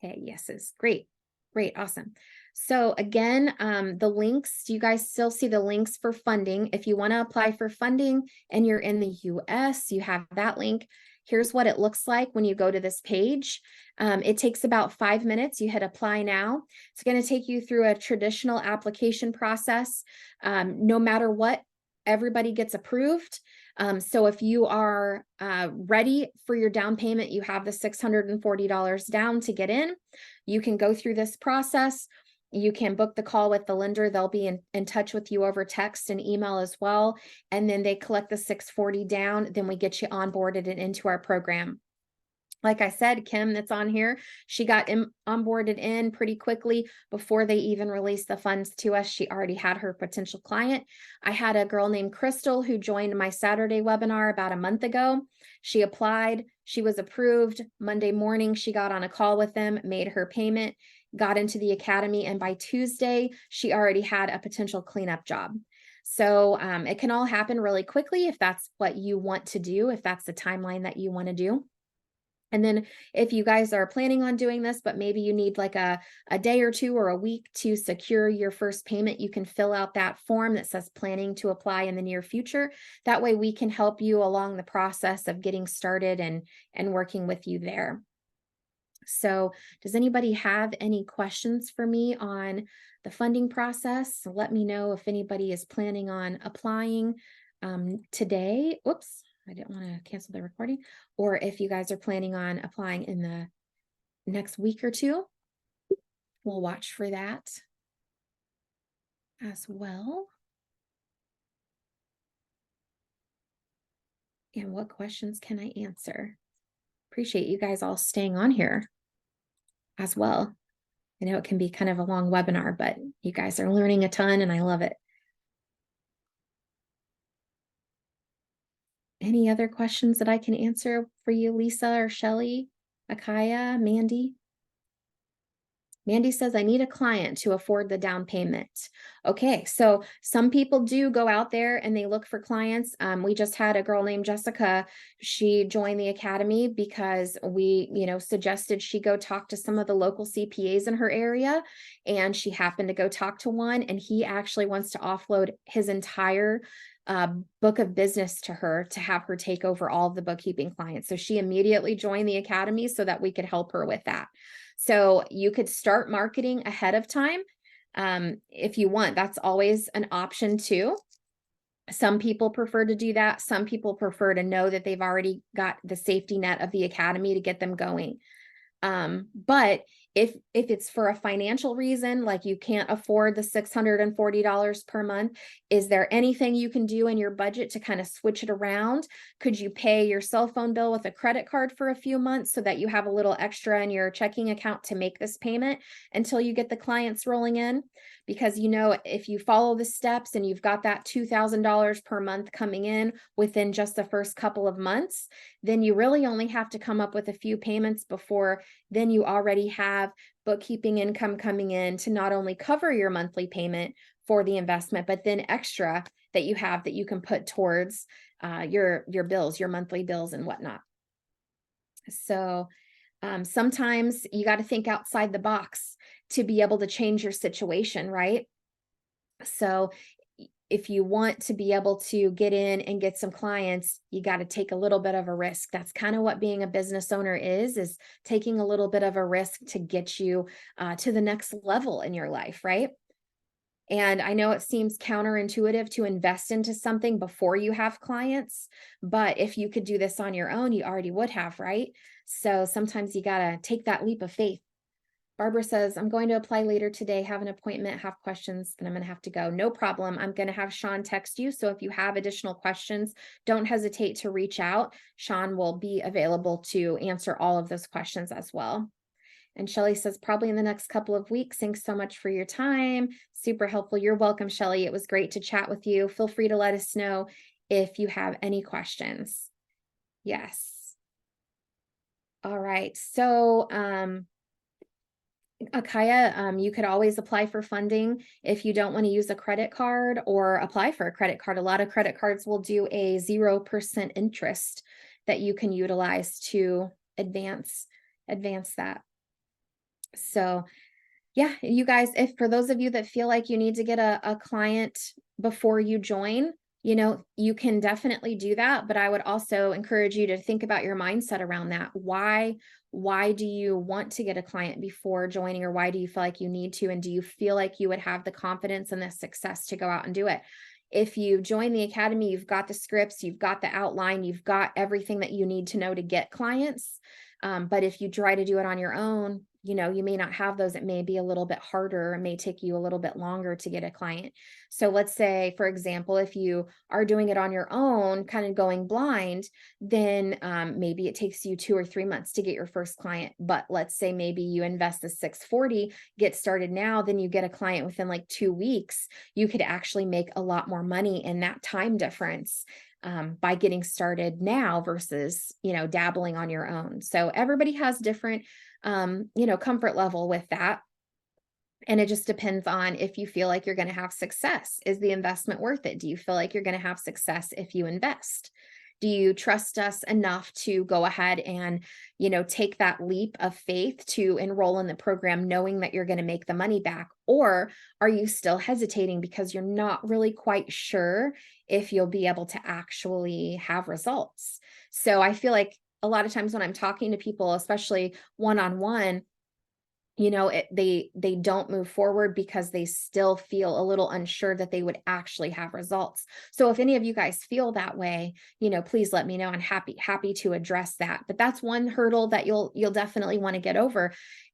Okay, yeses. Great. Great. Awesome. So again, the links, do you guys still see the links for funding? If you want to apply for funding and you're in the US, you have that link. Here's what it looks like when you go to this page. It takes about 5 minutes. You hit apply now. It's going to take you through a traditional application process. No matter what, everybody gets approved. So if you are ready for your down payment, you have the $640 down to get in. You can go through this process. You can book the call with the lender. They'll be in touch with you over text and email as well. And then they collect the $640 down. Then we get you onboarded and into our program. Like I said, Kim that's on here, she got onboarded in pretty quickly before they even released the funds to us. She already had her potential client. I had a girl named Crystal who joined my Saturday webinar about a month ago. She applied, she was approved. Monday morning, she got on a call with them, made her payment, got into the academy, and by Tuesday, she already had a potential cleanup job. So it can all happen really quickly if that's what you want to do, if that's the timeline that you want to do. And then if you guys are planning on doing this, but maybe you need like a day or two or a week to secure your first payment, you can fill out that form that says planning to apply in the near future. That way we can help you along the process of getting started and working with you there. So does anybody have any questions for me on the funding process? Let me know if anybody is planning on applying today. Oops. I didn't want to cancel the recording, or if you guys are planning on applying in the next week or two, we'll watch for that as well. And what questions can I answer? Appreciate you guys all staying on here as well. I know it can be kind of a long webinar, but you guys are learning a ton and I love it. Any other questions that I can answer for you, Lisa or Shelly, Akaya, Mandy? Mandy says, I need a client to afford the down payment. Okay, so some people do go out there and they look for clients. We just had a girl named Jessica. She joined the academy because we, suggested she go talk to some of the local CPAs in her area. And she happened to go talk to one, and he actually wants to offload his entire book of business to her to have her take over all of the bookkeeping clients. So she immediately joined the academy so that we could help her with that. So you could start marketing ahead of time if you want. That's always an option too. Some people prefer to do that. Some people prefer to know that they've already got the safety net of the academy to get them going. But if it's for a financial reason, like you can't afford the $640 per month, is there anything you can do in your budget to kind of switch it around? Could you pay your cell phone bill with a credit card for a few months so that you have a little extra in your checking account to make this payment until you get the clients rolling in? Because, if you follow the steps and you've got that $2,000 per month coming in within just the first couple of months, then you really only have to come up with a few payments before then you already have bookkeeping income coming in to not only cover your monthly payment for the investment, but then extra that you have that you can put towards your bills, your monthly bills and whatnot. So sometimes you got to think outside the box to be able to change your situation, right? So if you want to be able to get in and get some clients, you got to take a little bit of a risk. That's kind of what being a business owner is taking a little bit of a risk to get you to the next level in your life, right? And I know it seems counterintuitive to invest into something before you have clients, but if you could do this on your own, you already would have, right? So sometimes you got to take that leap of faith. Barbara says, I'm going to apply later today, have an appointment, have questions, and I'm going to have to go. No problem. I'm going to have Sean text you. So if you have additional questions, don't hesitate to reach out. Sean will be available to answer all of those questions as well. And Shelly says, probably in the next couple of weeks. Thanks so much for your time. Super helpful. You're welcome, Shelly. It was great to chat with you. Feel free to let us know if you have any questions. Yes. All right. So, Akaya, you could always apply for funding if you don't want to use a credit card or apply for a credit card. A lot of credit cards will do a 0% interest that you can utilize to advance that. So yeah, you guys, if for those of you that feel like you need to get a client before you join, you can definitely do that. But I would also encourage you to think about your mindset around that. Why do you want to get a client before joining, or why do you feel like you need to? And do you feel like you would have the confidence and the success to go out and do it? If you join the academy, you've got the scripts, you've got the outline, you've got everything that you need to know to get clients. But if you try to do it on your own, you may not have those. It may be a little bit harder. It may take you a little bit longer to get a client. So let's say, for example, if you are doing it on your own, kind of going blind, then maybe it takes you 2 or 3 months to get your first client. But let's say maybe you invest the 640, get started now, then you get a client within like 2 weeks. You could actually make a lot more money in that time difference by getting started now versus, dabbling on your own. So everybody has different, comfort level with that. And it just depends on if you feel like you're going to have success. Is the investment worth it? Do you feel like you're going to have success if you invest? Do you trust us enough to go ahead and, take that leap of faith to enroll in the program, knowing that you're going to make the money back? Or are you still hesitating because you're not really quite sure if you'll be able to actually have results? So I feel like a lot of times when I'm talking to people, especially one-on-one, they don't move forward because they still feel a little unsure that they would actually have results. So if any of you guys feel that way, please let me know. I'm happy to address that. But that's one hurdle that you'll definitely want to get over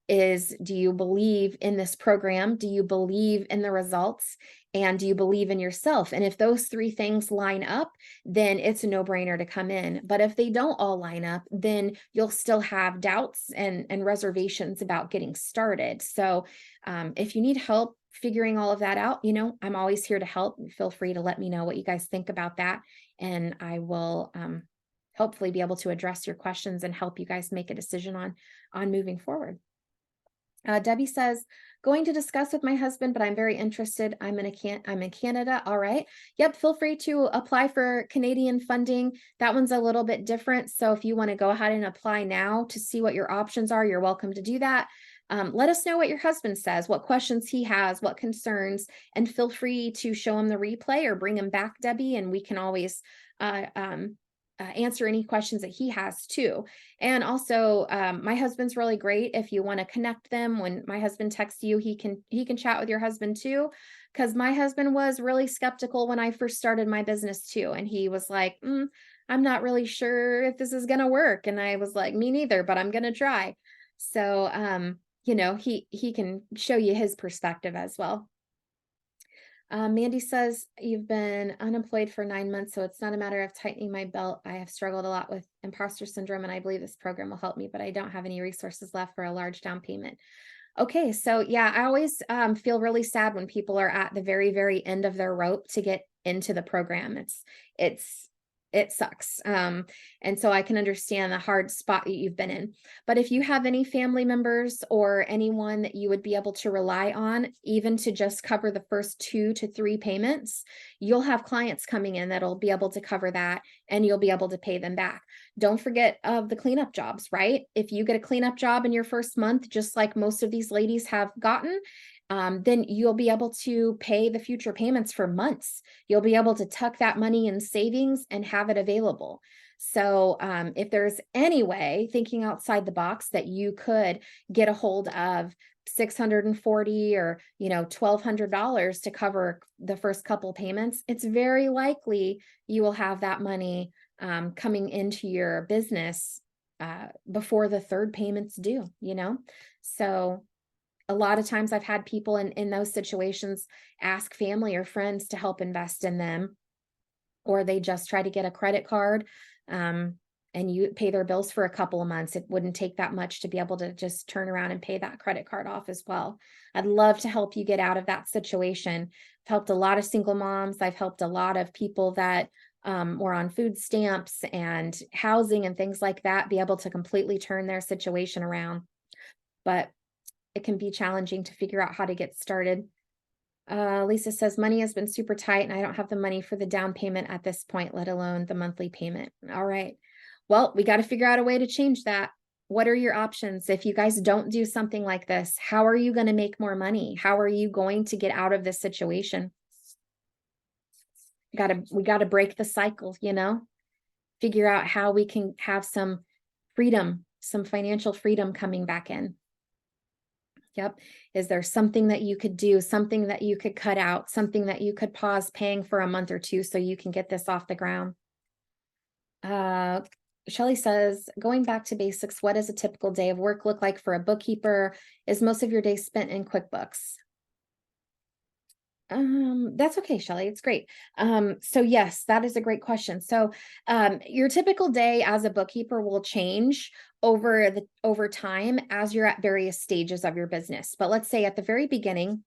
is, do you believe in this program? Do you believe in the results? And do you believe in yourself? And if those 3 things line up, then it's a no-brainer to come in. But if they don't all line up, then you'll still have doubts and reservations about getting started. So if you need help figuring all of that out, I'm always here to help. Feel free to let me know what you guys think about that. And I will hopefully be able to address your questions and help you guys make a decision on moving forward. Debbie says, going to discuss with my husband, but I'm very interested. I'm in Canada. All right. Yep. Feel free to apply for Canadian funding. That one's a little bit different. So if you want to go ahead and apply now to see what your options are, you're welcome to do that. Let us know what your husband says, what questions he has, what concerns, and feel free to show him the replay or bring him back, Debbie, and we can always answer any questions that he has too. And also, my husband's really great. If you want to connect them, when my husband texts you, he can chat with your husband too. Because my husband was really skeptical when I first started my business too, and he was like, "I'm not really sure if this is gonna work," and I was like, "Me neither, but I'm gonna try." So, he can show you his perspective as well. Mandy says, you've been unemployed for 9 months, so it's not a matter of tightening my belt. I have struggled a lot with imposter syndrome, and I believe this program will help me, but I don't have any resources left for a large down payment. Okay, so yeah, I always feel really sad when people are at the very, very end of their rope to get into the program. It sucks. And so I can understand the hard spot that you've been in. But if you have any family members or anyone that you would be able to rely on, even to just cover the first 2 to 3 payments, you'll have clients coming in that'll be able to cover that, and you'll be able to pay them back. Don't forget of the cleanup jobs, right? If you get a cleanup job in your first month, just like most of these ladies have gotten, then you'll be able to pay the future payments for months. You'll be able to tuck that money in savings and have it available. So if there's any way, thinking outside the box, that you could get a hold of 640 or $1,200 to cover the first couple payments, it's very likely you will have that money coming into your business before the third payment's due. So a lot of times I've had people in those situations ask family or friends to help invest in them, or they just try to get a credit card and you pay their bills for a couple of months. It wouldn't take that much to be able to just turn around and pay that credit card off as well. I'd love to help you get out of that situation. I've helped a lot of single moms. I've helped a lot of people that were on food stamps and housing and things like that be able to completely turn their situation around. But it can be challenging to figure out how to get started. Lisa says, money has been super tight and I don't have the money for the down payment at this point, let alone the monthly payment. All right. Well, we got to figure out a way to change that. What are your options? If you guys don't do something like this, how are you going to make more money? How are you going to get out of this situation? We got to break the cycle, figure out how we can have some freedom, some financial freedom coming back in. Yep. Is there something that you could do, something that you could cut out, something that you could pause paying for a month or two so you can get this off the ground? Shelly says, going back to basics, what does a typical day of work look like for a bookkeeper? Is most of your day spent in QuickBooks? That's okay, Shelly. It's great. So yes, that is a great question. So, your typical day as a bookkeeper will change over time as you're at various stages of your business. But let's say at the very beginning,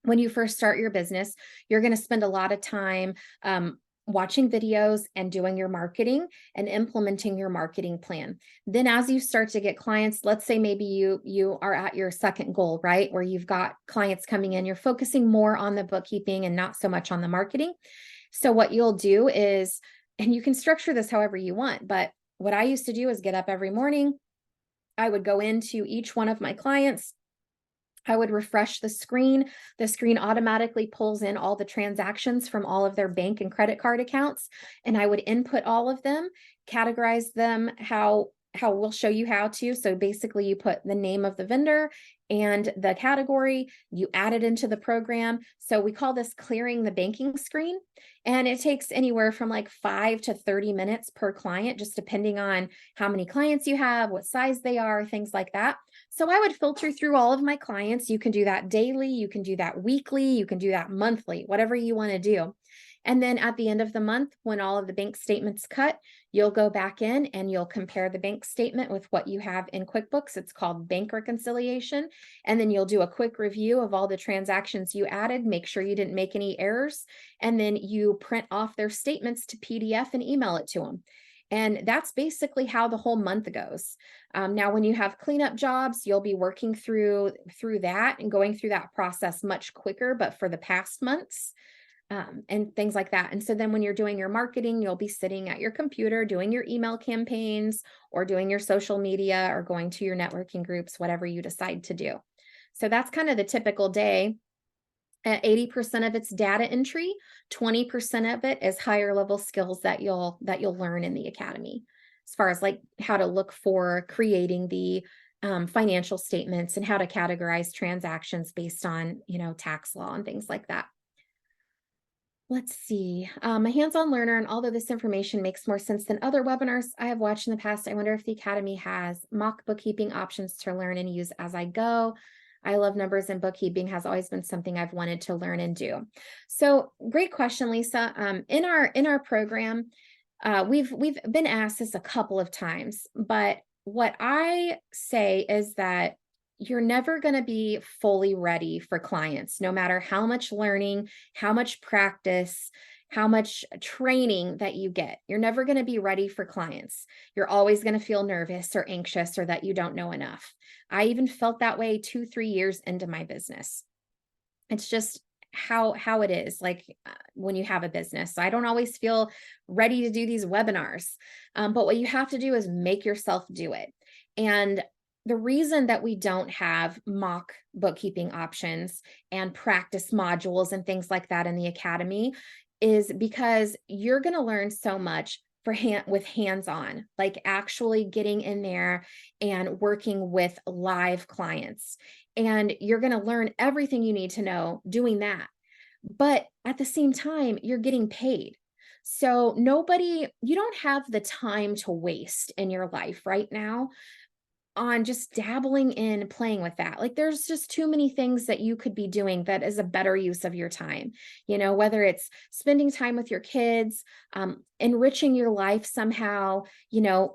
when you first start your business, you're going to spend a lot of time watching videos and doing your marketing and implementing your marketing plan. Then as you start to get clients, let's say maybe you are at your second goal, right? Where you've got clients coming in, you're focusing more on the bookkeeping and not so much on the marketing. So what you'll do is, and you can structure this however you want, but what I used to do is get up every morning. I would go into each one of my clients. I would refresh the screen. The screen automatically pulls in all the transactions from all of their bank and credit card accounts. And I would input all of them, categorize them how we'll show you how to. So basically you put the name of the vendor and the category, you add it into the program. So we call this clearing the banking screen. And it takes anywhere from like 5 to 30 minutes per client, just depending on how many clients you have, what size they are, things like that. So I would filter through all of my clients. You can do that daily, you can do that weekly, you can do that monthly, whatever you want to do. And then at the end of the month, when all of the bank statements cut, you'll go back in and you'll compare the bank statement with what you have in QuickBooks. It's called bank reconciliation. And then you'll do a quick review of all the transactions you added, make sure you didn't make any errors. And then you print off their statements to PDF and email it to them. And that's basically how the whole month goes. Now, when you have cleanup jobs, you'll be working through that and going through that process much quicker, but for the past months, and things like that. And so then when you're doing your marketing, you'll be sitting at your computer doing your email campaigns or doing your social media or going to your networking groups, whatever you decide to do. So that's kind of the typical day. 80% of it's data entry, 20% of it is higher level skills that you'll learn in the academy, as far as like how to look for creating the financial statements and how to categorize transactions based on, tax law and things like that. Let's see. I'm a hands-on learner, and although this information makes more sense than other webinars I have watched in the past, I wonder if the Academy has mock bookkeeping options to learn and use as I go. I love numbers, and bookkeeping has always been something I've wanted to learn and do. So, great question, Lisa. In our program, we've been asked this a couple of times, but what I say is that you're never going to be fully ready for clients, no matter how much learning, how much practice, how much training that you get. You're never going to be ready for clients. You're always going to feel nervous or anxious or that you don't know enough. I even felt that way 2-3 years into my business. It's just how it is like when you have a business. So I don't always feel ready to do these webinars. But what you have to do is make yourself do it. And the reason that we don't have mock bookkeeping options and practice modules and things like that in the academy is because you're going to learn so much with hands-on, like actually getting in there and working with live clients. And you're going to learn everything you need to know doing that. But at the same time, you're getting paid. So you don't have the time to waste in your life right now on just dabbling in playing with that. Like there's just too many things that you could be doing that is a better use of your time, whether it's spending time with your kids, enriching your life somehow,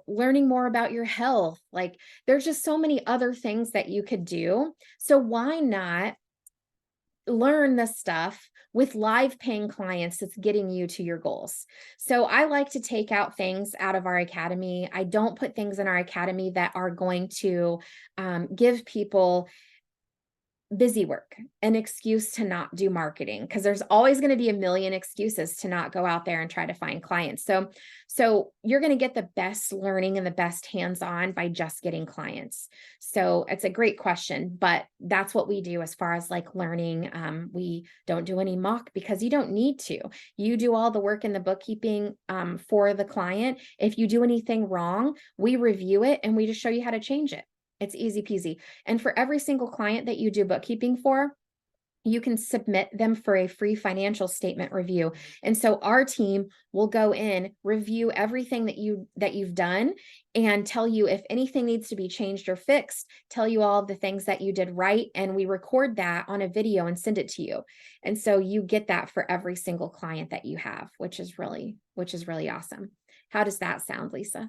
learning more about your health. Like there's just so many other things that you could do. So why not learn this stuff with live paying clients that's getting you to your goals? So I like to take out things out of our academy. I don't put things in our academy that are going to give people busy work, an excuse to not do marketing, because there's always going to be a million excuses to not go out there and try to find clients. So you're going to get the best learning and the best hands-on by just getting clients. So it's a great question, but that's what we do as far as like learning. We don't do any mock because you don't need to. You do all the work in the bookkeeping for the client. If you do anything wrong, we review it and we just show you how to change it. It's easy peasy. And for every single client that you do bookkeeping for, you can submit them for a free financial statement review. And so our team will go in, review everything that you've done, and tell you if anything needs to be changed or fixed, tell you all of the things that you did right, and we record that on a video and send it to you. And so you get that for every single client that you have, which is really awesome. How does that sound, Lisa?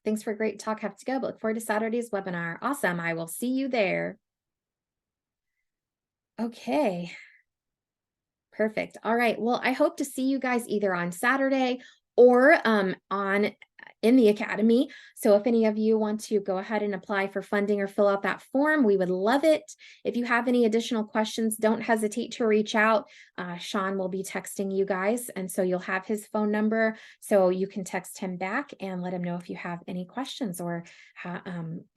Thanks for a great talk. Have to go, but look forward to Saturday's webinar. Awesome. I will see you there. Okay. Perfect. All right. Well, I hope to see you guys either on Saturday or in the academy. So if any of you want to go ahead and apply for funding or fill out that form, we would love it. If you have any additional questions, don't hesitate to reach out. Sean will be texting you guys, and so you'll have his phone number, so you can text him back and let him know if you have any questions or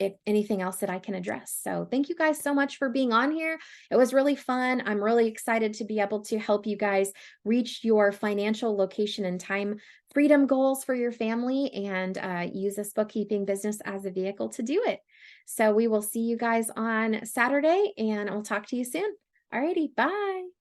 if anything else that I can address. So thank you guys so much for being on here. It was really fun. I'm really excited to be able to help you guys reach your financial location and time freedom goals for your family, and use this bookkeeping business as a vehicle to do it. So we will see you guys on Saturday, and I'll talk to you soon. All righty, bye.